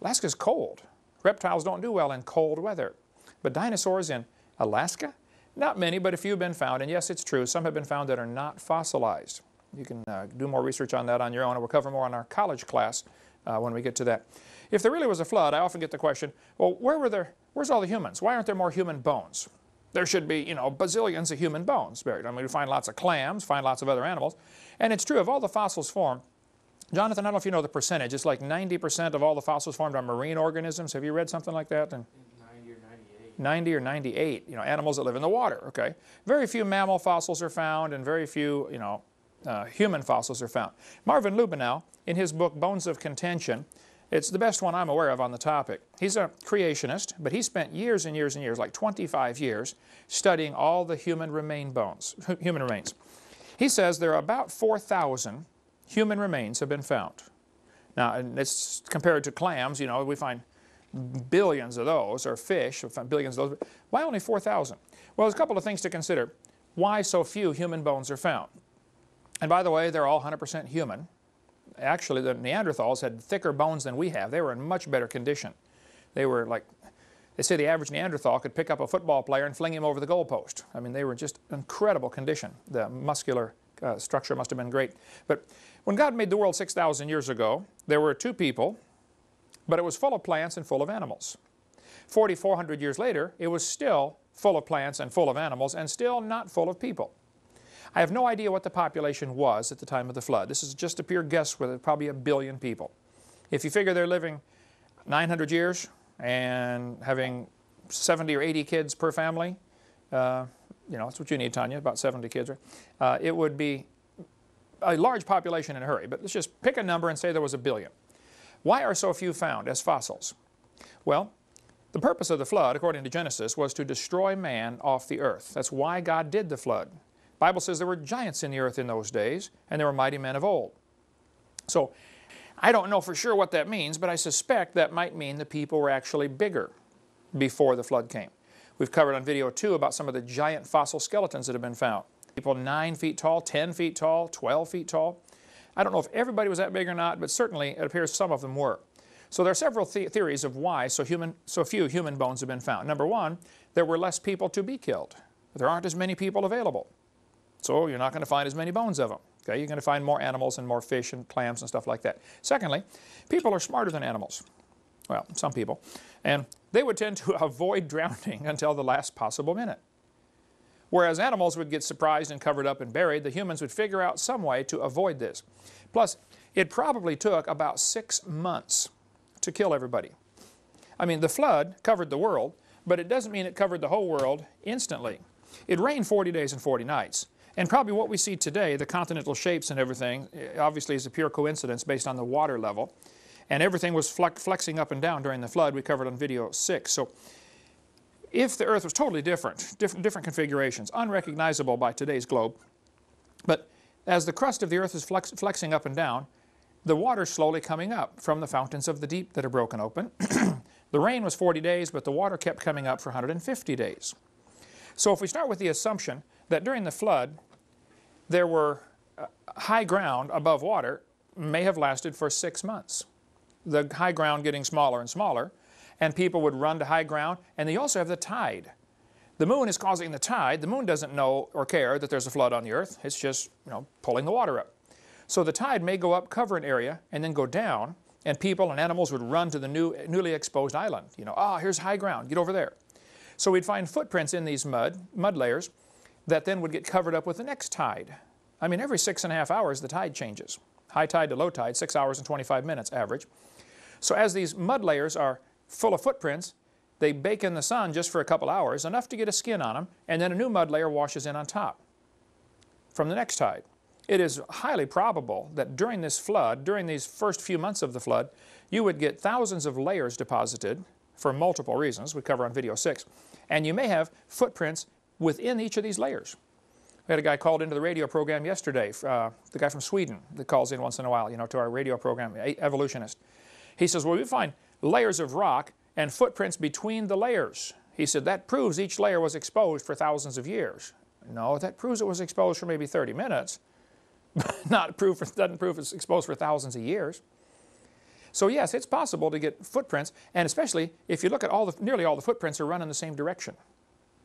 Alaska's cold. Reptiles don't do well in cold weather. But dinosaurs in Alaska? Not many, but a few have been found, and yes, it's true, some have been found that are not fossilized. You can do more research on that on your own, and we'll cover more on our college class when we get to that. If there really was a flood, I often get the question, well, where's all the humans? Why aren't there more human bones? There should be, bazillions of human bones buried. I mean, we find lots of clams, find lots of other animals. And it's true, of all the fossils formed, Jonathan, I don't know if you know the percentage. It's like 90% of all the fossils formed are marine organisms. Have you read something like that? 90 or 98. 90 or 98, animals that live in the water, okay? Very few mammal fossils are found, and very few, human fossils are found. Marvin Lubenow, in his book Bones of Contention, it's the best one I'm aware of on the topic. He's a creationist, but he spent years and years and years, like 25 years, studying all the human remains. He says there are about 4,000 human remains have been found. Now, and it's compared to clams, we find billions of those, or fish, we find billions of those. Why only 4,000? Well, there's a couple of things to consider. Why so few human bones are found? And by the way, they're all 100% human. Actually, the Neanderthals had thicker bones than we have. They were in much better condition. They were like, they say the average Neanderthal could pick up a football player and fling him over the goalpost. I mean, they were just incredible condition. The muscular structure must have been great. But when God made the world 6,000 years ago, there were two people, but it was full of plants and full of animals. 4,400 years later, it was still full of plants and full of animals and still not full of people. I have no idea what the population was at the time of the flood. This is just a pure guess with probably 1 billion people. If you figure they're living 900 years and having 70 or 80 kids per family, that's what you need, Tanya, about 70 kids, right? It would be a large population in a hurry. But let's just pick a number and say there was 1 billion. Why are so few found as fossils? Well, the purpose of the flood, according to Genesis, was to destroy man off the earth. That's why God did the flood. The Bible says there were giants in the earth in those days, and there were mighty men of old. So, I don't know for sure what that means, but I suspect that might mean the people were actually bigger before the flood came. We've covered on video 2 about some of the giant fossil skeletons that have been found. People 9 feet tall, 10 feet tall, 12 feet tall. I don't know if everybody was that big or not, but certainly it appears some of them were. So there are several theories of why so few human bones have been found. Number one, there were less people to be killed. There aren't as many people available. So you're not going to find as many bones of them. Okay? You're going to find more animals and more fish and clams and stuff like that. Secondly, people are smarter than animals. Well, some people. And they would tend to avoid drowning until the last possible minute. Whereas animals would get surprised and covered up and buried, the humans would figure out some way to avoid this. Plus, it probably took about 6 months to kill everybody. I mean, the flood covered the world, but it doesn't mean it covered the whole world instantly. It rained 40 days and 40 nights. And probably what we see today, the continental shapes and everything, obviously is a pure coincidence based on the water level. And everything was flexing up and down during the flood. We covered on video 6. So if the earth was totally different configurations, unrecognizable by today's globe, but as the crust of the earth is flexing up and down, the water's slowly coming up from the fountains of the deep that are broken open. The rain was 40 days, but the water kept coming up for 150 days. So if we start with the assumption that during the flood, there were high ground above water, may have lasted for 6 months. The high ground getting smaller and smaller, and people would run to high ground, and they also have the tide. The moon is causing the tide. The moon doesn't know or care that there's a flood on the earth. It's just, pulling the water up. So the tide may go up, cover an area, and then go down, and people and animals would run to the newly exposed island. Here's high ground, get over there. So we'd find footprints in these mud layers that then would get covered up with the next tide. I mean, every 6.5 hours, the tide changes. High tide to low tide, 6 hours and 25 minutes average. So as these mud layers are full of footprints, they bake in the sun just for a couple hours, enough to get a skin on them, and then a new mud layer washes in on top from the next tide. It is highly probable that during this flood, during these first few months of the flood, you would get thousands of layers deposited for multiple reasons we cover on video 6, and you may have footprints within each of these layers. We had a guy called into the radio program yesterday, the guy from Sweden that calls in once in a while, to our radio program, evolutionist. He says, well, we find layers of rock and footprints between the layers. He said, that proves each layer was exposed for thousands of years. No, that proves it was exposed for maybe 30 minutes, but doesn't prove it's exposed for thousands of years. So yes, it's possible to get footprints, and especially if you look at nearly all the footprints are run in the same direction.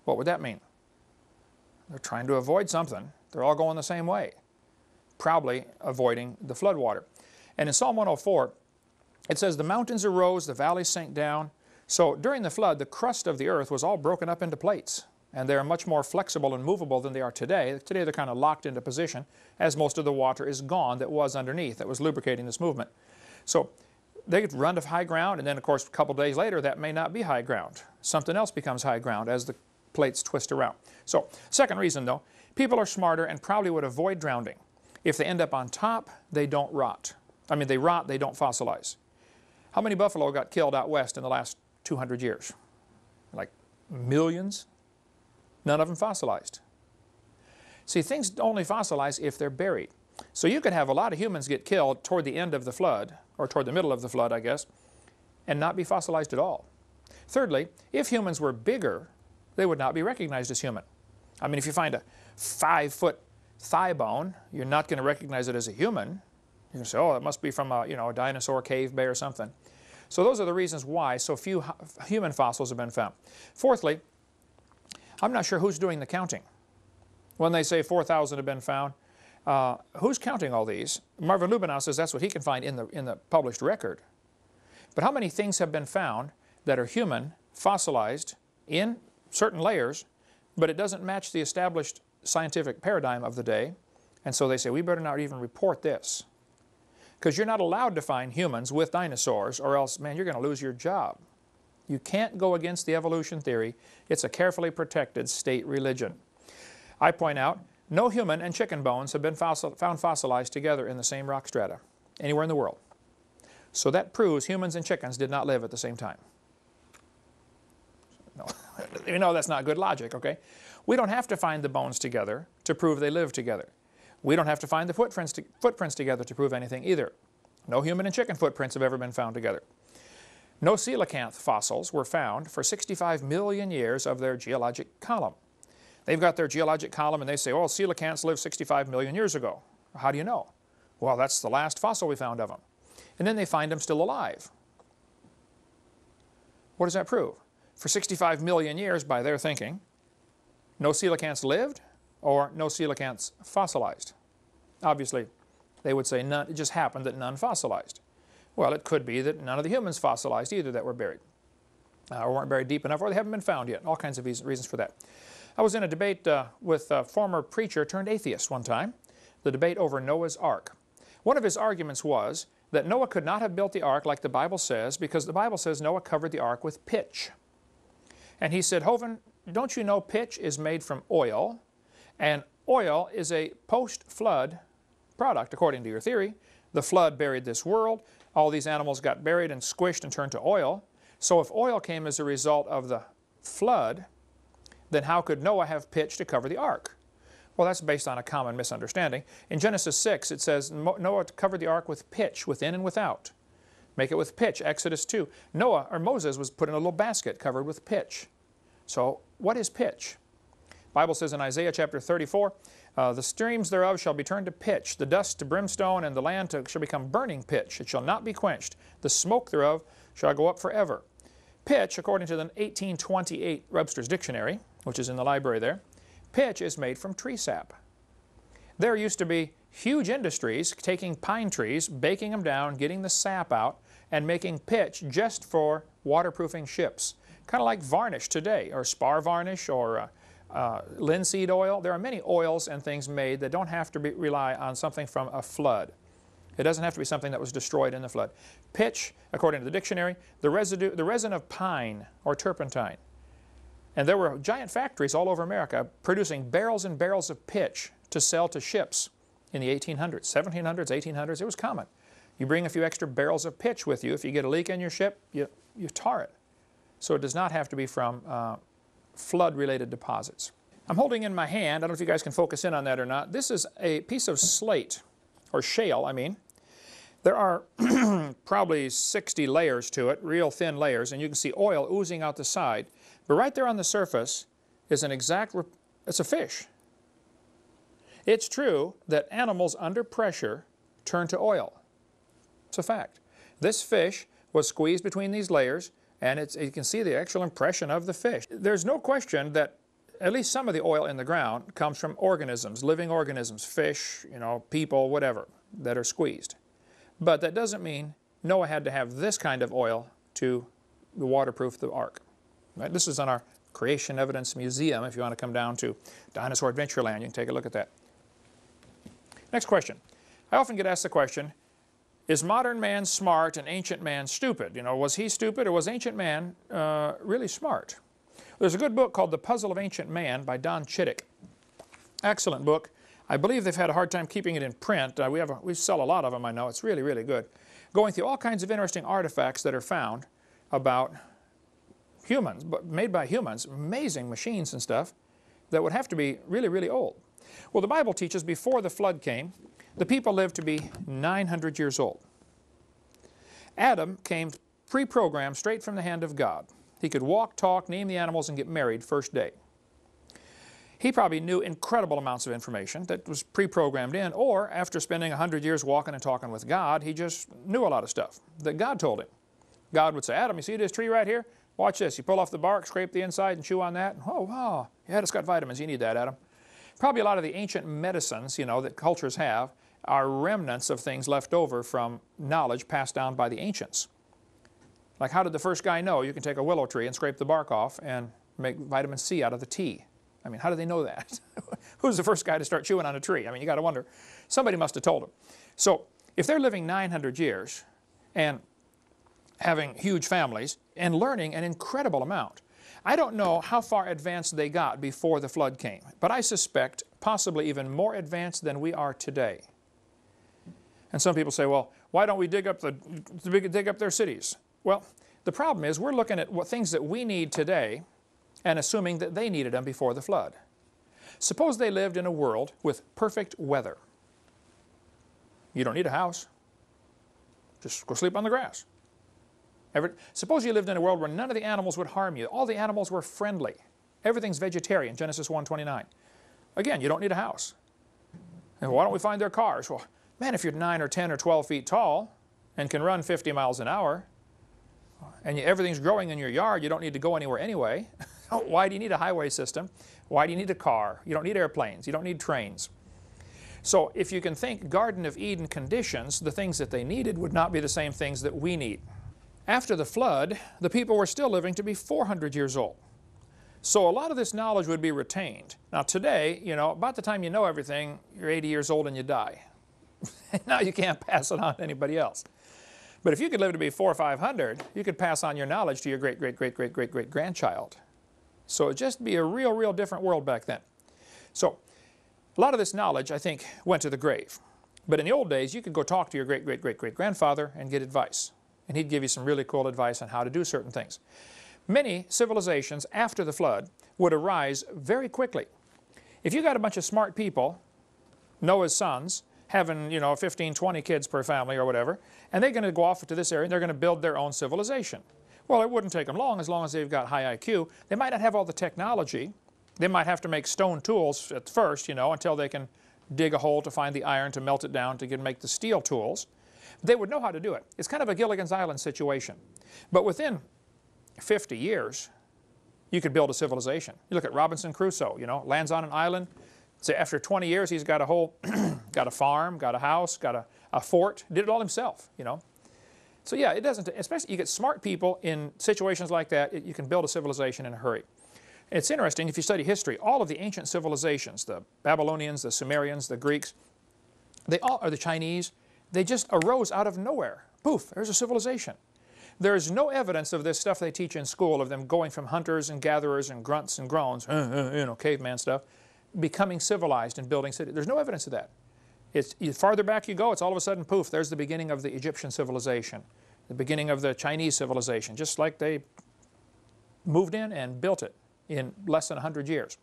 What would that mean? They're trying to avoid something. They're all going the same way. probably avoiding the flood water. And in Psalm 104, it says, the mountains arose, the valleys sank down. So during the flood, the crust of the earth was all broken up into plates. And they're much more flexible and movable than they are today. Today they're kind of locked into position as most of the water is gone that was underneath, that was lubricating this movement. So they could run to high ground, and then of course a couple days later that may not be high ground. Something else becomes high ground as the plates twist around. So second reason though, people are smarter and probably would avoid drowning. If they end up on top, they don't rot. I mean, they rot, they don't fossilize. How many buffalo got killed out west in the last 200 years? Like millions? None of them fossilized. See, things only fossilize if they're buried. So you could have a lot of humans get killed toward the end of the flood, or toward the middle of the flood, I guess, and not be fossilized at all. Thirdly, if humans were bigger, they would not be recognized as human. I mean, if you find a 5-foot thigh bone, you're not going to recognize it as a human. You're going to say, oh, it must be from a, a dinosaur, cave bear, or something. So those are the reasons why so few human fossils have been found. Fourthly, I'm not sure who's doing the counting. When they say 4,000 have been found, who's counting all these? Marvin Lubenow says that's what he can find in the published record. But how many things have been found that are human, fossilized, in certain layers, but it doesn't match the established scientific paradigm of the day, and so they say, we better not even report this. Because you're not allowed to find humans with dinosaurs, or else, man, you're going to lose your job. You can't go against the evolution theory. It's a carefully protected state religion. I point out, no human and chicken bones have been found fossilized together in the same rock strata, anywhere in the world. So that proves humans and chickens did not live at the same time. No, you know that's not good logic, okay? We don't have to find the bones together to prove they lived together. We don't have to find the footprints together to prove anything either. No human and chicken footprints have ever been found together. No coelacanth fossils were found for 65 million years of their geologic column. They've got their geologic column and they say, oh, coelacanths lived 65 million years ago. How do you know? Well, that's the last fossil we found of them. And then they find them still alive. What does that prove? For 65 million years, by their thinking, no coelacanths lived or no coelacanths fossilized. Obviously, they would say none, it just happened that none fossilized. Well, it could be that none of the humans fossilized either that were buried. Or weren't buried deep enough, or they haven't been found yet. All kinds of reasons for that. I was in a debate with a former preacher turned atheist one time, the debate over Noah's Ark. One of his arguments was that Noah could not have built the ark like the Bible says, because the Bible says Noah covered the ark with pitch. And he said, Hovind, don't you know pitch is made from oil, and oil is a post-flood product, according to your theory. The flood buried this world. All these animals got buried and squished and turned to oil. So if oil came as a result of the flood, then how could Noah have pitch to cover the ark? Well, that's based on a common misunderstanding. In Genesis 6, it says Noah covered the ark with pitch, within and without. Make it with pitch. Exodus 2. Moses was put in a little basket covered with pitch. So what is pitch? The Bible says in Isaiah chapter 34, the streams thereof shall be turned to pitch, the dust to brimstone, and the land shall become burning pitch. It shall not be quenched. The smoke thereof shall go up forever. Pitch, according to the 1828 Webster's Dictionary, which is in the library there, pitch is made from tree sap. There used to be huge industries taking pine trees, baking them down, getting the sap out, and making pitch just for waterproofing ships. Kind of like varnish today, or spar varnish, or linseed oil. There are many oils and things made that don't have to rely on something from a flood. It doesn't have to be something that was destroyed in the flood. Pitch, according to the dictionary, the resin of pine or turpentine. And there were giant factories all over America producing barrels and barrels of pitch to sell to ships in the 1800s, 1700s, 1800s. It was common. You bring a few extra barrels of pitch with you. If you get a leak in your ship, you tar it. So it does not have to be from flood-related deposits. I'm holding in my hand, I don't know if you guys can focus in on that or not, this is a piece of slate, or shale, I mean. There are probably 60 layers to it, real thin layers, and you can see oil oozing out the side. But right there on the surface is it's a fish. It's true that animals under pressure turn to oil. It's a fact. This fish was squeezed between these layers, and you can see the actual impression of the fish. There's no question that at least some of the oil in the ground comes from organisms, living organisms, fish, people, whatever, that are squeezed. But that doesn't mean Noah had to have this kind of oil to waterproof the ark. Right? This is on our Creation Evidence Museum. If you want to come down to Dinosaur Adventureland, you can take a look at that. Next question. I often get asked the question, is modern man smart and ancient man stupid? Was he stupid or was ancient man really smart? There's a good book called The Puzzle of Ancient Man by Don Chittick. Excellent book. I believe they've had a hard time keeping it in print. We sell a lot of them, I know. It's really, really good. Going through all kinds of interesting artifacts that are found about humans, but made by humans, amazing machines and stuff that would have to be really, really old. Well, the Bible teaches before the flood came, the people lived to be 900 years old. Adam came pre-programmed straight from the hand of God. He could walk, talk, name the animals, and get married first day. He probably knew incredible amounts of information that was pre-programmed in, or after spending 100 years walking and talking with God, he just knew a lot of stuff that God told him. God would say, Adam, you see this tree right here? Watch this. You pull off the bark, scrape the inside, and chew on that. Oh, wow. Yeah, it's got vitamins. You need that, Adam. Probably a lot of the ancient medicines, that cultures have are remnants of things left over from knowledge passed down by the ancients. Like, how did the first guy know you can take a willow tree and scrape the bark off and make vitamin C out of the tea? I mean, how did they know that? Who's the first guy to start chewing on a tree? I mean, you got to wonder. Somebody must have told them. So, if they're living 900 years and having huge families and learning an incredible amount, I don't know how far advanced they got before the flood came, but I suspect possibly even more advanced than we are today. And some people say, well, why don't we dig up their cities? Well, the problem is we're looking at things that we need today and assuming that they needed them before the flood. Suppose they lived in a world with perfect weather. You don't need a house. Just go sleep on the grass. Suppose you lived in a world where none of the animals would harm you. All the animals were friendly. Everything's vegetarian, Genesis 1:29. Again, you don't need a house. And why don't we find their cars? Well, man, if you're 9 or 10 or 12 feet tall and can run 50 miles an hour, and everything's growing in your yard, you don't need to go anywhere anyway. Why do you need a highway system? Why do you need a car? You don't need airplanes. You don't need trains. So if you can think Garden of Eden conditions, the things that they needed would not be the same things that we need. After the flood, the people were still living to be 400 years old. So a lot of this knowledge would be retained. Now today, about the time you know everything, you're 80 years old and you die. Now you can't pass it on to anybody else. But if you could live to be 400 or 500, you could pass on your knowledge to your great-great-great-great-great-great-grandchild. So it'd just be a real different world back then. So a lot of this knowledge, I think, went to the grave. But in the old days, you could go talk to your great-great-great-great-grandfather and get advice. And he'd give you some really cool advice on how to do certain things. Many civilizations after the flood would arise very quickly. If you got a bunch of smart people, Noah's sons, having 15, 20 kids per family or whatever, and they're going to go off to this area and they're going to build their own civilization. Well, it wouldn't take them long as they've got high IQ. They might not have all the technology. They might have to make stone tools at first, until they can dig a hole to find the iron to melt it down to make the steel tools. They would know how to do it. It's kind of a Gilligan's Island situation. But within 50 years, you could build a civilization. You look at Robinson Crusoe, lands on an island. So after 20 years, he's got a whole, got a farm, got a house, got a fort, did it all himself, So yeah, it doesn't, especially you get smart people in situations like that, you can build a civilization in a hurry. It's interesting, if you study history, all of the ancient civilizations, the Babylonians, the Sumerians, the Greeks, or the Chinese, they just arose out of nowhere. Poof, there's a civilization. There's no evidence of this stuff they teach in school, of them going from hunters and gatherers and grunts and groans, caveman stuff, becoming civilized and building cities. There's no evidence of that. The farther back you go, it's all of a sudden, poof, there's the beginning of the Egyptian civilization, the beginning of the Chinese civilization, just like they moved in and built it in less than 100 years.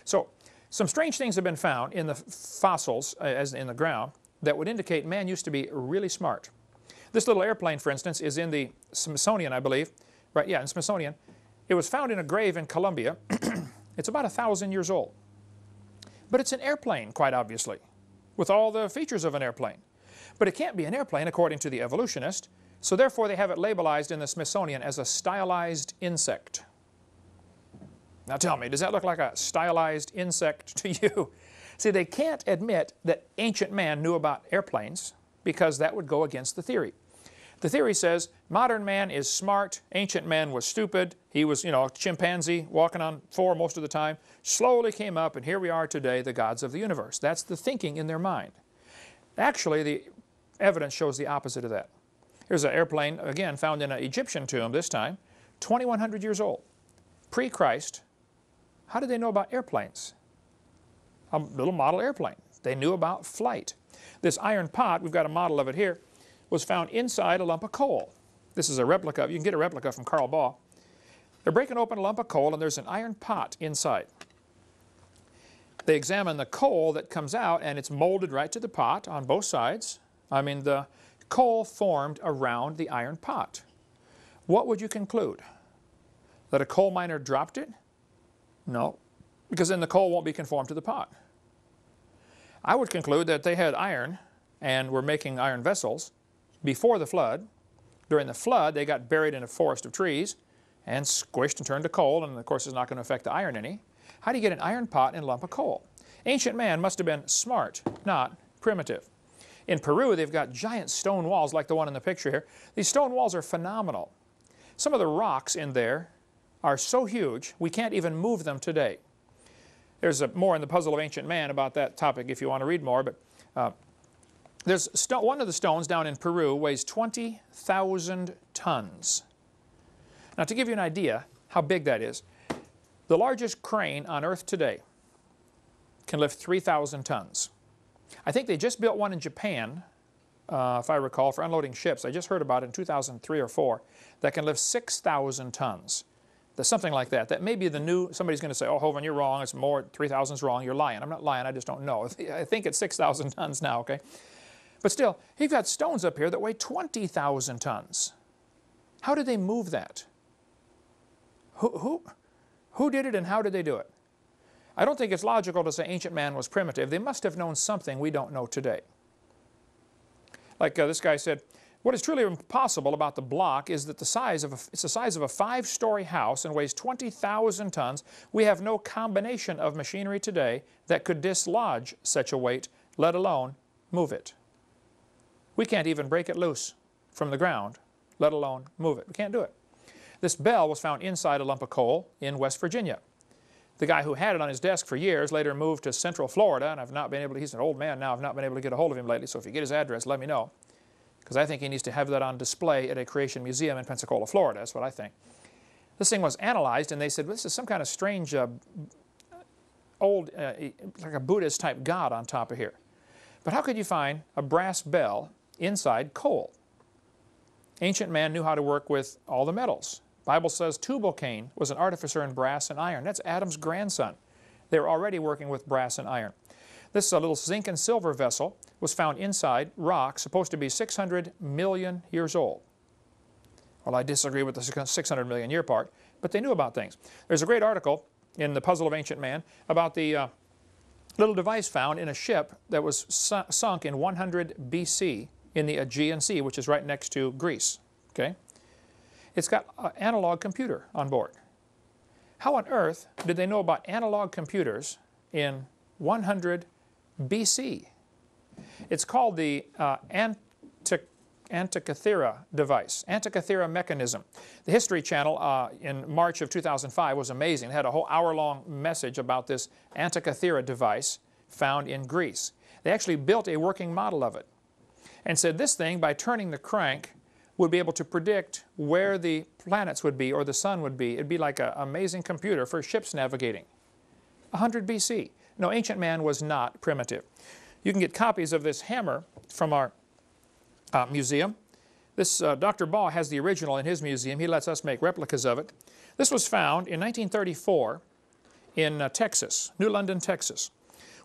So some strange things have been found in the fossils, as in the ground, that would indicate man used to be really smart. This little airplane, for instance, is in the Smithsonian, I believe. Right, yeah, in Smithsonian. It was found in a grave in Colombia. It's about 1,000 years old. But it's an airplane, quite obviously, with all the features of an airplane. But it can't be an airplane, according to the evolutionist, so therefore they have it labelized in the Smithsonian as a stylized insect. Now tell me, does that look like a stylized insect to you? See, they can't admit that ancient man knew about airplanes because that would go against the theory. The theory says modern man is smart, ancient man was stupid. He was, a chimpanzee walking on four most of the time, slowly came up, and here we are today, the gods of the universe. That's the thinking in their mind. Actually, the evidence shows the opposite of that. Here's an airplane, again, found in an Egyptian tomb this time, 2,100 years old, pre-Christ. How did they know about airplanes? A little model airplane. They knew about flight. This iron pot, we've got a model of it here, was found inside a lump of coal. This is a replica. You can get a replica from Carl Baugh. They're breaking open a lump of coal, and there's an iron pot inside. They examine the coal that comes out, and it's molded right to the pot on both sides. I mean, the coal formed around the iron pot. What would you conclude? That a coal miner dropped it? No, because then the coal won't be conformed to the pot. I would conclude that they had iron and were making iron vessels before the flood. During the flood, they got buried in a forest of trees and squished and turned to coal, and of course it's not going to affect the iron any. How do you get an iron pot in a lump of coal? Ancient man must have been smart, not primitive. In Peru, they've got giant stone walls like the one in the picture here. These stone walls are phenomenal. Some of the rocks in there are so huge, we can't even move them today. There's more in the Puzzle of Ancient Man about that topic if you want to read more, but one of the stones down in Peru weighs 20,000 tons. Now, to give you an idea how big that is, the largest crane on Earth today can lift 3,000 tons. I think they just built one in Japan, if I recall, for unloading ships. I just heard about it in 2003 or 4, that can lift 6,000 tons. There's something like that. That may be the new, somebody's going to say, oh, Hovind, you're wrong, it's more, 3,000 is wrong, you're lying. I'm not lying, I just don't know. I think it's 6,000 tons now, okay? But still, you've got stones up here that weigh 20,000 tons. How did they move that? Who did it and how did they do it? I don't think it's logical to say ancient man was primitive. They must have known something we don't know today. Like this guy said, what is truly impossible about the block is that it's the size of a 5-story house and weighs 20,000 tons. We have no combination of machinery today that could dislodge such a weight, let alone move it. We can't even break it loose from the ground, let alone move it. We can't do it. This bell was found inside a lump of coal in West Virginia. The guy who had it on his desk for years later moved to Central Florida, and I've not been able to, he's an old man now, I've not been able to get a hold of him lately, so if you get his address, let me know. Because I think he needs to have that on display at a Creation Museum in Pensacola, Florida. That's what I think. This thing was analyzed, and they said, well, this is some kind of strange, old, like a Buddhist type god on top of here. But how could you find a brass bell inside coal? Ancient man knew how to work with all the metals. Bible says Tubal-Cain was an artificer in brass and iron. That's Adam's grandson. They were already working with brass and iron. This little zinc and silver vessel was found inside rock, supposed to be 600 million years old. Well, I disagree with the 600 million year part, but they knew about things. There's a great article in the Puzzle of Ancient Man about the little device found in a ship that was sunk in 100 BC in the Aegean Sea, which is right next to Greece. Okay? It's got an analog computer on board. How on earth did they know about analog computers in 100 BC? It's called the Antikythera device, Antikythera mechanism. The History Channel in March of 2005 was amazing. It had a whole hour-long message about this Antikythera device found in Greece. They actually built a working model of it and said this thing, by turning the crank, would be able to predict where the planets would be or the sun would be. It'd be like an amazing computer for ships navigating. 100 BC. No, ancient man was not primitive. You can get copies of this hammer from our museum. This Dr. Baugh has the original in his museum. He lets us make replicas of it. This was found in 1934 in Texas, New London, Texas.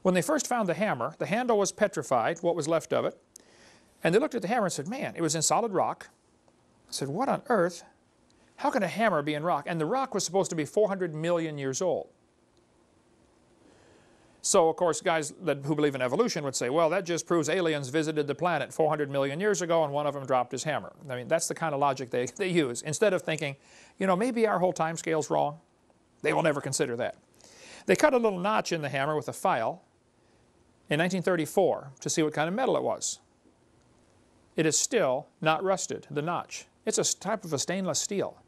When they first found the hammer, the handle was petrified, what was left of it. And they looked at the hammer and said, man, it was in solid rock. I said, what on earth? How can a hammer be in rock? And the rock was supposed to be 400 million years old. So, of course, guys who believe in evolution would say, well, that just proves aliens visited the planet 400 million years ago and one of them dropped his hammer. I mean, that's the kind of logic they use. Instead of thinking, you know, maybe our whole time scale's wrong. They will never consider that. They cut a little notch in the hammer with a file in 1934 to see what kind of metal it was. It is still not rusted, the notch. It's a type of a stainless steel.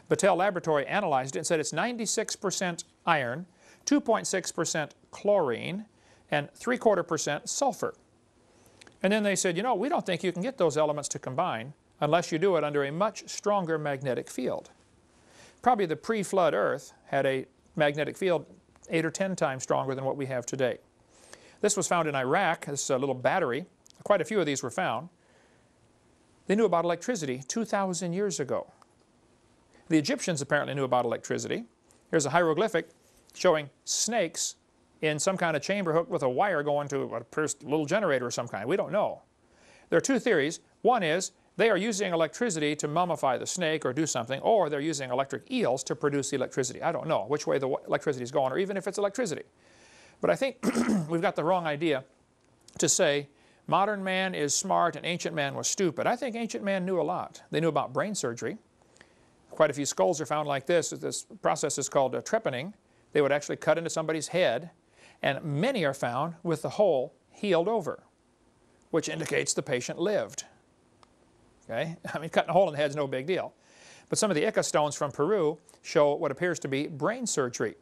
Battelle Laboratory analyzed it and said it's 96% iron, 2.6% chlorine, and 3/4% sulfur. And then they said, you know, we don't think you can get those elements to combine unless you do it under a much stronger magnetic field. Probably the pre-flood Earth had a magnetic field 8 or 10 times stronger than what we have today. This was found in Iraq, this little battery. Quite a few of these were found. They knew about electricity 2,000 years ago. The Egyptians apparently knew about electricity. Here's a hieroglyphic showing snakes in some kind of chamber hooked with a wire going to a little generator of some kind. We don't know. There are two theories. One is they are using electricity to mummify the snake or do something, or they're using electric eels to produce the electricity. I don't know which way the electricity is going, or even if it's electricity. But I think we've got the wrong idea to say modern man is smart and ancient man was stupid. I think ancient man knew a lot. They knew about brain surgery. Quite a few skulls are found like this. This process is called trepanning. They would actually cut into somebody's head, and many are found with the hole healed over, which indicates the patient lived. Okay? I mean, cutting a hole in the head is no big deal. But some of the Ica stones from Peru show what appears to be brain surgery.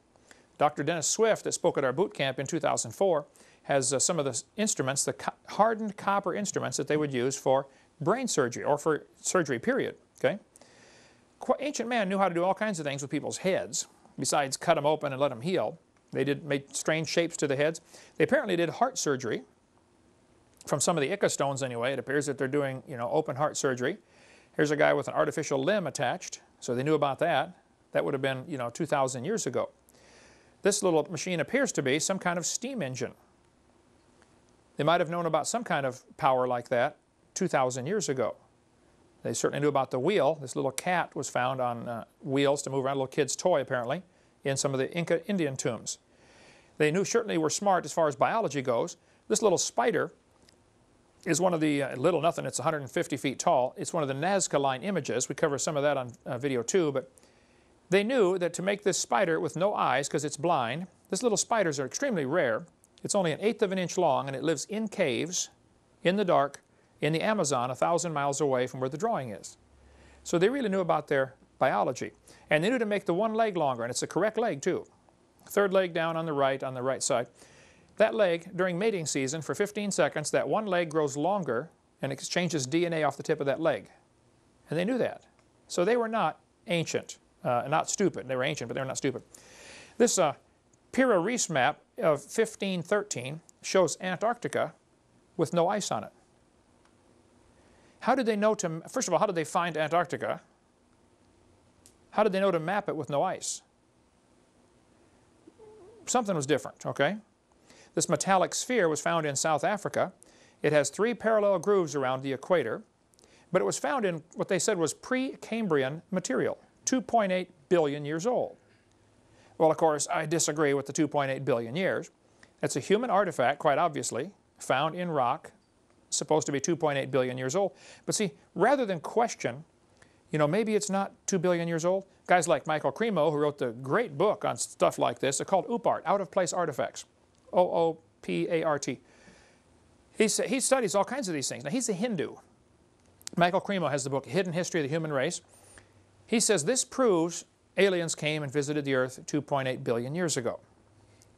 Dr. Dennis Swift, that spoke at our boot camp in 2004, has some of the instruments, the hardened copper instruments that they would use for brain surgery, or for surgery, period. Okay? Ancient man knew how to do all kinds of things with people's heads, besides cut them open and let them heal. They made strange shapes to the heads. They apparently did heart surgery. From some of the Ica stones anyway, it appears that they're doing, you know, open heart surgery. Here's a guy with an artificial limb attached, so they knew about that. That would have been, you know, 2,000 years ago. This little machine appears to be some kind of steam engine. They might have known about some kind of power like that 2,000 years ago. They certainly knew about the wheel. This little cat was found on wheels to move around, a little kid's toy apparently, in some of the Inca Indian tombs. They certainly were smart as far as biology goes. This little spider is one of the, little nothing, it's 150 feet tall. It's one of the Nazca Line images. We cover some of that on video too, but they knew that to make this spider with no eyes, because it's blind, these little spiders are extremely rare. It's only 1/8 of an inch long, and it lives in caves, in the dark, in the Amazon, 1,000 miles away from where the drawing is. So they really knew about their biology. And they knew to make the one leg longer, and it's a correct leg too. Third leg down on the right side. That leg, during mating season, for 15 seconds, that one leg grows longer and exchanges DNA off the tip of that leg. And they knew that. So they were not ancient, not stupid. They were ancient, but they were not stupid. This Pira Reis map of 1513 shows Antarctica with no ice on it. How did they know to, first of all, how did they find Antarctica? How did they know to map it with no ice? Something was different, okay? This metallic sphere was found in South Africa. It has 3 parallel grooves around the equator, but it was found in what they said was pre-Cambrian material, 2.8 billion years old. Well, of course, I disagree with the 2.8 billion years. It's a human artifact, quite obviously, found in rock, supposed to be 2.8 billion years old. But see, rather than question, you know, maybe it's not 2 billion years old, guys like Michael Cremo, who wrote the great book on stuff like this, it's called OOPArt, Out of Place Artifacts, OOPART. He studies all kinds of these things. Now, he's a Hindu. Michael Cremo has the book Hidden History of the Human Race. He says this proves aliens came and visited the Earth 2.8 billion years ago.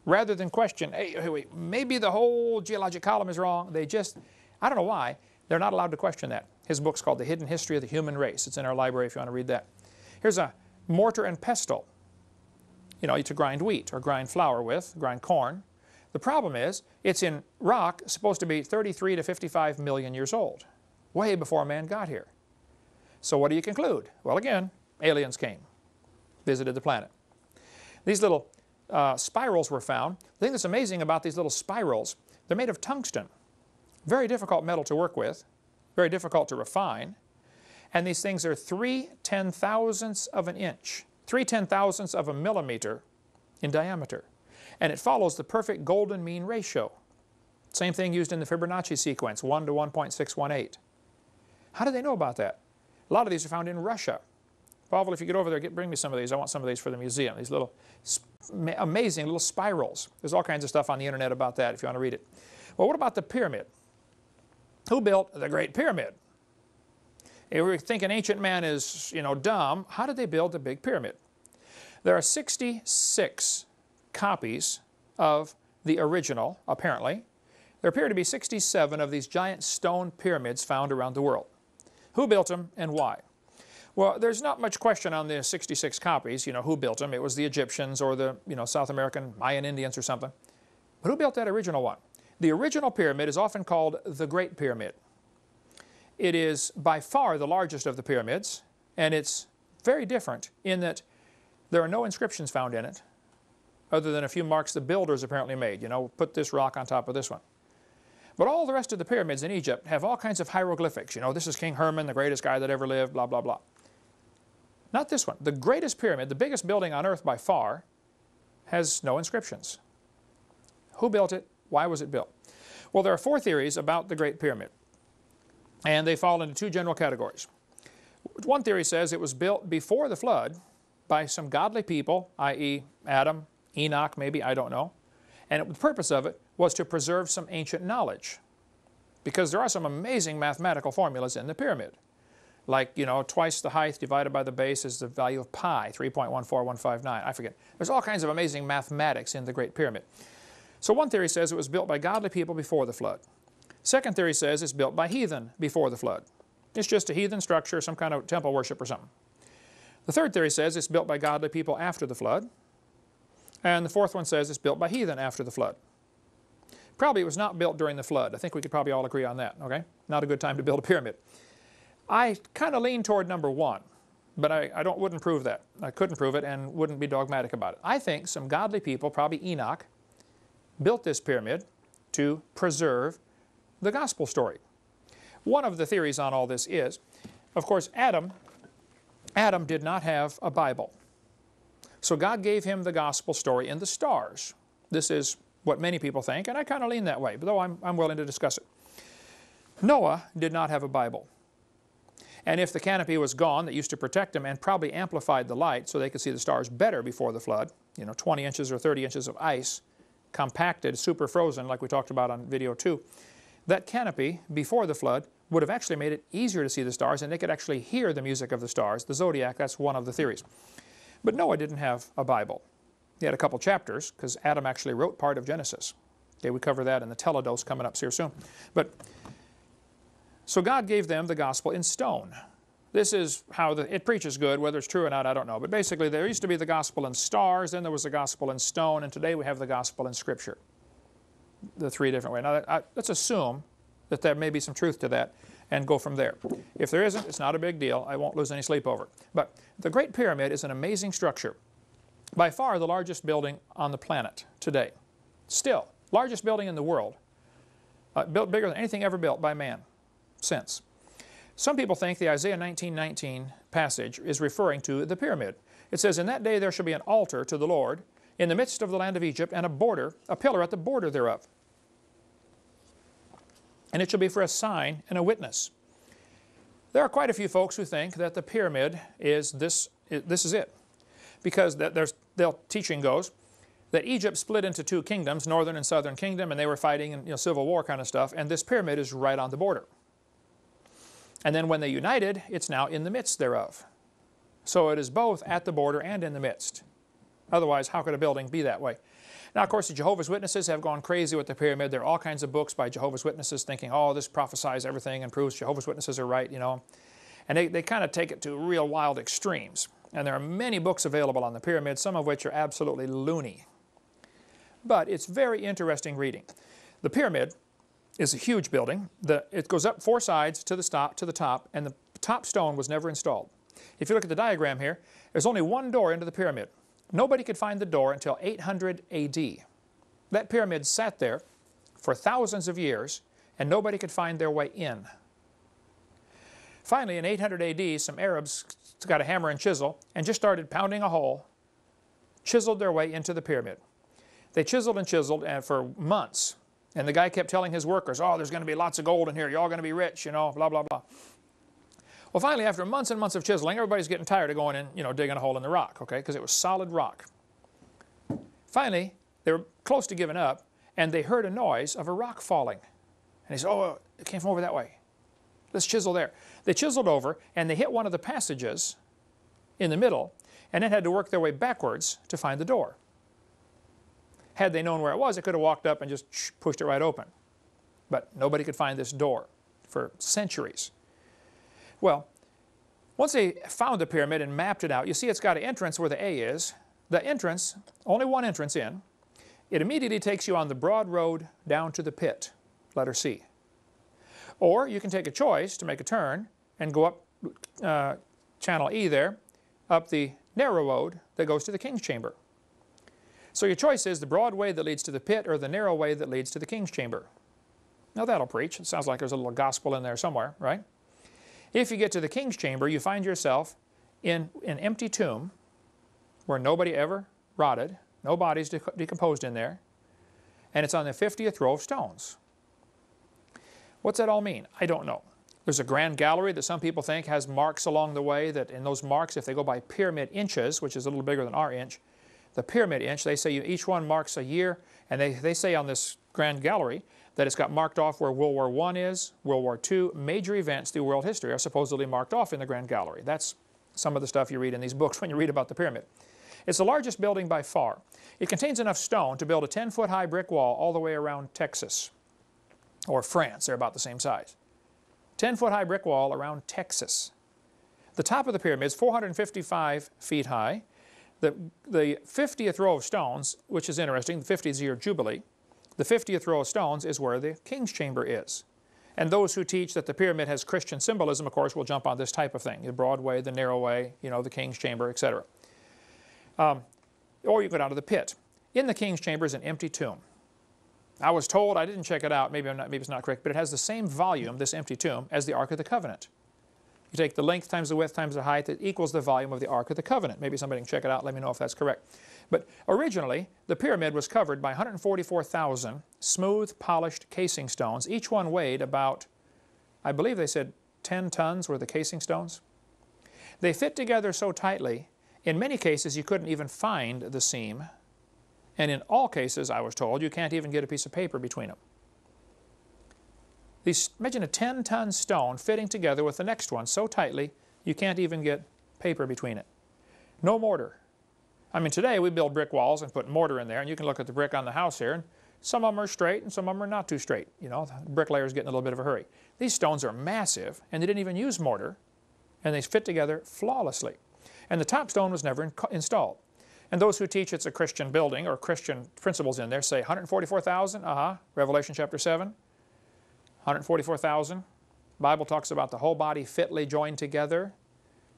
Rather than question, hey, wait, maybe the whole geologic column is wrong, they just, I don't know why, they're not allowed to question that. His book's called The Hidden History of the Human Race. It's in our library if you want to read that. Here's a mortar and pestle, you know, to grind wheat or grind flour with, grind corn. The problem is, it's in rock, supposed to be 33 to 55 million years old, way before man got here. So what do you conclude? Well, again, aliens came, visited the planet. These little spirals were found. The thing that's amazing about these little spirals, they're made of tungsten. Very difficult metal to work with, very difficult to refine. And these things are 3/10,000ths of an inch, 3/10,000ths of a millimeter in diameter. And it follows the perfect golden mean ratio. Same thing used in the Fibonacci sequence, 1 to 1.618. How do they know about that? A lot of these are found in Russia. Pavel, if you get over there, bring me some of these. I want some of these for the museum. These little amazing little spirals. There's all kinds of stuff on the internet about that if you want to read it. Well, what about the pyramid? Who built the Great Pyramid? If we're thinking ancient man is, dumb, how did they build the big pyramid? There are 66 copies of the original, apparently. There appear to be 67 of these giant stone pyramids found around the world. Who built them and why? Well, there's not much question on the 66 copies, who built them. It was the Egyptians or the, South American Mayan Indians or something. But who built that original one? The original pyramid is often called the Great Pyramid. It is by far the largest of the pyramids, and it's very different in that there are no inscriptions found in it, other than a few marks the builders apparently made. Put this rock on top of this one. But all the rest of the pyramids in Egypt have all kinds of hieroglyphics. This is King Herman, the greatest guy that ever lived, blah, blah, blah. Not this one. The greatest pyramid, the biggest building on earth by far, has no inscriptions. Who built it? Why was it built? Well, there are 4 theories about the Great Pyramid, and they fall into 2 general categories. One theory says it was built before the flood by some godly people, i.e. Adam, Enoch maybe, I don't know. And the purpose of it was to preserve some ancient knowledge, because there are some amazing mathematical formulas in the pyramid. Like, twice the height divided by the base is the value of pi, 3.14159, I forget. There's all kinds of amazing mathematics in the Great Pyramid. So one theory says it was built by godly people before the flood. Second theory says it's built by heathen before the flood. It's just a heathen structure, some kind of temple worship or something. The third theory says it's built by godly people after the flood. And the fourth one says it's built by heathen after the flood. Probably it was not built during the flood. I think we could probably all agree on that, okay? Not a good time to build a pyramid. I kind of lean toward number 1, but I wouldn't prove that. I couldn't prove it and wouldn't be dogmatic about it. I think some godly people, probably Enoch, built this pyramid to preserve the gospel story. One of the theories on all this is, of course, Adam did not have a Bible. So God gave him the gospel story in the stars. This is what many people think, and I kind of lean that way, though I'm willing to discuss it. Noah did not have a Bible. And if the canopy was gone that used to protect him and probably amplified the light so they could see the stars better before the flood, 20 inches or 30 inches of ice, compacted, super frozen like we talked about on video 2, that canopy before the flood would have actually made it easier to see the stars, and they could actually hear the music of the stars. The zodiac, that's one of the theories. But Noah didn't have a Bible. He had a couple chapters, because Adam actually wrote part of Genesis. Okay, we cover that in the teledose coming up here soon. So God gave them the gospel in stone. This is how it preaches good. Whether it's true or not, I don't know. But basically, there used to be the gospel in stars, then there was the gospel in stone, and today we have the gospel in Scripture. The 3 different ways. Now, let's assume that there may be some truth to that and go from there. If there isn't, it's not a big deal. I won't lose any sleep over it. But the Great Pyramid is an amazing structure. By far the largest building on the planet today. Still, largest building in the world. Built bigger than anything ever built by man since. Some people think the Isaiah 19:19 passage is referring to the pyramid. It says, "In that day there shall be an altar to the Lord in the midst of the land of Egypt, and a pillar at the border thereof. And it shall be for a sign and a witness." There are quite a few folks who think that the pyramid is this is it. Because their teaching goes that Egypt split into 2 kingdoms, northern and southern kingdom, and they were fighting in civil war kind of stuff, and this pyramid is right on the border. And then when they united, it's now in the midst thereof. So it is both at the border and in the midst. Otherwise, how could a building be that way? Now, of course, the Jehovah's Witnesses have gone crazy with the pyramid. There are all kinds of books by Jehovah's Witnesses thinking, oh, this prophesies everything and proves Jehovah's Witnesses are right, And they kind of take it to real wild extremes. And there are many books available on the pyramid, some of which are absolutely loony. But it's very interesting reading. The pyramid is a huge building. It goes up 4 sides to the top, and the top stone was never installed. If you look at the diagram here, there's only one door into the pyramid. Nobody could find the door until 800 AD. That pyramid sat there for thousands of years, and nobody could find their way in. Finally, in 800 AD, some Arabs got a hammer and chisel and just started pounding a hole, chiseled their way into the pyramid. They chiseled and chiseled for months. And the guy kept telling his workers, oh, there's going to be lots of gold in here. You're all going to be rich, blah, blah, blah. Well, finally, after months and months of chiseling, everybody's getting tired of going in, digging a hole in the rock, okay, because it was solid rock. Finally, they were close to giving up, and they heard a noise of a rock falling. And he said, oh, it came from over that way. Let's chisel there. They chiseled over, and they hit one of the passages in the middle, and then had to work their way backwards to find the door. Had they known where it was, they could have walked up and just pushed it right open. But nobody could find this door for centuries. Well, once they found the pyramid and mapped it out, you see it's got an entrance where the A is. The entrance, only one entrance in, it immediately takes you on the broad road down to the pit, letter C. Or you can take a choice to make a turn and go up channel E there, up the narrow road that goes to the king's chamber. So your choice is the broad way that leads to the pit or the narrow way that leads to the king's chamber. Now that'll preach. It sounds like there's a little gospel in there somewhere, right? If you get to the king's chamber, you find yourself in an empty tomb where nobody ever rotted, no bodies decomposed in there, and it's on the 50th row of stones. What's that all mean? I don't know. There's a grand gallery that some people think has marks along the way, that in those marks, if they go by pyramid inches, which is a little bigger than our inch, the pyramid inch, they say each one marks a year, and they say on this grand gallery that it's got marked off where World War I is, World War II, major events through world history are supposedly marked off in the grand gallery. That's some of the stuff you read in these books when you read about the pyramid. It's the largest building by far. It contains enough stone to build a 10-foot high brick wall all the way around Texas, or France. They're about the same size. 10-foot high brick wall around Texas. The top of the pyramid is 455 feet high. The 50th row of stones, which is interesting, the 50th year jubilee, the 50th row of stones is where the king's chamber is. And those who teach that the pyramid has Christian symbolism, of course, will jump on this type of thing, the broad way, the narrow way, the king's chamber, etc. Or you go down to the pit. In the king's chamber is an empty tomb. I was told, I didn't check it out, maybe it's not correct, but it has the same volume, this empty tomb, as the Ark of the Covenant. You take the length times the width times the height, it equals the volume of the Ark of the Covenant. Maybe somebody can check it out, let me know if that's correct. But originally, the pyramid was covered by 144,000 smooth, polished casing stones. Each one weighed about, I believe they said 10 tons were the casing stones. They fit together so tightly, in many cases you couldn't even find the seam. And in all cases, I was told, you can't even get a piece of paper between them. Imagine a 10-ton stone fitting together with the next one so tightly, you can't even get paper between it. No mortar. I mean, today we build brick walls and put mortar in there, and you can look at the brick on the house here, and some of them are straight and some of them are not too straight. The bricklayer's getting a little bit of a hurry. These stones are massive, and they didn't even use mortar, and they fit together flawlessly. And the top stone was never installed. And those who teach it's a Christian building or Christian principles in there say 144,000, Revelation chapter 7, 144,000. Bible talks about the whole body fitly joined together.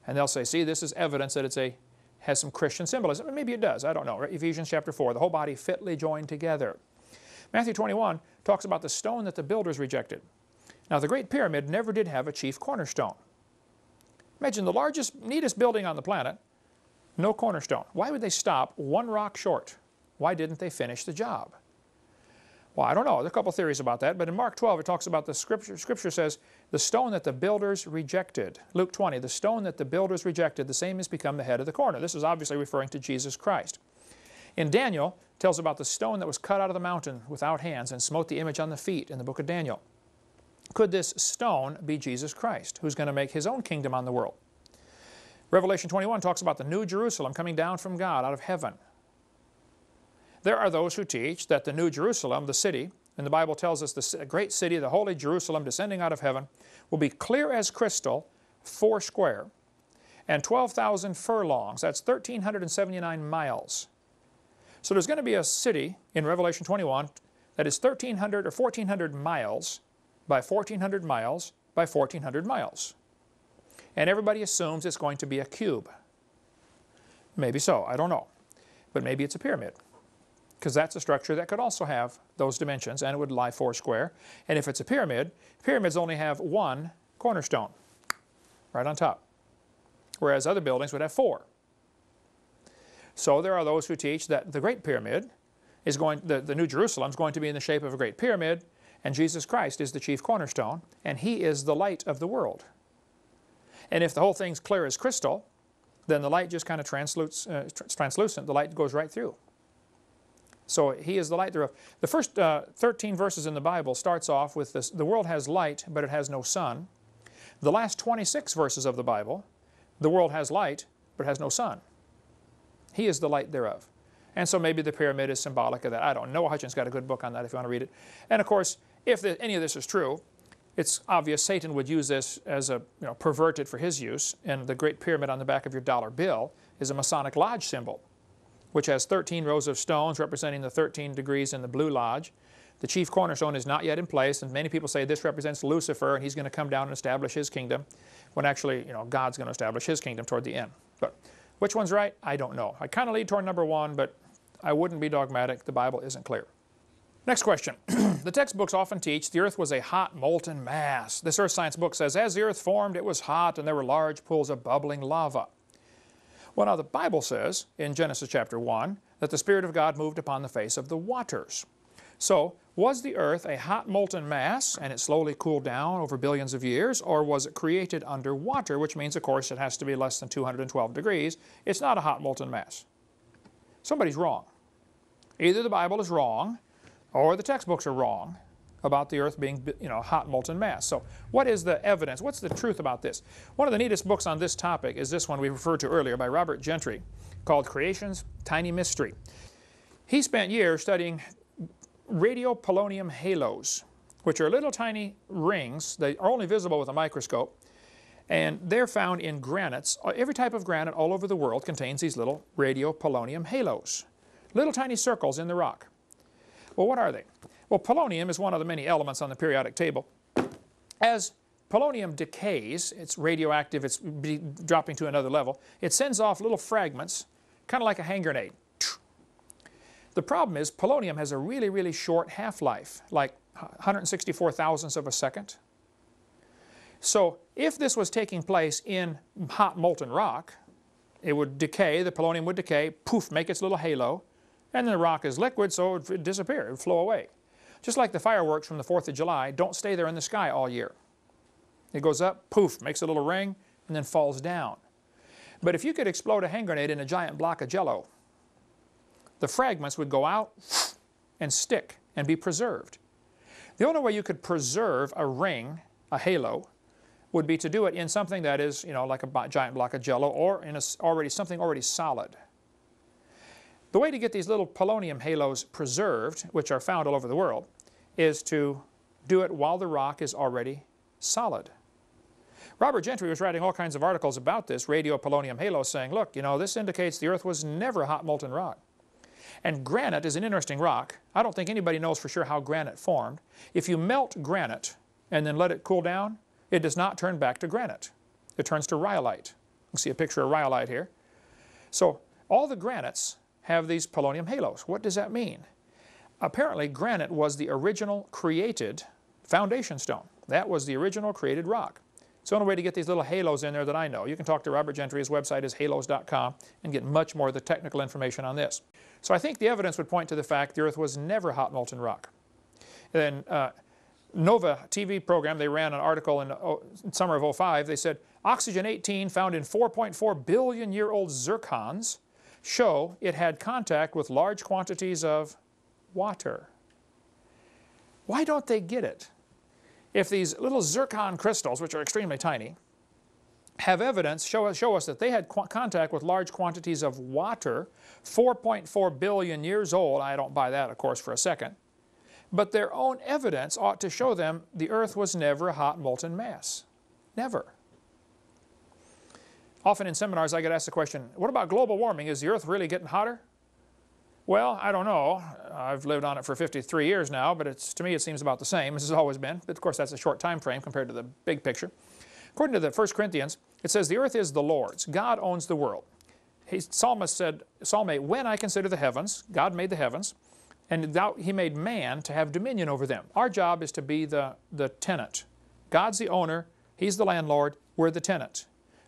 And they'll say, see, this is evidence that has some Christian symbolism. Maybe it does, I don't know. Ephesians chapter 4, the whole body fitly joined together. Matthew 21 talks about the stone that the builders rejected. Now, the Great Pyramid never did have a chief cornerstone. Imagine the largest, neatest building on the planet, no cornerstone. Why would they stop one rock short? Why didn't they finish the job? Well, I don't know. There are a couple theories about that, but in Mark 12 it talks about the scripture. Scripture says, the stone that the builders rejected. Luke 20, the stone that the builders rejected, the same has become the head of the corner. This is obviously referring to Jesus Christ. In Daniel, it tells about the stone that was cut out of the mountain without hands and smote the image on the feet in the book of Daniel. Could this stone be Jesus Christ, who's going to make his own kingdom on the world? Revelation 21 talks about the New Jerusalem coming down from God out of heaven. There are those who teach that the New Jerusalem, the city, and the Bible tells us the great city, the holy Jerusalem descending out of heaven, will be clear as crystal, 4 square, and 12,000 furlongs. That's 1,379 miles. So there's going to be a city in Revelation 21 that is 1,300 or 1,400 miles by 1,400 miles by 1,400 miles. And everybody assumes it's going to be a cube. Maybe so, I don't know. But maybe it's a pyramid, because that's a structure that could also have those dimensions, and it would lie 4 square. And if it's a pyramid, pyramids only have 1 cornerstone right on top, whereas other buildings would have 4. So there are those who teach that the Great Pyramid is the New Jerusalem is going to be in the shape of a great pyramid, and Jesus Christ is the chief cornerstone, and he is the light of the world. And if the whole thing's clear as crystal, then the light just kind of translucent. The light goes right through. So He is the light thereof. The first 13 verses in the Bible starts off with this: the world has light, but it has no sun. The last 26 verses of the Bible, the world has light, but has no sun. He is the light thereof. And so maybe the pyramid is symbolic of that. I don't know. Hutchins got a good book on that if you want to read it. And of course, if any of this is true, it's obvious Satan would use this as a, pervert it for his use. And the Great Pyramid on the back of your dollar bill is a Masonic Lodge symbol, which has 13 rows of stones representing the 13 degrees in the Blue Lodge. The chief cornerstone is not yet in place, and many people say this represents Lucifer, and he's going to come down and establish his kingdom, when actually, God's going to establish his kingdom toward the end. But which one's right? I don't know. I kind of lead toward number one, but I wouldn't be dogmatic. The Bible isn't clear. Next question. The textbooks often teach the earth was a hot, molten mass. This earth science book says, as the earth formed, it was hot, and there were large pools of bubbling lava. Well, now the Bible says in Genesis chapter 1 that the Spirit of God moved upon the face of the waters. So, was the earth a hot molten mass and it slowly cooled down over billions of years, or was it created underwater, which means, of course, it has to be less than 212 degrees. It's not a hot molten mass. Somebody's wrong. Either the Bible is wrong or the textbooks are wrong about the earth being, hot molten mass. So what is the evidence? What's the truth about this? One of the neatest books on this topic is this one we referred to earlier by Robert Gentry, called Creation's Tiny Mystery. He spent years studying radiopolonium halos, which are little tiny rings. They are only visible with a microscope, and they're found in granites. Every type of granite all over the world contains these little radiopolonium halos, little tiny circles in the rock. Well, what are they? Well, polonium is one of the many elements on the periodic table. As polonium decays, it's radioactive, it's dropping to another level, it sends off little fragments, kind of like a hand grenade. The problem is polonium has a really, really short half-life, like 164 thousandths of a second. So if this was taking place in hot molten rock, it would decay, the polonium would decay, poof, make its little halo, and then the rock is liquid, so it would disappear, it would flow away. Just like the fireworks from the 4th of July don't stay there in the sky all year. It goes up, poof, makes a little ring, and then falls down. But if you could explode a hand grenade in a giant block of Jell-O, the fragments would go out and stick and be preserved. The only way you could preserve a ring, a halo, would be to do it in something that is, like a giant block of Jell-O, or in something already solid. The way to get these little polonium halos preserved, which are found all over the world, is to do it while the rock is already solid. Robert Gentry was writing all kinds of articles about this radiopolonium halo, saying, look, this indicates the earth was never a hot molten rock. And granite is an interesting rock. I don't think anybody knows for sure how granite formed. If you melt granite and then let it cool down, it does not turn back to granite. It turns to rhyolite. You can see a picture of rhyolite here. So all the granites have these polonium halos. What does that mean? Apparently, granite was the original created foundation stone. That was the original created rock. It's the only way to get these little halos in there that I know. You can talk to Robert Gentry. His website is halos.com and get much more of the technical information on this. So I think the evidence would point to the fact the earth was never hot molten rock. Then Nova TV program, they ran an article in summer of '05. They said, oxygen-18 found in 4.4 billion-year-old zircons show it had contact with large quantities of water. Why don't they get it? If these little zircon crystals, which are extremely tiny, have evidence, show us that they had contact with large quantities of water, 4.4 billion years old. I don't buy that, of course, for a second. But their own evidence ought to show them the earth was never a hot molten mass. Never. Often in seminars I get asked the question, what about global warming? Is the earth really getting hotter? Well, I don't know. I've lived on it for 53 years now, but to me it seems about the same as it's always been. But of course that's a short time frame compared to the big picture. According to the 1 Corinthians, it says the earth is the Lord's. God owns the world. Psalmist said, Psalm 8, when I consider the heavens, God made the heavens, and He made man to have dominion over them. Our job is to be the tenant. God's the owner, He's the landlord, we're the tenant.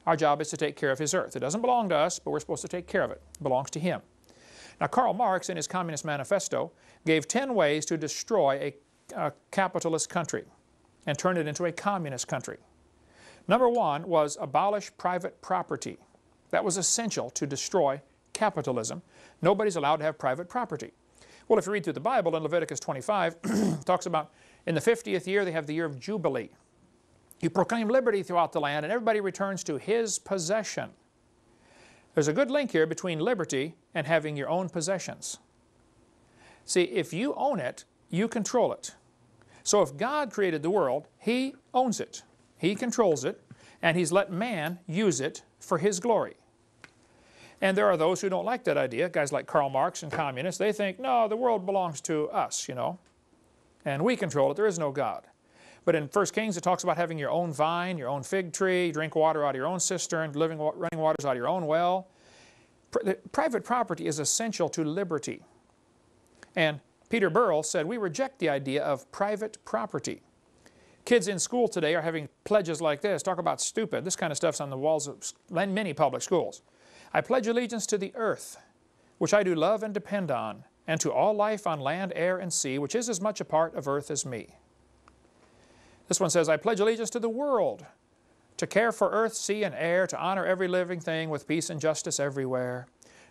Our job is to take care of His earth. It doesn't belong to us, but we're supposed to take care of it. It belongs to Him. Now, Karl Marx, in his Communist Manifesto, gave 10 ways to destroy a capitalist country and turn it into a communist country. Number one was abolish private property. That was essential to destroy capitalism. Nobody's allowed to have private property. Well, if you read through the Bible in Leviticus 25, it talks about in the 50th year they have the year of Jubilee. You proclaim liberty throughout the land and everybody returns to his possession. There's a good link here between liberty and having your own possessions. See, if you own it, you control it. So if God created the world, He owns it. He controls it, and He's let man use it for His glory. And there are those who don't like that idea, guys like Karl Marx and communists. They think, no, the world belongs to us, you know, and we control it. There is no God. But in 1 Kings, it talks about having your own vine, your own fig tree, drink water out of your own cistern, running waters out of your own well. Private property is essential to liberty. And Peter Burrell said, we reject the idea of private property. Kids in school today are having pledges like this. Talk about stupid. This kind of stuff's on the walls of many public schools. I pledge allegiance to the earth, which I do love and depend on, and to all life on land, air, and sea, which is as much a part of earth as me. This one says, I pledge allegiance to the world, to care for earth, sea, and air, to honor every living thing with peace and justice everywhere.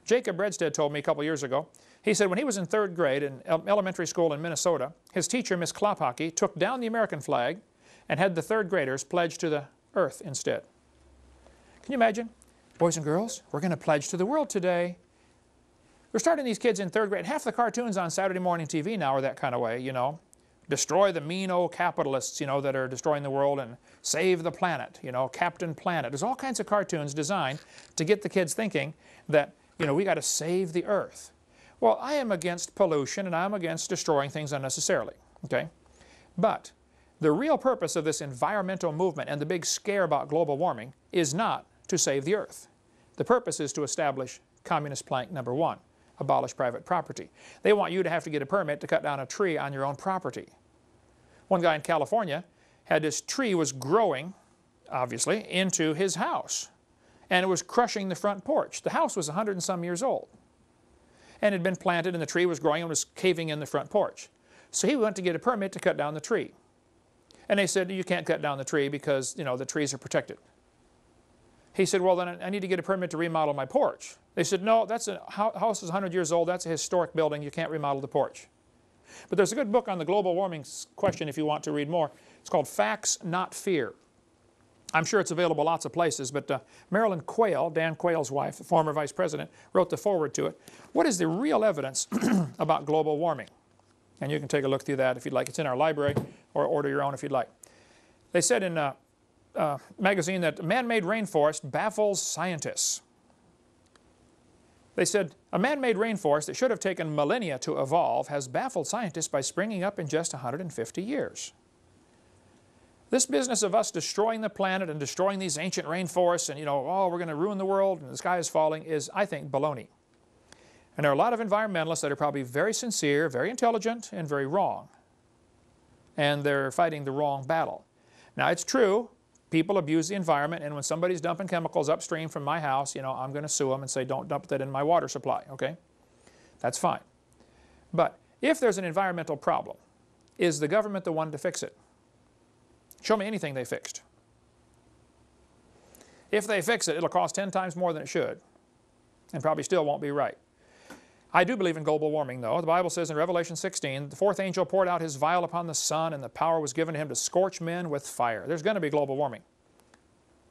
Jacob Redstead told me a couple years ago, he said when he was in 3rd grade in elementary school in Minnesota, his teacher, Miss Klophocky, took down the American flag and had the 3rd graders pledge to the earth instead. Can you imagine? Boys and girls, we're going to pledge to the world today. We're starting these kids in 3rd grade. Half the cartoons on Saturday morning TV now are that kind of way, you know. Destroy the mean old capitalists, you know, that are destroying the world, and save the planet, you know, Captain Planet. There's all kinds of cartoons designed to get the kids thinking that, you know, we got to save the earth. Well, I am against pollution and I'm against destroying things unnecessarily, okay? But the real purpose of this environmental movement and the big scare about global warming is not to save the earth. The purpose is to establish communist plank number one, abolish private property. They want you to have to get a permit to cut down a tree on your own property. One guy in California had this tree was growing, obviously, into his house. And it was crushing the front porch. The house was 100 and some years old. And it had been planted and the tree was growing and was caving in the front porch. So he went to get a permit to cut down the tree. And they said, you can't cut down the tree because, you know, the trees are protected. He said, well, then I need to get a permit to remodel my porch. They said, no, that's a house is 100 years old. That's a historic building. You can't remodel the porch. But there's a good book on the global warming question if you want to read more. It's called Facts, Not Fear. I'm sure it's available lots of places, but Marilyn Quayle, Dan Quayle's wife, the former vice president, wrote the foreword to it. What is the real evidence about global warming? And you can take a look through that if you'd like. It's in our library, or order your own if you'd like. They said in a magazine that man-made rainforest baffles scientists. They said, a man-made rainforest that should have taken millennia to evolve has baffled scientists by springing up in just 150 years. This business of us destroying the planet and destroying these ancient rainforests and, you know, oh, we're going to ruin the world and the sky is falling is, I think, baloney. And there are a lot of environmentalists that are probably very sincere, very intelligent, and very wrong. And they're fighting the wrong battle. Now, it's true, people abuse the environment, and when somebody's dumping chemicals upstream from my house, you know, I'm going to sue them and say, don't dump that in my water supply, okay? That's fine. But if there's an environmental problem, is the government the one to fix it? Show me anything they fixed. If they fix it, it'll cost 10 times more than it should, and probably still won't be right. I do believe in global warming, though. The Bible says in Revelation 16, the 4th angel poured out his vial upon the sun, and the power was given to him to scorch men with fire. There's going to be global warming.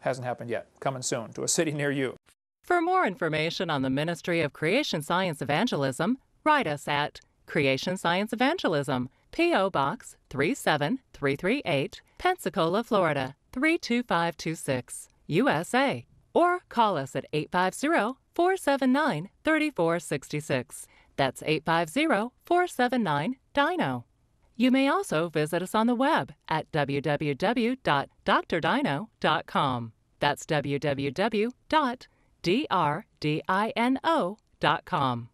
Hasn't happened yet. Coming soon to a city near you. For more information on the Ministry of Creation Science Evangelism, write us at Creation Science Evangelism, P.O. Box 37338, Pensacola, Florida 32526, USA. Or call us at 850-479-3466. That's 850-479-DINO. You may also visit us on the web at www.drdino.com. That's www.drdino.com.